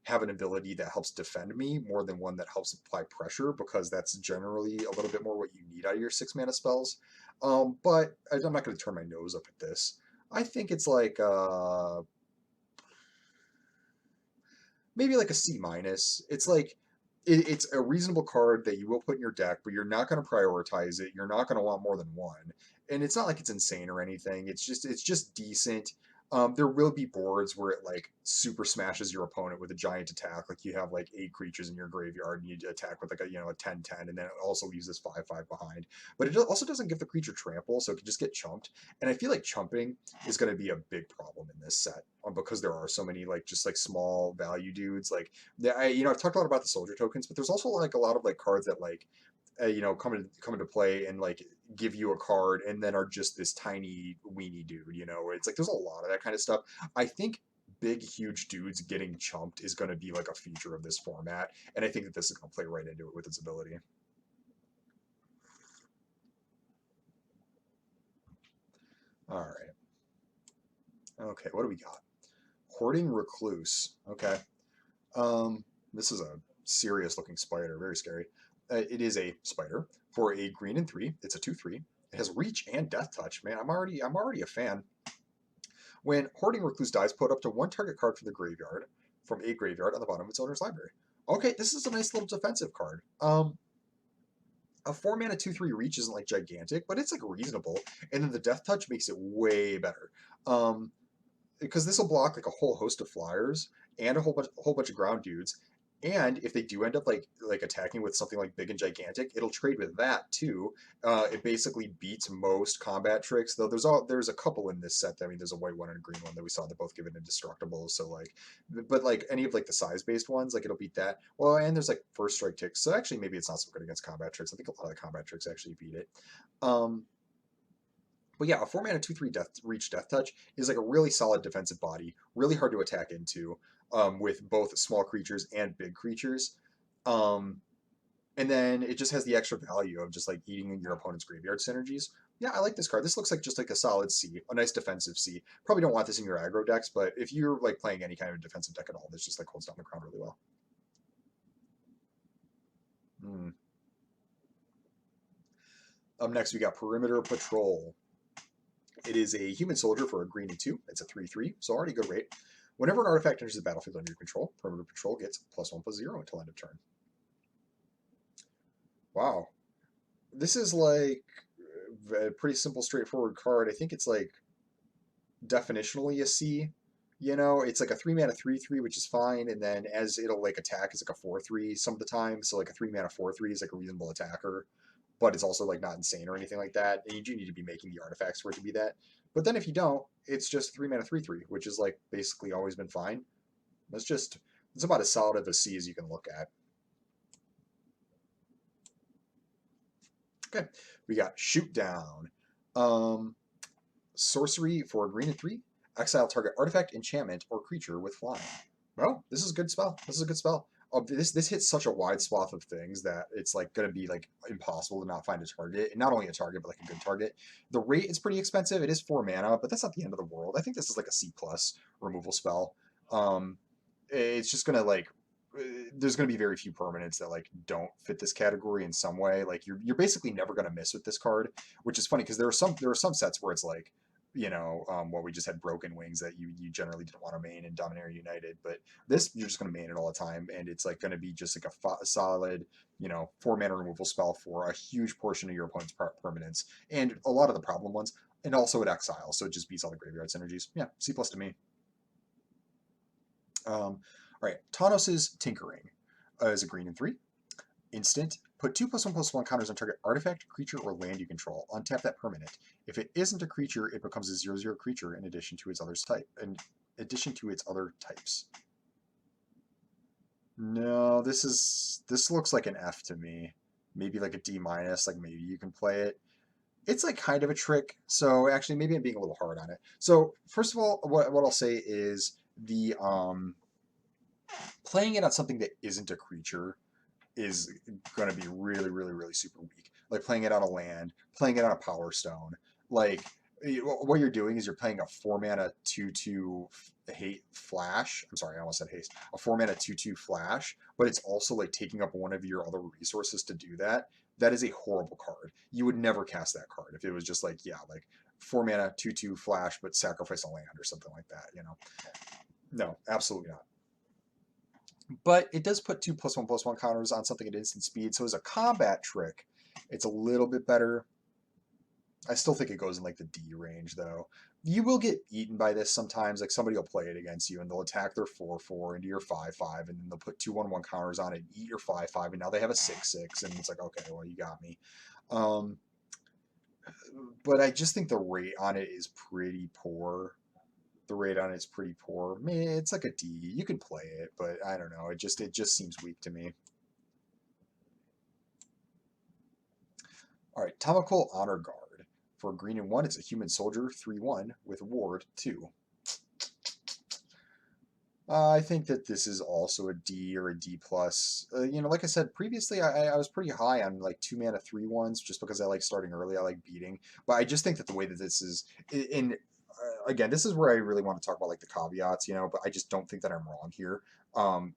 have an ability that helps defend me more than one that helps apply pressure because that's generally a little bit more what you need out of your 6 mana spells. But I'm not going to turn my nose up at this. I think it's like maybe like a C minus. It's like it's a reasonable card that you will put in your deck, but you're not going to prioritize it. You're not going to want more than one, and it's not like it's insane or anything. It's just decent. There will be boards where it like super smashes your opponent with a giant attack. Like you have like 8 creatures in your graveyard and you attack with like a 10/10, and then it also leaves this 5/5 behind. But it also doesn't give the creature trample, so it can just get chumped. And I feel like chumping is going to be a big problem in this set because there are so many like just like small value dudes. Like I've talked a lot about the soldier tokens, but there's also like a lot of like cards that like come into play and like give you a card and then are just this tiny weenie dude. It's like there's a lot of that kind of stuff. I think big huge dudes getting chumped is going to be like a feature of this format, and I think that this is going to play right into it with its ability. All right. Okay, what do we got? Hoarding Recluse. Okay. This is a serious looking spider, very scary. It is a spider for a green and 3. It's a 2/3. It has reach and death touch. Man, I'm already a fan. When Hoarding Recluse dies, put up to one target card from the graveyard from a graveyard on the bottom of its owner's library. Okay, this is a nice little defensive card. A 4 mana 2/3 reach isn't like gigantic, but it's like reasonable. And then the death touch makes it way better. Um, because this will block like a whole host of flyers and a whole bunch of ground dudes. And if they do end up like attacking with something like big and gigantic, it'll trade with that too. It basically beats most combat tricks, though. There's a couple in this set. I mean, there's a white one and a green one that we saw that both give it indestructible. So like, but like any of like the size based ones, like it'll beat that. Well, and there's like first strike ticks. So actually, maybe it's not so good against combat tricks. I think a lot of the combat tricks actually beat it. Um, but yeah, a 4 mana 2/3 death touch is like a really solid defensive body, really hard to attack into, with both small creatures and big creatures. Um, and then it just has the extra value of just like eating your opponent's graveyard synergies. Yeah, I like this card. This looks like just like a solid C, a nice defensive C. Probably don't want this in your aggro decks, but if you're like playing any kind of defensive deck at all, this just like holds down the ground really well. Hmm. Up next, we got Perimeter Patrol. It is a human soldier for a green and 2. It's a 3/3, so already good rate. Whenever an artifact enters the battlefield under your control, Perimeter Patrol gets +1/+0 until end of turn. Wow. This is like a pretty simple, straightforward card. I think it's like definitionally a C. It's like a 3 mana 3/3, which is fine, and then as it'll like attack, it's like a 4/3 some of the time. So like a 3 mana 4/3 is like a reasonable attacker, but it's also like not insane or anything like that. And you do need to be making the artifacts for it to be that. But then if you don't, it's just 3 mana 3/3, which is like basically always been fine. It's about as solid of a C as you can look at. Okay, we got Shoot Down. Um, Sorcery for a green and 3. Exile target artifact, enchantment, or creature with flying. Well, this is a good spell. This is a good spell. This hits such a wide swath of things that it's like going to be like impossible to not find a target, and not only a target but like a good target. The rate is pretty expensive. It is 4 mana, but that's not the end of the world. I think this is like a C plus removal spell. Um, it's just gonna like there's going to be very few permanents that like don't fit this category in some way. Like you're basically never going to miss with this card, which is funny because there are some sets where it's like we just had Broken Wings that you generally didn't want to main in Dominaria United, but this you're just going to main it all the time, and it's like going to be just like a solid 4 mana removal spell for a huge portion of your opponent's permanents and a lot of the problem ones, and also at exile, so it just beats all the graveyard synergies. Yeah, C plus to me. All right, Tanos's Tinkering is a green and 3. Instant, put 2+1/+1 counters on target artifact, creature, or land you control. Untap that permanent. If it isn't a creature, it becomes a 0/0 creature in addition to its other types. No, this looks like an F to me. Maybe like a D minus, like maybe you can play it. It's like kind of a trick. So actually maybe I'm being a little hard on it. So first of all, what I'll say is the playing it on something that isn't a creature is going to be really, really, really super weak. Like playing it on a land, playing it on a power stone. Like what you're doing is you're playing a 4-mana 2/2 hate flash. I'm sorry, I almost said haste. A 4-mana 2/2 flash, but it's also like taking up one of your other resources to do that. That is a horrible card. You would never cast that card if it was just like, yeah, like 4-mana 2/2 flash, but sacrifice a land or something like that, you know? No, absolutely not. But it does put 2+1/+1 counters on something at instant speed. So as a combat trick, it's a little bit better. I still think it goes in like the D range though. You will get eaten by this sometimes. Like somebody will play it against you and they'll attack their 4/4 into your 5/5 and then they'll put 2/1/1 counters on it, eat your 5/5, and now they have a 6/6 and it's like, okay, well you got me. Um, but I just think the rate on it is pretty poor. The rate on it's pretty poor. Man, it's like a D. You can play it, but I don't know. It just seems weak to me. All right, Tamako Honor Guard. For green and 1, it's a human soldier 3/1 with ward 2. I think that this is also a D or a D plus. Like I said previously, I was pretty high on like 2-mana 3/1s just because I like starting early. I like beating, but I just think that the way that this is in again, this is where I really want to talk about like the caveats, but I just don't think that I'm wrong here.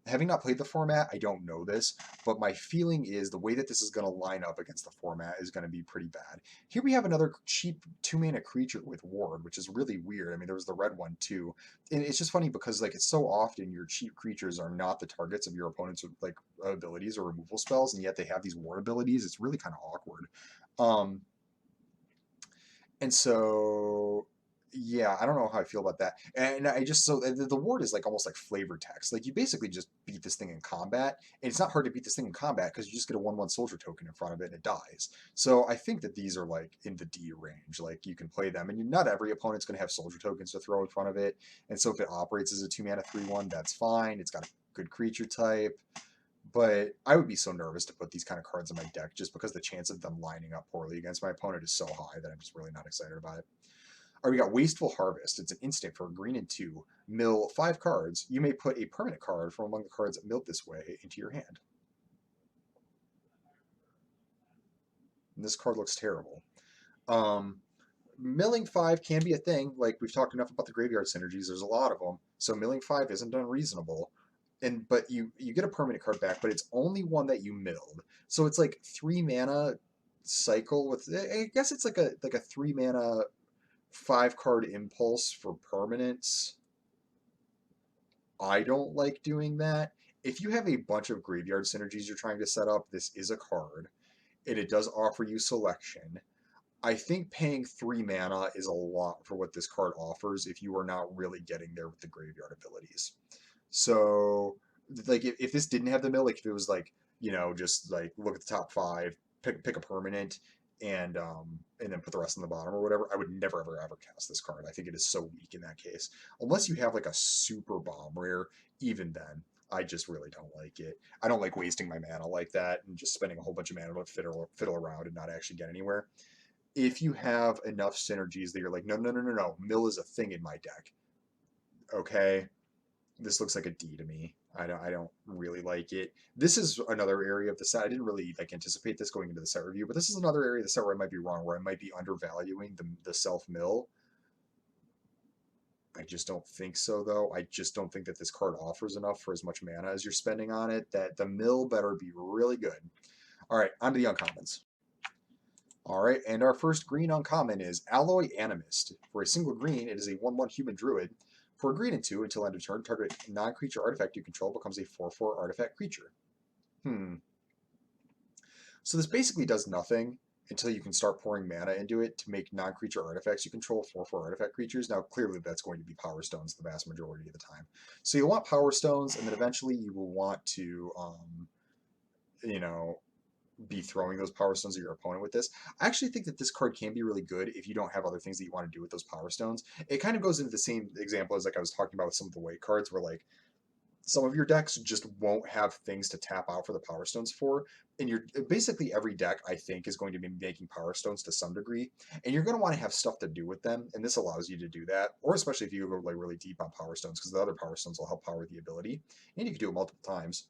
Having not played the format, I don't know this, but my feeling is the way that this is going to line up against the format is going to be pretty bad. Here we have another cheap 2-mana creature with ward, which is really weird. I mean, there was the red one too, and it's just funny because like it's so often your cheap creatures are not the targets of your opponent's like abilities or removal spells, and yet they have these ward abilities. It's really kind of awkward. Um, and so yeah, I don't know how I feel about that. And I just so the ward is like almost like flavor text. Like you basically just beat this thing in combat, and it's not hard to beat this thing in combat because you just get a 1/1 soldier token in front of it and it dies. So I think that these are like in the D range. Like you can play them, and not every opponent's going to have soldier tokens to throw in front of it. And so if it operates as a 2-mana 3/1, that's fine. It's got a good creature type. But I would be so nervous to put these kind of cards in my deck just because the chance of them lining up poorly against my opponent is so high that I'm just really not excited about it. All right, we got Wasteful Harvest. It's an instant for green and 2. Mill 5 cards. You may put a permanent card from among the cards milled this way into your hand. And this card looks terrible. Milling 5 can be a thing. Like we've talked enough about the graveyard synergies. There's a lot of them. So milling 5 isn't unreasonable. But you get a permanent card back, but it's only one that you milled. So it's like 3 mana cycle with I guess it's like a 3 mana 5-card impulse for permanents. I don't like doing that. If you have a bunch of graveyard synergies you're trying to set up, this is a card, and it does offer you selection. I think paying 3 mana is a lot for what this card offers if you are not really getting there with the graveyard abilities. So, like, if this didn't have the mill, like if it was like, just like look at the top 5, pick a permanent, and then put the rest on the bottom or whatever, I would never ever cast this card. I think it is so weak in that case. Unless you have like a super bomb rare, even then, I just really don't like it. I don't like wasting my mana like that and just spending a whole bunch of mana to fiddle around and not actually get anywhere. If you have enough synergies that you're like, no, no, no, no, no, mill is a thing in my deck. Okay, this looks like a D to me. I don't really like it. This is another area of the set. I didn't really like anticipate this going into the set review, but this is another area of the set where I might be wrong, where I might be undervaluing the self mill. I just don't think so, though. I just don't think that this card offers enough for as much mana as you're spending on it. That the mill better be really good. All right, on to the uncommons. All right, and our first green uncommon is Alloy Animist. For a single green, it is a 1/1 human druid. For a green and 2, until end of turn, target non-creature artifact you control becomes a 4/4 artifact creature. So this basically does nothing until you can start pouring mana into it to make non-creature artifacts you control 4/4 artifact creatures. Now, clearly that's going to be Power Stones the vast majority of the time. So you'll want Power Stones, and then eventually you will want to, you know, be throwing those power stones at your opponent with this. I actually think that this card can be really good if you don't have other things that you want to do with those power stones. It kind of goes into the same example as like I was talking about with some of the white cards, where like some of your decks just won't have things to tap out for the power stones for, and you're basically every deck I think is going to be making power stones to some degree, and you're going to want to have stuff to do with them, and this allows you to do that. Or especially if you go like really deep on power stones, because the other power stones will help power the ability, and you can do it multiple times.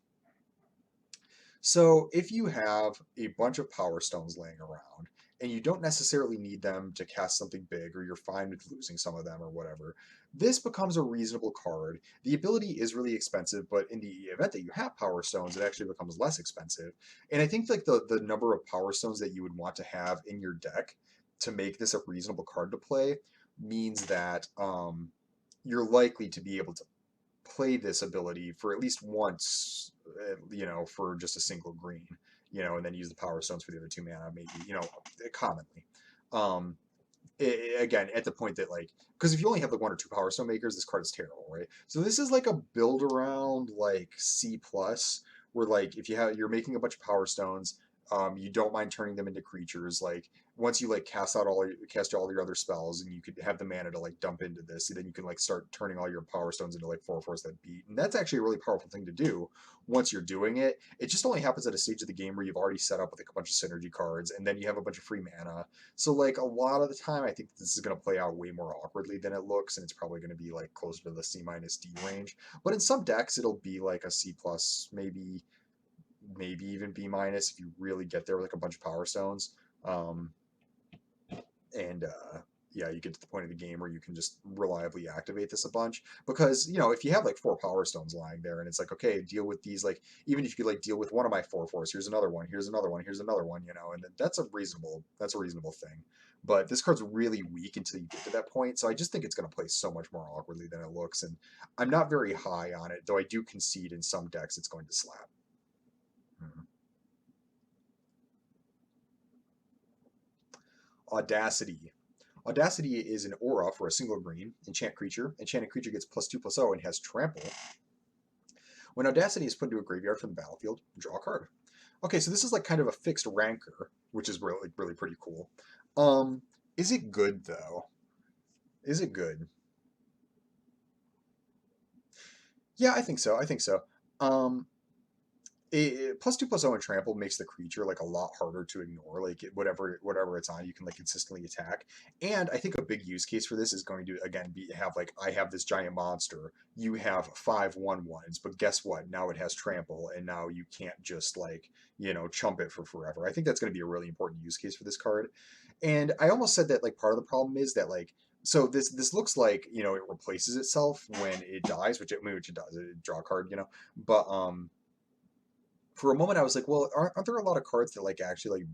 So if you have a bunch of power stones laying around and you don't necessarily need them to cast something big, or you're fine with losing some of them or whatever, this becomes a reasonable card. The ability is really expensive, but in the event that you have power stones, it actually becomes less expensive. And I think like the number of power stones that you would want to have in your deck to make this a reasonable card to play means that you're likely to be able to play this ability for at least once, for just a single green, and then use the power stones for the other 2 mana, maybe, commonly. Um, Again, at the point that like, because if you only have like 1 or 2 power stone makers, this card is terrible, right? So this is like a build around like C plus, where like if you're making a bunch of power stones, you don't mind turning them into creatures. Like once you like cast all your other spells, and you could have the mana to like dump into this, and then you can like start turning all your power stones into like 4/4s that beat, and that's actually a really powerful thing to do. Once you're doing it, it just only happens at a stage of the game where you've already set up with like a bunch of synergy cards, and then you have a bunch of free mana. So like a lot of the time, I think this is going to play out way more awkwardly than it looks, and it's probably going to be like closer to the C minus D range. But in some decks, it'll be like a C plus, maybe even B minus if you really get there with like a bunch of power stones. Um, and yeah, you get to the point of the game where you can just reliably activate this a bunch, because if you have like 4 power stones lying there, and it's like, okay, deal with these, like even if you like deal with one of my 4/4s, here's another one, here's another one, here's another one, and that's a reasonable thing. But this card's really weak until you get to that point, so I just think it's going to play so much more awkwardly than it looks, and I'm not very high on it, though I do concede in some decks it's going to slap. Mhm. Audacity. Audacity is an aura for a single green enchant creature. Enchanted creature gets +2/+0 and has trample. When Audacity is put into a graveyard from the battlefield, draw a card. Okay, so this is like kind of a fixed rancor, which is really really pretty cool. Um, is it good though? Is it good? Yeah, I think so. I think so. Um, +2/+0 and trample makes the creature like a lot harder to ignore. Like whatever it's on, you can like consistently attack. And I think a big use case for this is going to again be have like, I have this giant monster. You have 5/1/1s, but guess what? Now it has trample, and now you can't just like chump it for forever. I think that's going to be a really important use case for this card. And I almost said that like part of the problem is that like, so this looks like it replaces itself when it dies, which it does. It draw a card, but for a moment I was like, well, aren't there a lot of cards that like actually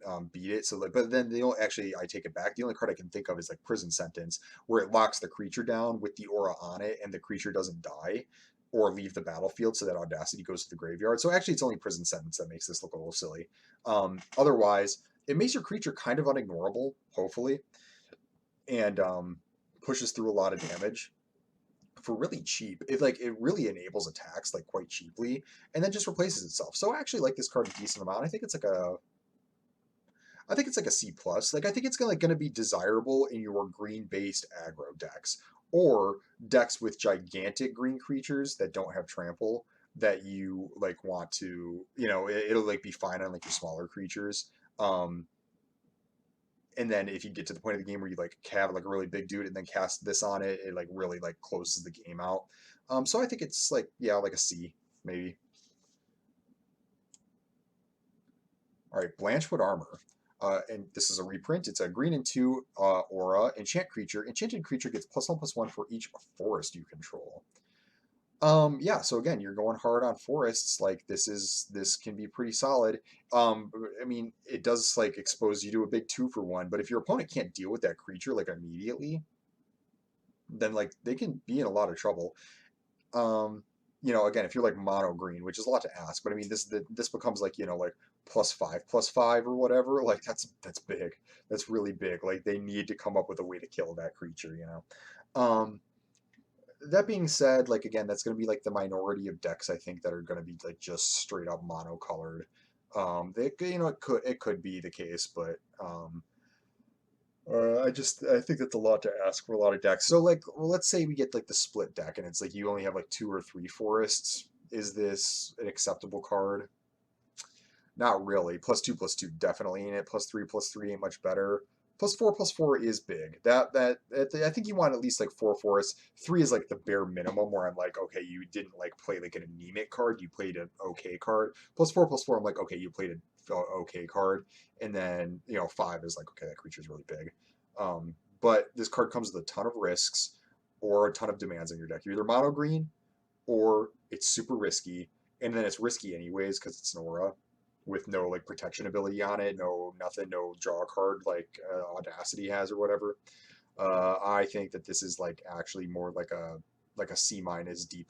like beat it? So like, but then the only actually I take it back. The only card I can think of is like Prison Sentence, where it locks the creature down with the aura on it, and the creature doesn't die or leave the battlefield, so that Audacity goes to the graveyard. So actually, it's only Prison Sentence that makes this look a little silly. Otherwise, it makes your creature kind of unignorable, hopefully, and pushes through a lot of damage for really cheap. It really enables attacks like quite cheaply, and then just replaces itself. So I actually like this card a decent amount. I think it's like a C plus. Like I think it's gonna be desirable in your green based aggro decks, or decks with gigantic green creatures that don't have trample, that you like want to, it'll like be fine on like your smaller creatures. Um, and then if you get to the point of the game where you like have like a really big dude and then cast this on it, it like really like closes the game out. So I think it's like, yeah, like a C maybe. All right, Blanchwood Armor. And this is a reprint. It's a 3 and 2 aura enchant creature. Enchanted creature gets +1/+1 for each forest you control. Yeah, so again, you're going hard on forests. Like this can be pretty solid. I mean, it does like expose you to a big 2-for-1, but if your opponent can't deal with that creature like immediately, then like they can be in a lot of trouble. Um, again, if you're like mono green, which is a lot to ask, but I mean this becomes like, like +5/+5 or whatever. Like that's big. That's really big. Like they need to come up with a way to kill that creature. Um, that being said, like again, that's going to be like the minority of decks I think that are going to be like just straight up monocolored. It could be the case, but I think that's a lot to ask for a lot of decks. So like, well, let's say we get like the split deck, and it's like you only have like 2 or 3 forests. Is this an acceptable card? Not really. +2/+2 definitely ain't it. +3/+3 ain't much better. +4/+4 is big. I think you want at least like 4 forests. 3 is like the bare minimum where I'm like, okay, you didn't like play like an anemic card. You played an okay card. +4/+4, I'm like, okay, you played an okay card. And then 5 is like, okay, that creature's really big. But this card comes with a ton of risks or a ton of demands in your deck. You're either mono green or it's super risky, and then it's risky anyways because it's an aura with no like protection ability on it, no nothing, no draw card like Audacity has or whatever. I think that this is like actually more like a C-D+.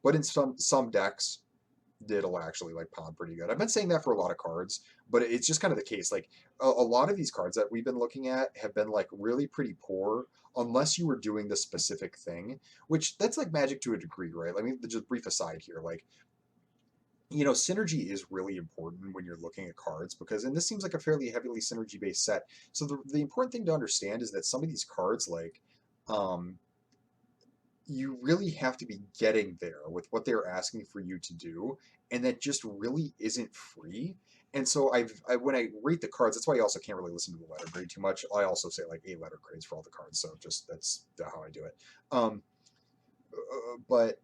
But in some decks, it'll actually like pound pretty good. I've been saying that for a lot of cards, but it's just kind of the case. Like a lot of these cards that we've been looking at have been like really pretty poor unless you were doing the specific thing, which that's like Magic to a degree, right? Let me just brief aside here. Like, synergy is really important when you're looking at cards because, and this seems like a fairly heavily synergy based set. So the important thing to understand is that some of these cards, like, um, you really have to be getting there with what they're asking for you to do, and that just really isn't free. And so when I rate the cards, that's why you also can't really listen to the letter grade too much. I also say like 8 letter grades for all the cards, so just that's how I do it. Um, but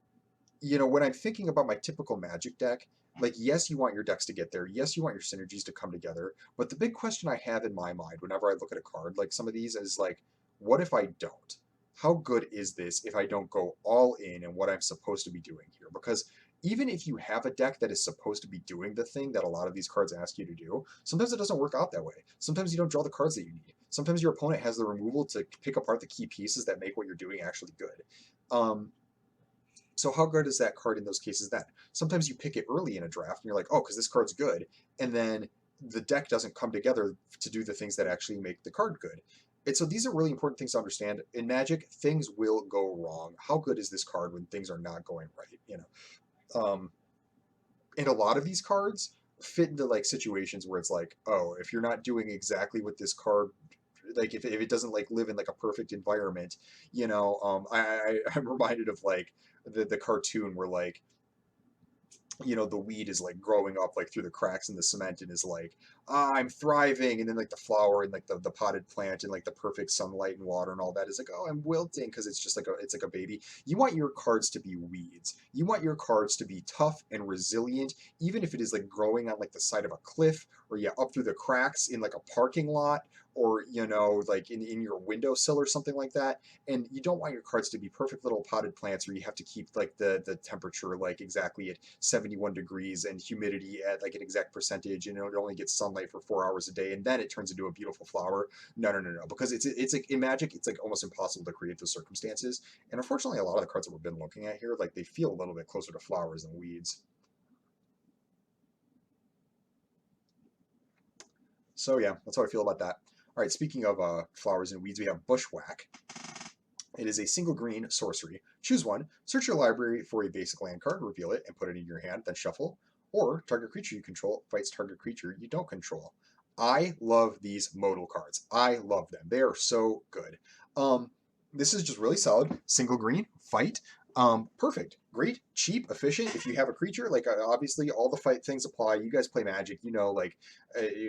when I'm thinking about my typical Magic deck, like, yes, you want your decks to get there. Yes, you want your synergies to come together. But the big question I have in my mind whenever I look at a card like some of these is like, what if I don't? How good is this if I don't go all in what I'm supposed to be doing here? Because even if you have a deck that is supposed to be doing the thing that a lot of these cards ask you to do, sometimes it doesn't work out that way. Sometimes you don't draw the cards that you need. Sometimes your opponent has the removal to pick apart the key pieces that make what you're doing actually good. Um, so how good is that card in those cases then? Sometimes you pick it early in a draft and you're like, oh, because this card's good. And then the deck doesn't come together to do the things that actually make the card good. And so these are really important things to understand. In Magic, things will go wrong. How good is this card when things are not going right? And a lot of these cards fit into like situations where it's like, oh, if you're not doing exactly what this card, like if it doesn't like live in like a perfect environment, I'm reminded of like the cartoon where like the weed is like growing up like through the cracks in the cement and is like, I'm thriving, and then like the flower and like the potted plant and like the perfect sunlight and water and all that is like, oh, I'm wilting because it's like a baby. You want your cards to be weeds. You want your cards to be tough and resilient, even if it is like growing on like the side of a cliff, or yeah, up through the cracks in like a parking lot, or like in your windowsill or something like that. And you don't want your cards to be perfect little potted plants where you have to keep like the temperature like exactly at 71 degrees and humidity at like an exact percentage, and it only gets sunlight for 4 hours a day, and then it turns into a beautiful flower. No, no, no, no, because it's like in Magic, it's like almost impossible to create those circumstances. And unfortunately, a lot of the cards that we've been looking at here, like they feel a little bit closer to flowers than weeds. So yeah, that's how I feel about that. All right, speaking of flowers and weeds, we have Bushwhack. It is a single green sorcery. Choose one, search your library for a basic land card, reveal it, and put it in your hand, then shuffle. Or target creature you control fights target creature you don't control. I love these modal cards. I love them. They are so good. Um, this is just really solid. Single green, fight. Perfect. Great, cheap, efficient. If you have a creature, like obviously all the fight things apply. You guys play Magic, like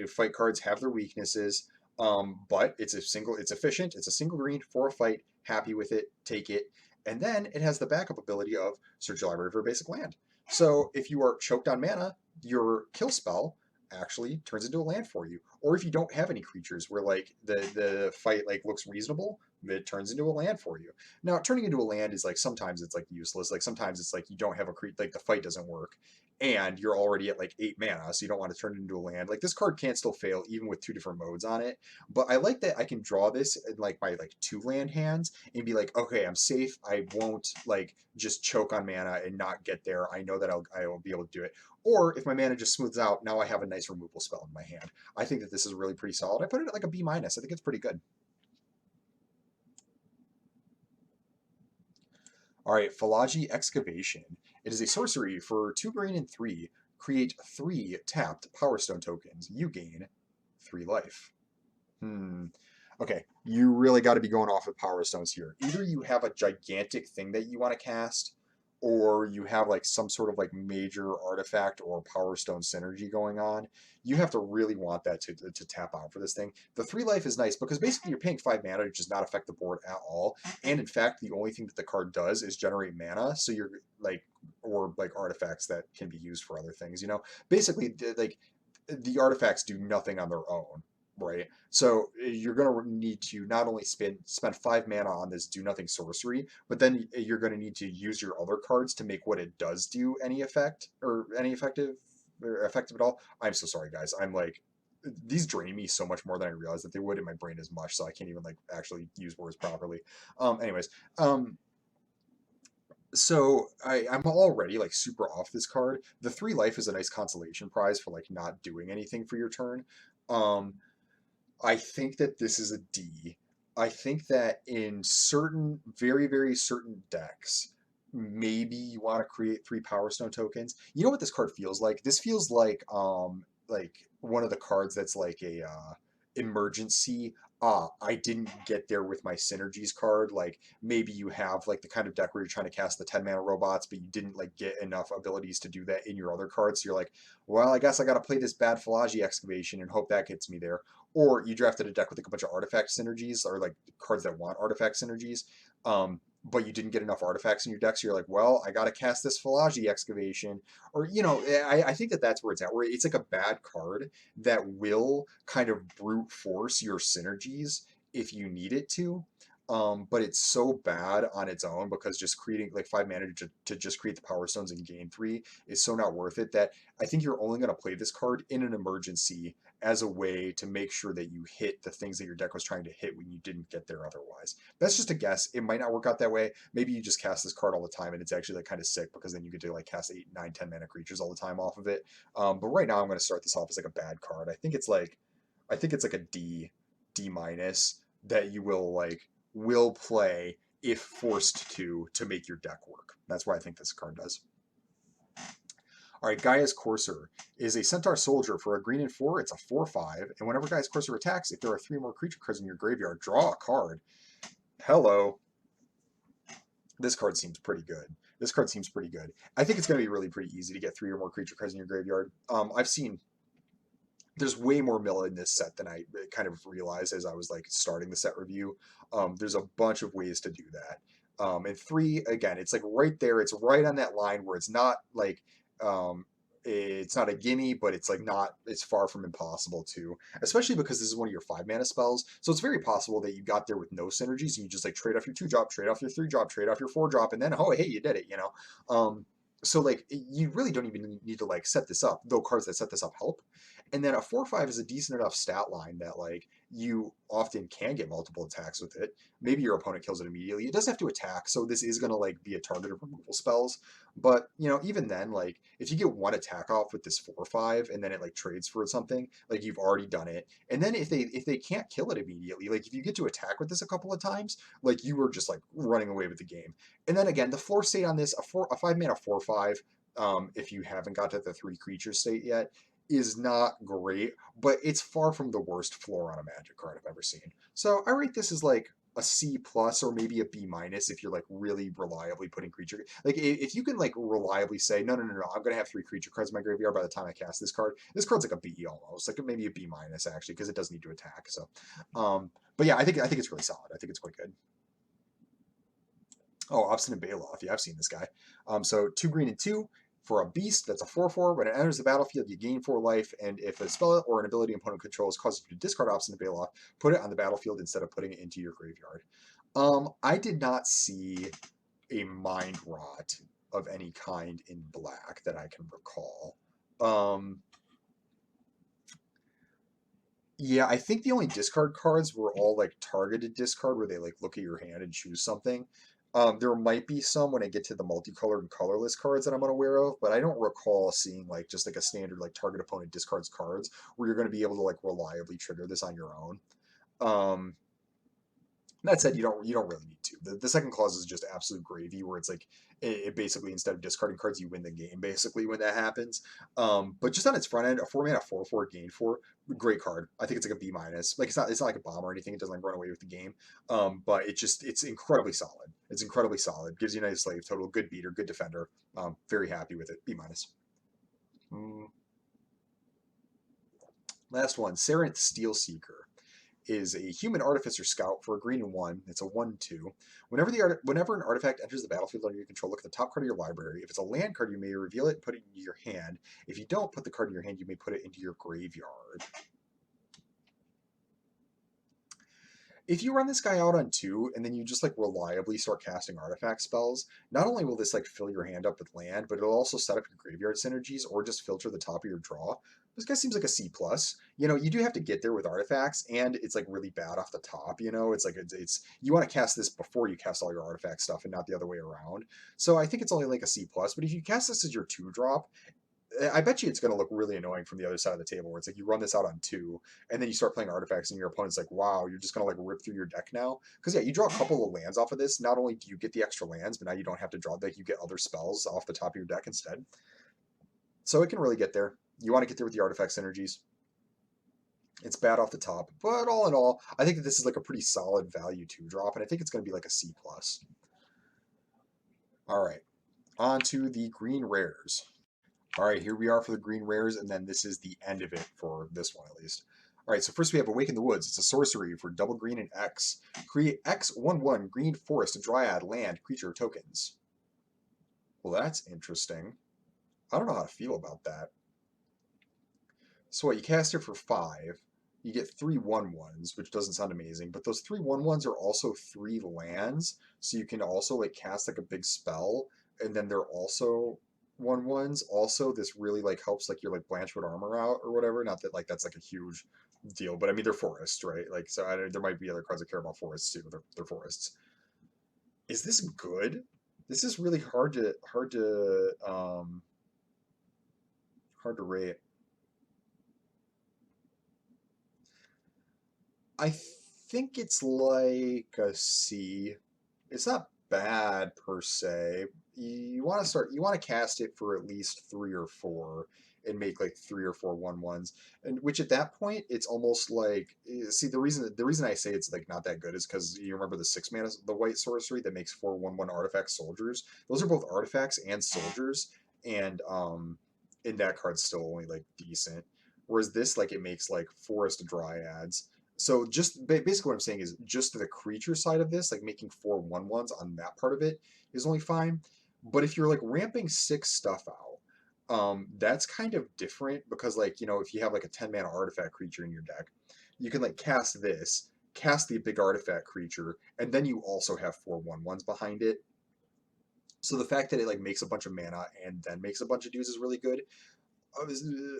fight cards have their weaknesses. But it's efficient. It's a single green for a fight. Happy with it. Take it. And then it has the backup ability of search your library for a basic land. So if you are choked on mana, your kill spell actually turns into a land for you. Or if you don't have any creatures where like the fight like looks reasonable, it turns into a land for you. Now turning into a land is like sometimes it's like useless. Like sometimes it's like you don't have a creature, like the fight doesn't work, and you're already at like 8 mana, so you don't want to turn it into a land. Like this card can still fail even with 2 different modes on it. But I like that I can draw this in like my like 2 land hands and be like, okay, I'm safe. I won't like just choke on mana and not get there. I know that I will be able to do it. Or if my mana just smooths out, now I have a nice removal spell in my hand. I think that this is really pretty solid. I put it at like a B-. I think it's pretty good. All right, Philology Excavation. It is a sorcery for 2 green and 3. Create 3 tapped Power Stone tokens. You gain 3 life. Hmm. Okay, you really got to be going off with Power Stones here. Either you have a gigantic thing that you want to cast, or you have like some sort of like major artifact or Power Stone synergy going on. You have to really want that to tap out for this thing. The 3 life is nice because basically you're paying 5 mana to just not affect the board at all. And in fact, the only thing that the card does is generate mana. So you're like, or like artifacts that can be used for other things. You know, basically like the artifacts do nothing on their own, right? So you're going to need to not only spend 5 mana on this do nothing sorcery, but then you're going to need to use your other cards to make what it does do any effect or any effective or effective at all. I'm so sorry, guys. I'm like, these drain me so much more than I realized that they would, and my brain is mush, so I can't even like actually use words properly. Anyways, so I'm already like super off this card. The 3 life is a nice consolation prize for like not doing anything for your turn. Um, I think that this is a D. I think that in certain, very, very certain decks, maybe you want to create 3 Power Stone tokens. You know what this card feels like? This feels like one of the cards that's like a emergency. I didn't get there with my synergies card. Like maybe you have like the kind of deck where you're trying to cast the 10 mana robots, but you didn't like get enough abilities to do that in your other cards. So you're like, well, I guess I got to play this bad Philagi excavation and hope that gets me there. Or you drafted a deck with like a bunch of artifact synergies or like cards that want artifact synergies, but you didn't get enough artifacts in your deck, so you're like, well, I got to cast this Philagi excavation. Or, you know, I think that that's where it's at, where it's like a bad card that will kind of brute force your synergies if you need it to. But it's so bad on its own because just creating like 5 mana to just create the Power Stones and gain 3 is so not worth it that I think you're only going to play this card in an emergency as a way to make sure that you hit the things that your deck was trying to hit when you didn't get there otherwise. That's just a guess. It might not work out that way. Maybe you just cast this card all the time and it's actually like kind of sick because then you get to like cast 8, 9, 10 mana creatures all the time off of it. But right now I'm going to start this off as like a bad card. I think it's like a D minus that you will play if forced to make your deck work. That's why I think this card does. All right, Gaia's Courser is a Centaur Soldier for a green and 4. It's a 4/5, and whenever Gaia's Courser attacks, if there are 3 more creature cards in your graveyard, draw a card. Hello. This card seems pretty good. This card seems pretty good. I think it's going to be really pretty easy to get 3 or more creature cards in your graveyard. I've seen there's way more mill in this set than I kind of realized as I was like starting the set review. There's a bunch of ways to do that. And 3, again, it's like right there. It's right on that line where it's not like um, it's not a gimme, but it's like not. It's far from impossible too. Especially because this is one of your 5 mana spells, so it's very possible that you got there with no synergies and you just like trade off your 2 drop, trade off your 3 drop, trade off your 4 drop, and then oh hey, you did it. You know. So like you really don't even need to like set this up, though cards that set this up help. And then a 4/5 is a decent enough stat line that like you often can get multiple attacks with it. Maybe your opponent kills it immediately. It doesn't have to attack, so this is gonna like be a target of removal spells. But you know, even then, like if you get one attack off with this 4/5 and then it like trades for something, like you've already done it. And then if they can't kill it immediately, like if you get to attack with this a couple of times, like you were just like running away with the game. And then again, the floor state on this, a 5 mana 4/5, if you haven't got to the 3 creature state yet, is not great, but it's far from the worst floor on a Magic card I've ever seen. So I rate this as like a C plus or maybe a B minus if you're like really reliably putting creature, like if you can like reliably say no, I'm gonna have 3 creature cards in my graveyard by the time I cast this card. This card's like a B almost, like maybe a B minus actually because it does need to attack. So, but yeah, I think it's really solid. I think it's quite good. Oh, Obstinate Baloth. Yeah, I've seen this guy. So 2 green and 2 for a beast that's a 4/4. When it enters the battlefield, you gain 4 life, and if a spell or an ability opponent controls causes you to discard Obstinate Baloth, put it on the battlefield instead of putting it into your graveyard. I did not see a Mind Rot of any kind in black that I can recall. Yeah, I think the only discard cards were all like targeted discard where they like look at your hand and choose something. There might be some when I get to the multicolored and colorless cards that I'm unaware of, but I don't recall seeing like just like a standard like target opponent discards cards where you're going to be able to like reliably trigger this on your own. Um, That said, you don't really need to. The second clause is just absolute gravy, where it's like it basically, instead of discarding cards, you win the game basically when that happens. But just on its front end, a 4 mana 4/4 gain for great card. I think it's like a B minus. Like it's not like a bomb or anything. It doesn't like run away with the game. But it's incredibly solid. It's incredibly solid. Gives you a nice slave total, good beater, good defender. Very happy with it. B minus. Mm. Last one, Sarenth Steelseeker is a human artificer scout for a green and one. It's a 1/2. Whenever an artifact enters the battlefield under your control, look at the top card of your library. If it's a land card, you may reveal it and put it into your hand. If you don't put the card in your hand, you may put it into your graveyard. If you run this guy out on 2 and then you just like reliably start casting artifact spells, not only will this like fill your hand up with land, but it'll also set up your graveyard synergies or just filter the top of your draw. This guy seems like a C plus. You know, you do have to get there with artifacts, and it's like really bad off the top. You know, it's like it's you want to cast this before you cast all your artifact stuff, and not the other way around. So I think it's only like a C plus. But if you cast this as your 2 drop, I bet you it's going to look really annoying from the other side of the table, where it's like you run this out on 2, and then you start playing artifacts, and your opponent's like, "Wow, you're just going to like rip through your deck now." Because yeah, you draw a couple of lands off of this. Not only do you get the extra lands, but now you don't have to draw like you get other spells off the top of your deck instead. So it can really get there. You want to get there with the artifact synergies. It's bad off the top, but all in all, I think that this is like a pretty solid value 2 drop, and I think it's going to be like a C plus. All right, on to the green rares. All right, here we are for the green rares, and then this is the end of it for this one at least. All right, so first we have Awaken the Woods. It's a sorcery for double green and X. Create X 1/1 green forest, dryad, land, creature, tokens. Well, that's interesting. I don't know how to feel about that. So what, you cast it for 5. You get 3 1/1s, which doesn't sound amazing, but those 3 1/1s are also 3 lands, so you can also like cast like a big spell, and then they're also 1/1s. Also, this really like helps like your like Blanchwood armor out or whatever. Not that like that's like a huge deal, but I mean they're forests, right? Like so, there might be other cards that care about forests too. They're forests. Is this good? This is really hard to rate. I think it's like a C. It's not bad per se. You want to cast it for at least 3 or 4 and make like 3 or 4 1/1s. And which at that point it's almost like, see, the reason I say it's like not that good is because you remember the 6 mana, the white sorcery that makes 4 1/1 artifact soldiers. Those are both artifacts and soldiers, and in that card's still only like decent. Whereas this, like, it makes like forest dryads. So just basically what I'm saying is just the creature side of this, like making 4 1/1s on that part of it is only fine. But if you're like ramping 6 stuff out, that's kind of different because like, you know, if you have like a 10 mana artifact creature in your deck, you can like cast this, cast the big artifact creature, and then you also have 4 1/1s behind it. So the fact that it like makes a bunch of mana and then makes a bunch of dudes is really good.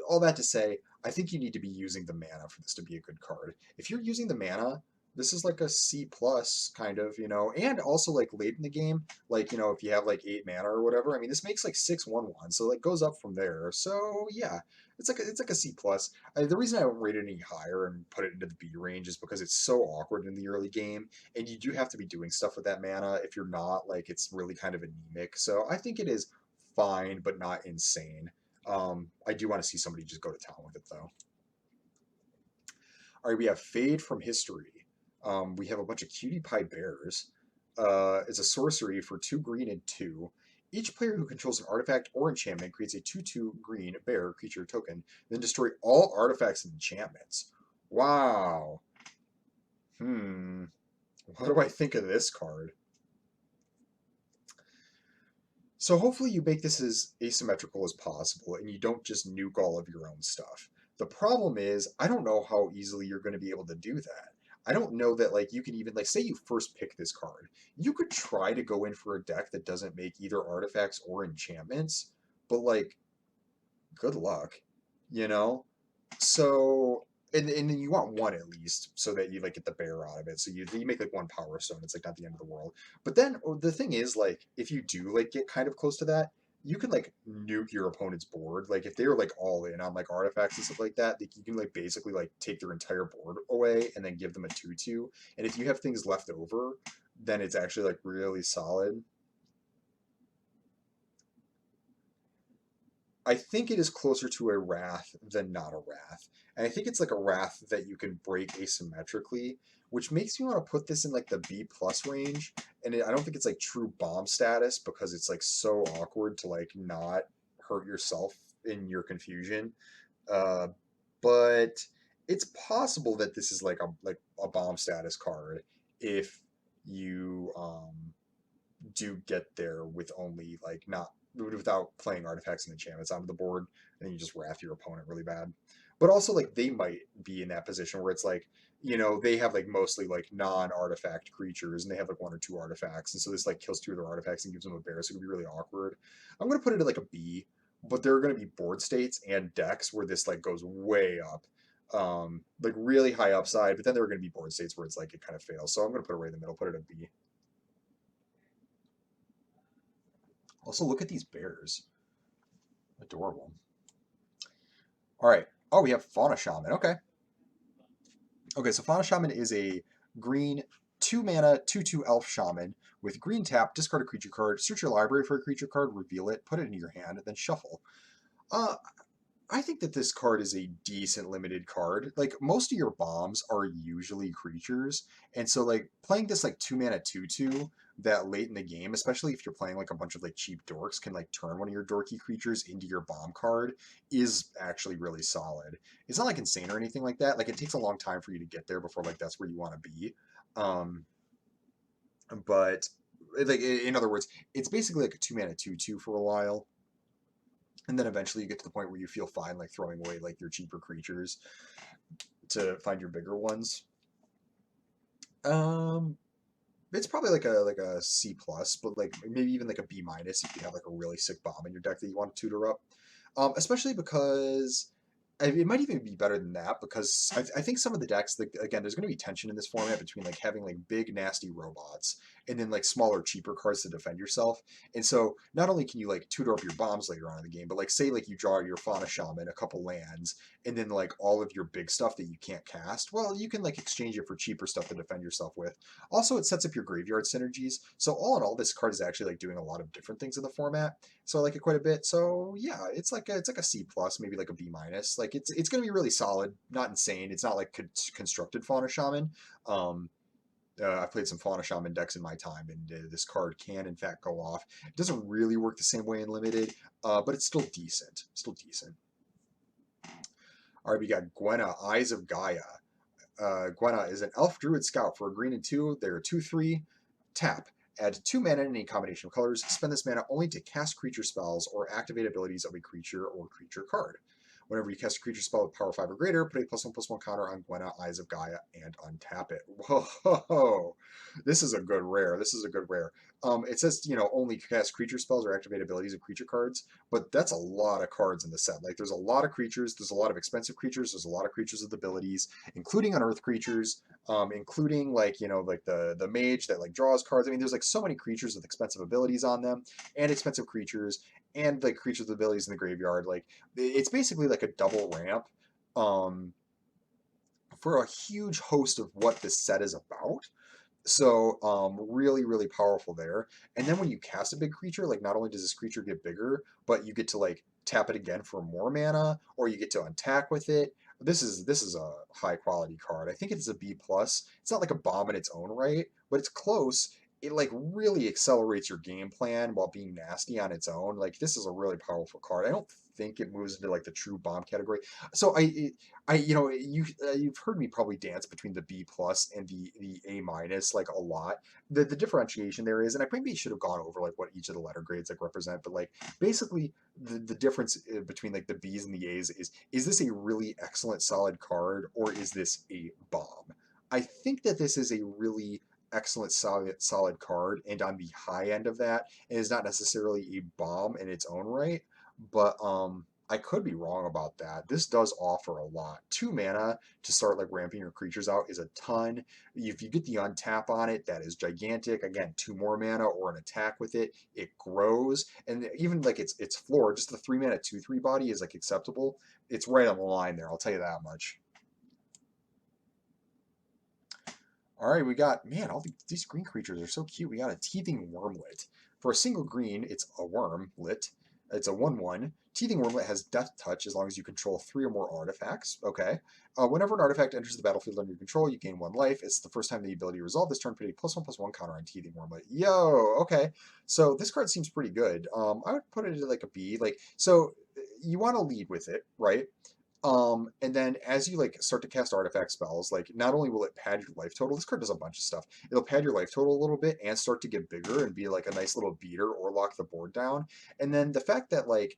All that to say, I think you need to be using the mana for this to be a good card. If you're using the mana, this is like a C plus kind of, you know, and also like late in the game, like, you know, if you have like 8 mana or whatever, I mean, this makes like 6 1/1, so like goes up from there. So yeah, it's like a C plus. The reason I don't rate it any higher and put it into the B range is because it's so awkward in the early game, and you do have to be doing stuff with that mana. If you're not, like, it's really kind of anemic. So I think it is fine, but not insane. I do want to see somebody just go to town with it, though. All right, we have Fade from History. We have a bunch of cutie pie bears. It's a sorcery for 2 green and 2. Each player who controls an artifact or enchantment creates a 2/2 green bear creature token, then destroy all artifacts and enchantments. Wow. What do I think of this card? So hopefully you make this as asymmetrical as possible and you don't just nuke all of your own stuff. The problem is, I don't know how easily you're going to be able to do that. I don't know that like you can even like say you first pick this card. You could try to go in for a deck that doesn't make either artifacts or enchantments, but like good luck, you know? So and then you want one at least so that you like get the bear out of it. So you make like 1 power stone. It's like not the end of the world. But then the thing is, like, if you do like get kind of close to that, you can like nuke your opponent's board. Like if they were like all in on like artifacts and stuff like that, you can like basically like take their entire board away and then give them a 2/2. And if you have things left over, then it's actually like really solid. I think it is closer to a Wrath than not a Wrath. And I think it's like a Wrath that you can break asymmetrically, which makes me want to put this in like the B plus range. And I don't think it's like true bomb status because it's like so awkward to like not hurt yourself in your confusion. Uh, but it's possible that this is like a bomb status card if you do get there with only like not without playing artifacts and enchantments onto the board, and you just wrath your opponent really bad. But also like they might be in that position where it's like, they have like mostly like non-artifact creatures and they have like one or two artifacts, and so this like kills two of their artifacts and gives them a bear, so it could be really awkward. I'm gonna put it at like a B, but there are gonna be board states and decks where this like goes way up. Like really high upside, but then there are going to be board states where it's like it kind of fails. So I'm going to put it right in the middle, put it at B. Also, look at these bears. Adorable. All right. Oh, we have Fauna Shaman. Okay. Okay, so Fauna Shaman is a green 2 mana 2/2 elf shaman with green tap, discard a creature card, search your library for a creature card, reveal it, put it into your hand, then shuffle. Uh, I think that this card is a decent limited card. Like most of your bombs are usually creatures, and so like playing this like 2 mana 2/2 that late in the game, especially if you're playing like a bunch of like cheap dorks, can like turn one of your dorky creatures into your bomb card is actually really solid. It's not like insane or anything like that. Like it takes a long time for you to get there before like that's where you want to be. Um, but like in other words, it's basically like a 2 mana 2/2 for a while, and then eventually you get to the point where you feel fine like throwing away like your cheaper creatures to find your bigger ones. um it's probably like a C plus, but like maybe even like a B minus if you have like a really sick bomb in your deck that you want to tutor up. Especially because it might even be better than that because I think some of the decks, like, again, there's going to be tension in this format between like having like big nasty robots and then like smaller cheaper cards to defend yourself. And so not only can you like tutor up your bombs later on in the game, but like say like you draw your Fauna Shaman, a couple lands, and then like all of your big stuff that you can't cast, well, you can like exchange it for cheaper stuff to defend yourself with. Also, it sets up your graveyard synergies. So all in all, this card is actually like doing a lot of different things in the format. So I like it quite a bit. So yeah, it's like a C plus, maybe like a B minus. Like it's going to be really solid, not insane. It's not like constructed Fauna Shaman. Um, I've played some Fauna Shaman decks in my time, and this card can in fact go off. It doesn't really work the same way in limited, but it's still decent. Still decent. All right, we got Gwenna, Eyes of Gaia. Gwenna is an elf druid scout for a green and 2. They're a 2/3. Tap. Add 2 mana in any combination of colors. Spend this mana only to cast creature spells or activate abilities of a creature or creature card. Whenever you cast a creature spell with power 5 or greater, put a +1/+1 counter on Gwenna, Eyes of Gaia, and untap it. Whoa! This is a good rare. This is a good rare. It says, only cast creature spells or activate abilities of creature cards, but that's a lot of cards in the set. Like, there's a lot of creatures, there's a lot of expensive creatures, there's a lot of creatures with abilities, including unearth creatures, including like like the mage that like draws cards. I mean, there's like so many creatures with expensive abilities on them, and expensive creatures, and like creatures with abilities in the graveyard. Like it's basically like a double ramp um, for a huge host of what this set is about. So really, really powerful there. And then when you cast a big creature, like not only does this creature get bigger, but you get to like tap it again for more mana, or you get to attack with it. This is a high quality card. I think it's a B plus. It's not like a bomb in its own right, but it's close. It like really accelerates your game plan while being nasty on its own. Like this is a really powerful card. I don't think it moves into like the true bomb category. So you've heard me probably dance between the B plus and the A minus like a lot. The differentiation there is, and I maybe should have gone over like what each of the letter grades like represent, but like basically the difference between like the B's and the A's is this a really excellent solid card or is this a bomb? I think that this is a really excellent solid card and on the high end of that, and is not necessarily a bomb in its own right, but I could be wrong about that. This does offer a lot. 2 mana to start like ramping your creatures out is a ton. If you get the untap on it, that is gigantic. Again, 2 more mana or an attack with it, it grows. And even like its floor, just the 3 mana 2/3 body is like acceptable. It's right on the line there, I'll tell you that much. All right, we got, man, these green creatures are so cute. We got a Teething Wormlet. For a single green, it's a worm lit. It's a 1/1. Teething Wormlet has Death Touch as long as you control 3 or more artifacts. Okay. Whenever an artifact enters the battlefield under your control, you gain 1 life. It's the first time the ability to resolve this turn, put a +1/+1 counter on Teething Wormlet. Yo, okay. So this card seems pretty good. I would put it at like a B. Like, so you want to lead with it, right? And then as you like start to cast artifact spells, like not only will it pad your life total, this card does a bunch of stuff. It'll pad your life total a little bit and start to get bigger and be like a nice little beater or lock the board down. And then the fact that like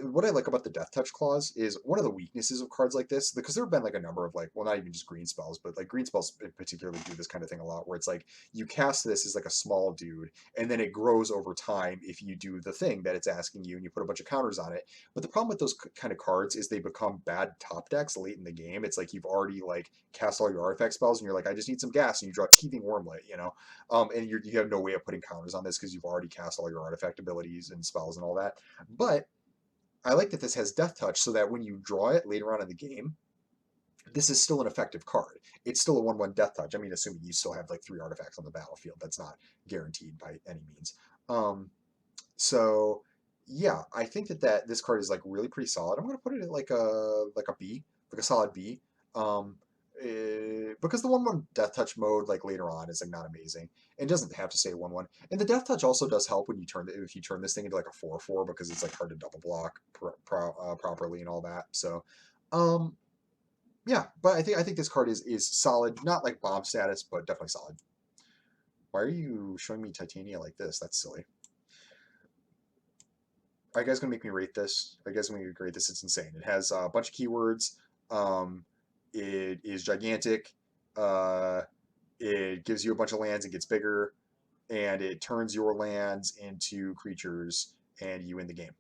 what I like about the Death Touch clause is one of the weaknesses of cards like this, because there have been like a number of like, well, not even just green spells, but like green spells in particularly do this kind of thing a lot, where it's like you cast this as like a small dude, and then it grows over time if you do the thing that it's asking you, and you put a bunch of counters on it. But the problem with those kind of cards is they become bad top decks late in the game. It's like you've already like cast all your artifact spells, and you're like, I just need some gas, and you draw Teething Wormlet, and you have no way of putting counters on this because you've already cast all your artifact abilities and spells and all that. But I like that this has Death Touch so that when you draw it later on in the game, this is still an effective card. It's still a 1/1 Death Touch. I mean, assuming you still have like 3 artifacts on the battlefield. That's not guaranteed by any means. Um, so yeah, I think that this card is like really pretty solid. I'm gonna put it at like a B, like a solid B. Um, because the 1/1 Death Touch mode like later on is like not amazing. It doesn't have to say 1/1. And the Death Touch also does help when you if you turn this thing into like a 4/4 because it's like hard to double block properly and all that. So, um, yeah, but I think this card is solid, not like bomb status, but definitely solid. Why are you showing me Titania like this? That's silly. Are you guys gonna make me rate this? Are you guys gonna make me rate this? It's insane. It has a bunch of keywords. Um, it is gigantic. Uh, it gives you a bunch of lands. It gets bigger, and it turns your lands into creatures, and you win the game.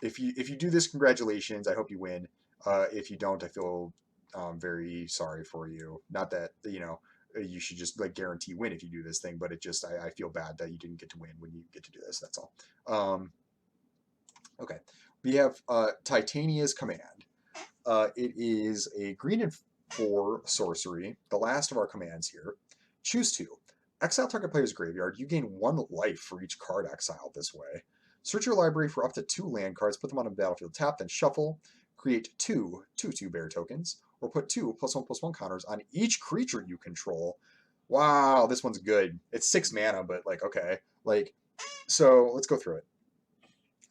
If you do this, congratulations. I hope you win. If you don't, I feel very sorry for you. Not that you should just like guarantee win if you do this thing, but it just I feel bad that you didn't get to win when you get to do this. That's all. Okay, we have Titania's Command. It is a 3 and 4 sorcery, the last of our commands here. Choose 2. Exile target player's graveyard. You gain 1 life for each card exiled this way. Search your library for up to 2 land cards, put them on the battlefield, tap, then shuffle. Create 2 bear tokens, or put 2 +1/+1 counters on each creature you control. Wow, this one's good. It's 6 mana, but like, okay. Like, so let's go through it.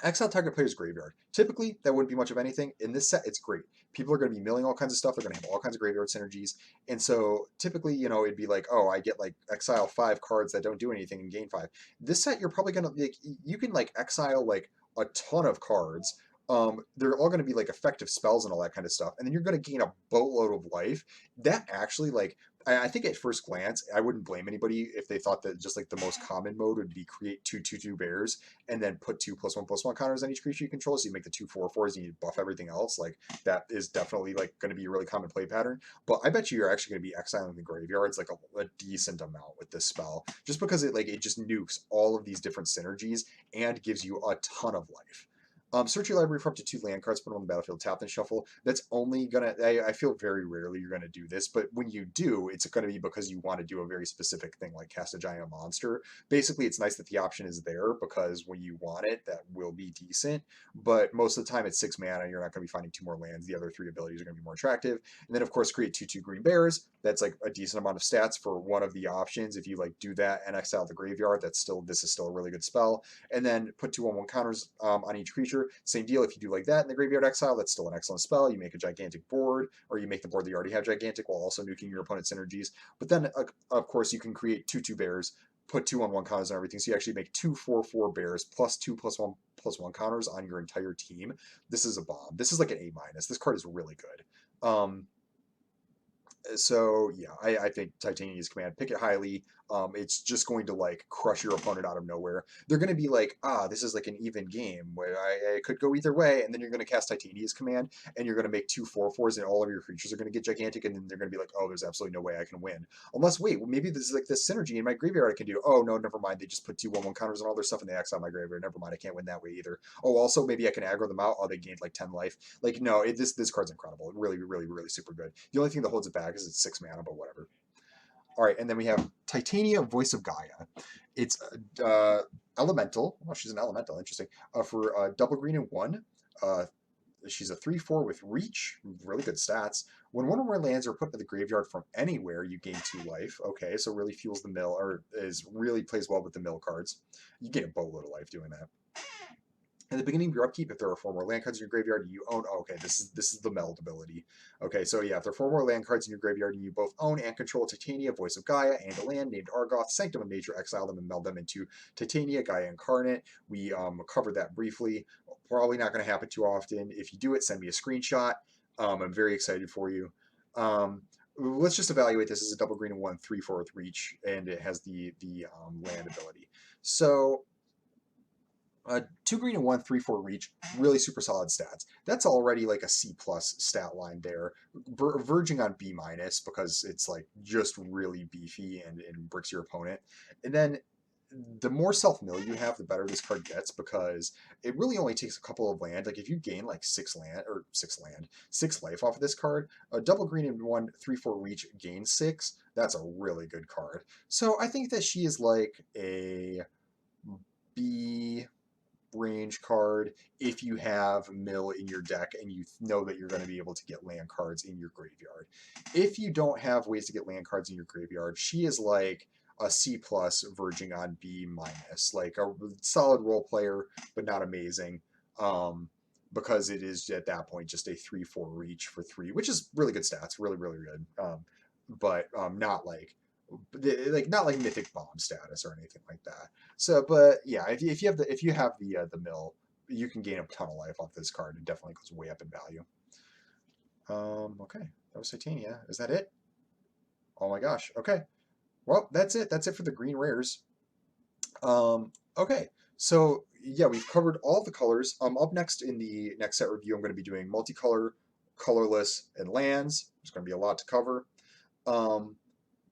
Exile target player's graveyard. Typically, that wouldn't be much of anything. In this set, it's great. People are going to be milling all kinds of stuff. They're going to have all kinds of graveyard synergies. And so typically, it'd be like, oh, I get like exile 5 cards that don't do anything and gain 5. This set, you're probably going to, like, you can like exile like a ton of cards. They're all going to be like effective spells and all that kind of stuff. And then you're going to gain a boatload of life. That actually, like, I think at first glance, I wouldn't blame anybody if they thought that just like the most common mode would be create 2/2/2 bears and then put 2 +1/+1 counters on each creature you control. So you make the 2/4/4s and you buff everything else. Like that is definitely like going to be a really common play pattern. But I bet you're actually going to be exiling the graveyards like a decent amount with this spell, just because it just nukes all of these different synergies and gives you a ton of life. Search your library for up to 2 land cards, put them on the battlefield, tap and shuffle. That's only gonna. I feel very rarely you're gonna do this, but when you do, it's gonna be because you want to do a very specific thing, like cast a giant monster. Basically, it's nice that the option is there because when you want it, that will be decent. But most of the time, it's 6 mana. You're not gonna be finding 2 more lands. The other 3 abilities are gonna be more attractive. And then, of course, create 2/2 green bears. That's like a decent amount of stats for one of the options. If you like do that and exile the graveyard, this is still a really good spell. And then put 2/1/1 counters on each creature. Same deal. If you do like that in the graveyard exile, that's still an excellent spell. You make a gigantic board, or you make the board that you already have gigantic while also nuking your opponent's synergies. But then, of course, you can create 2/2 bears, put 2/1/1 counters on everything. So you actually make 2/4/4 bears plus 2 +1/+1 counters on your entire team. This is a bomb. This is like an A-. This card is really good. So yeah, I think Titania's Command, pick it highly. It's just going to like crush your opponent out of nowhere. They're going to be like, ah, this is like an even game where I could go either way, and then you're going to cast Titania's Command, and you're going to make 2/4/4s, and all of your creatures are going to get gigantic, and then they're going to be like, oh, there's absolutely no way I can win. Unless, wait, well, maybe this is like this synergy in my graveyard I can do. Oh, no, never mind. They just put 2/1/1 counters on all their stuff, and they X out my graveyard. Never mind. I can't win that way either. Oh, also, maybe I can aggro them out. Oh, they gained like 10 life. Like, no, this card's incredible. Really, really, really super good. The only thing that holds it back is it's 6 mana, but whatever. All right, and then we have Titania, Voice of Gaia. It's elemental. Oh, she's an elemental. Interesting. For double green and 1. She's a 3/4 with reach. Really good stats. When one or more lands are put into the graveyard from anywhere, you gain 2 life. Okay, so really fuels the mill, or is really plays well with the mill cards. You gain a boatload of life doing that. At the beginning of your upkeep, if there are 4 more land cards in your graveyard, you own. Oh, okay, this is the meld ability. Okay, so yeah, if there are 4 more land cards in your graveyard, and you both own and control Titania, Voice of Gaia, and a land named Argoth, Sanctum of Nature, exile them and meld them into Titania, Gaia Incarnate. We covered that briefly. Probably not going to happen too often. If you do it, send me a screenshot. I'm very excited for you. Let's just evaluate this as a double green and 1, 3/4 with reach, and it has the land ability. So 2 green and 1, 3/4 reach, really super solid stats. That's already like a C plus stat line there, verging on B minus because it's like just really beefy and bricks your opponent. And then the more self mill you have, the better this card gets because it really only takes a couple of land. Like if you gain like 6 life off of this card, a double green and 1, 3/4 reach gains 6. That's a really good card. So I think that she is like a B range card if you have mill in your deck and you know that you're going to be able to get land cards in your graveyard. If you don't have ways to get land cards in your graveyard, she is like a C plus verging on B minus, like a solid role player but not amazing, because it is at that point just a 3/4 reach for 3, which is really good stats, really really good, but not like not like mythic bomb status or anything like that. So, but yeah, if you have the mill, you can gain a ton of life off this card. It definitely goes way up in value. Okay, that was Titania. Is that it? Oh my gosh. Okay. Well, that's it. That's it for the green rares. Okay. So yeah, we've covered all the colors. Up next in the next set review, I'm going to be doing multicolor, colorless, and lands. There's going to be a lot to cover.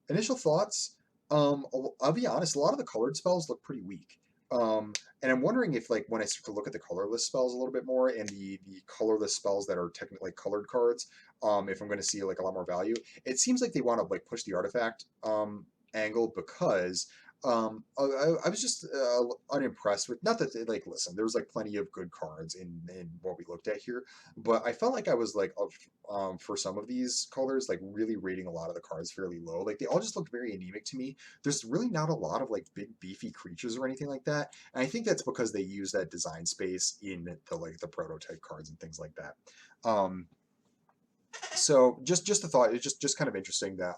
Initial thoughts. I'll be honest, a lot of the colored spells look pretty weak. And I'm wondering if, like, when I start to look at the colorless spells a little bit more and the colorless spells that are technically colored cards, if I'm going to see like a lot more value. It seems like they want to like push the artifact angle because I was just unimpressed with, not that like, listen, there was like plenty of good cards in what we looked at here, but I felt like I was like for some of these colors like really rating a lot of the cards fairly low. Like they all just looked very anemic to me. There's really not a lot of like big beefy creatures or anything like that, and I think that's because they use that design space in the prototype cards and things like that. So just a thought. It's just kind of interesting that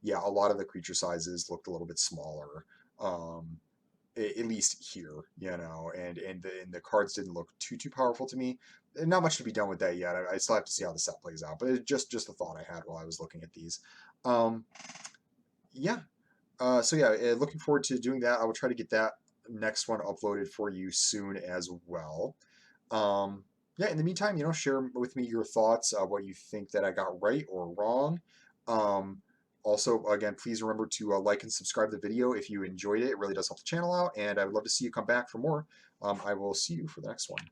yeah, a lot of the creature sizes looked a little bit smaller, at least here, you know, and the cards didn't look too powerful to me. Not much to be done with that yet. I still have to see how the set plays out, but it's just a thought I had while I was looking at these. Yeah. So yeah, looking forward to doing that. I will try to get that next one uploaded for you soon as well. Yeah, in the meantime, you know, share with me your thoughts, what you think that I got right or wrong. Also, again, please remember to like and subscribe to the video if you enjoyed it. It really does help the channel out, and I would love to see you come back for more. I will see you for the next one.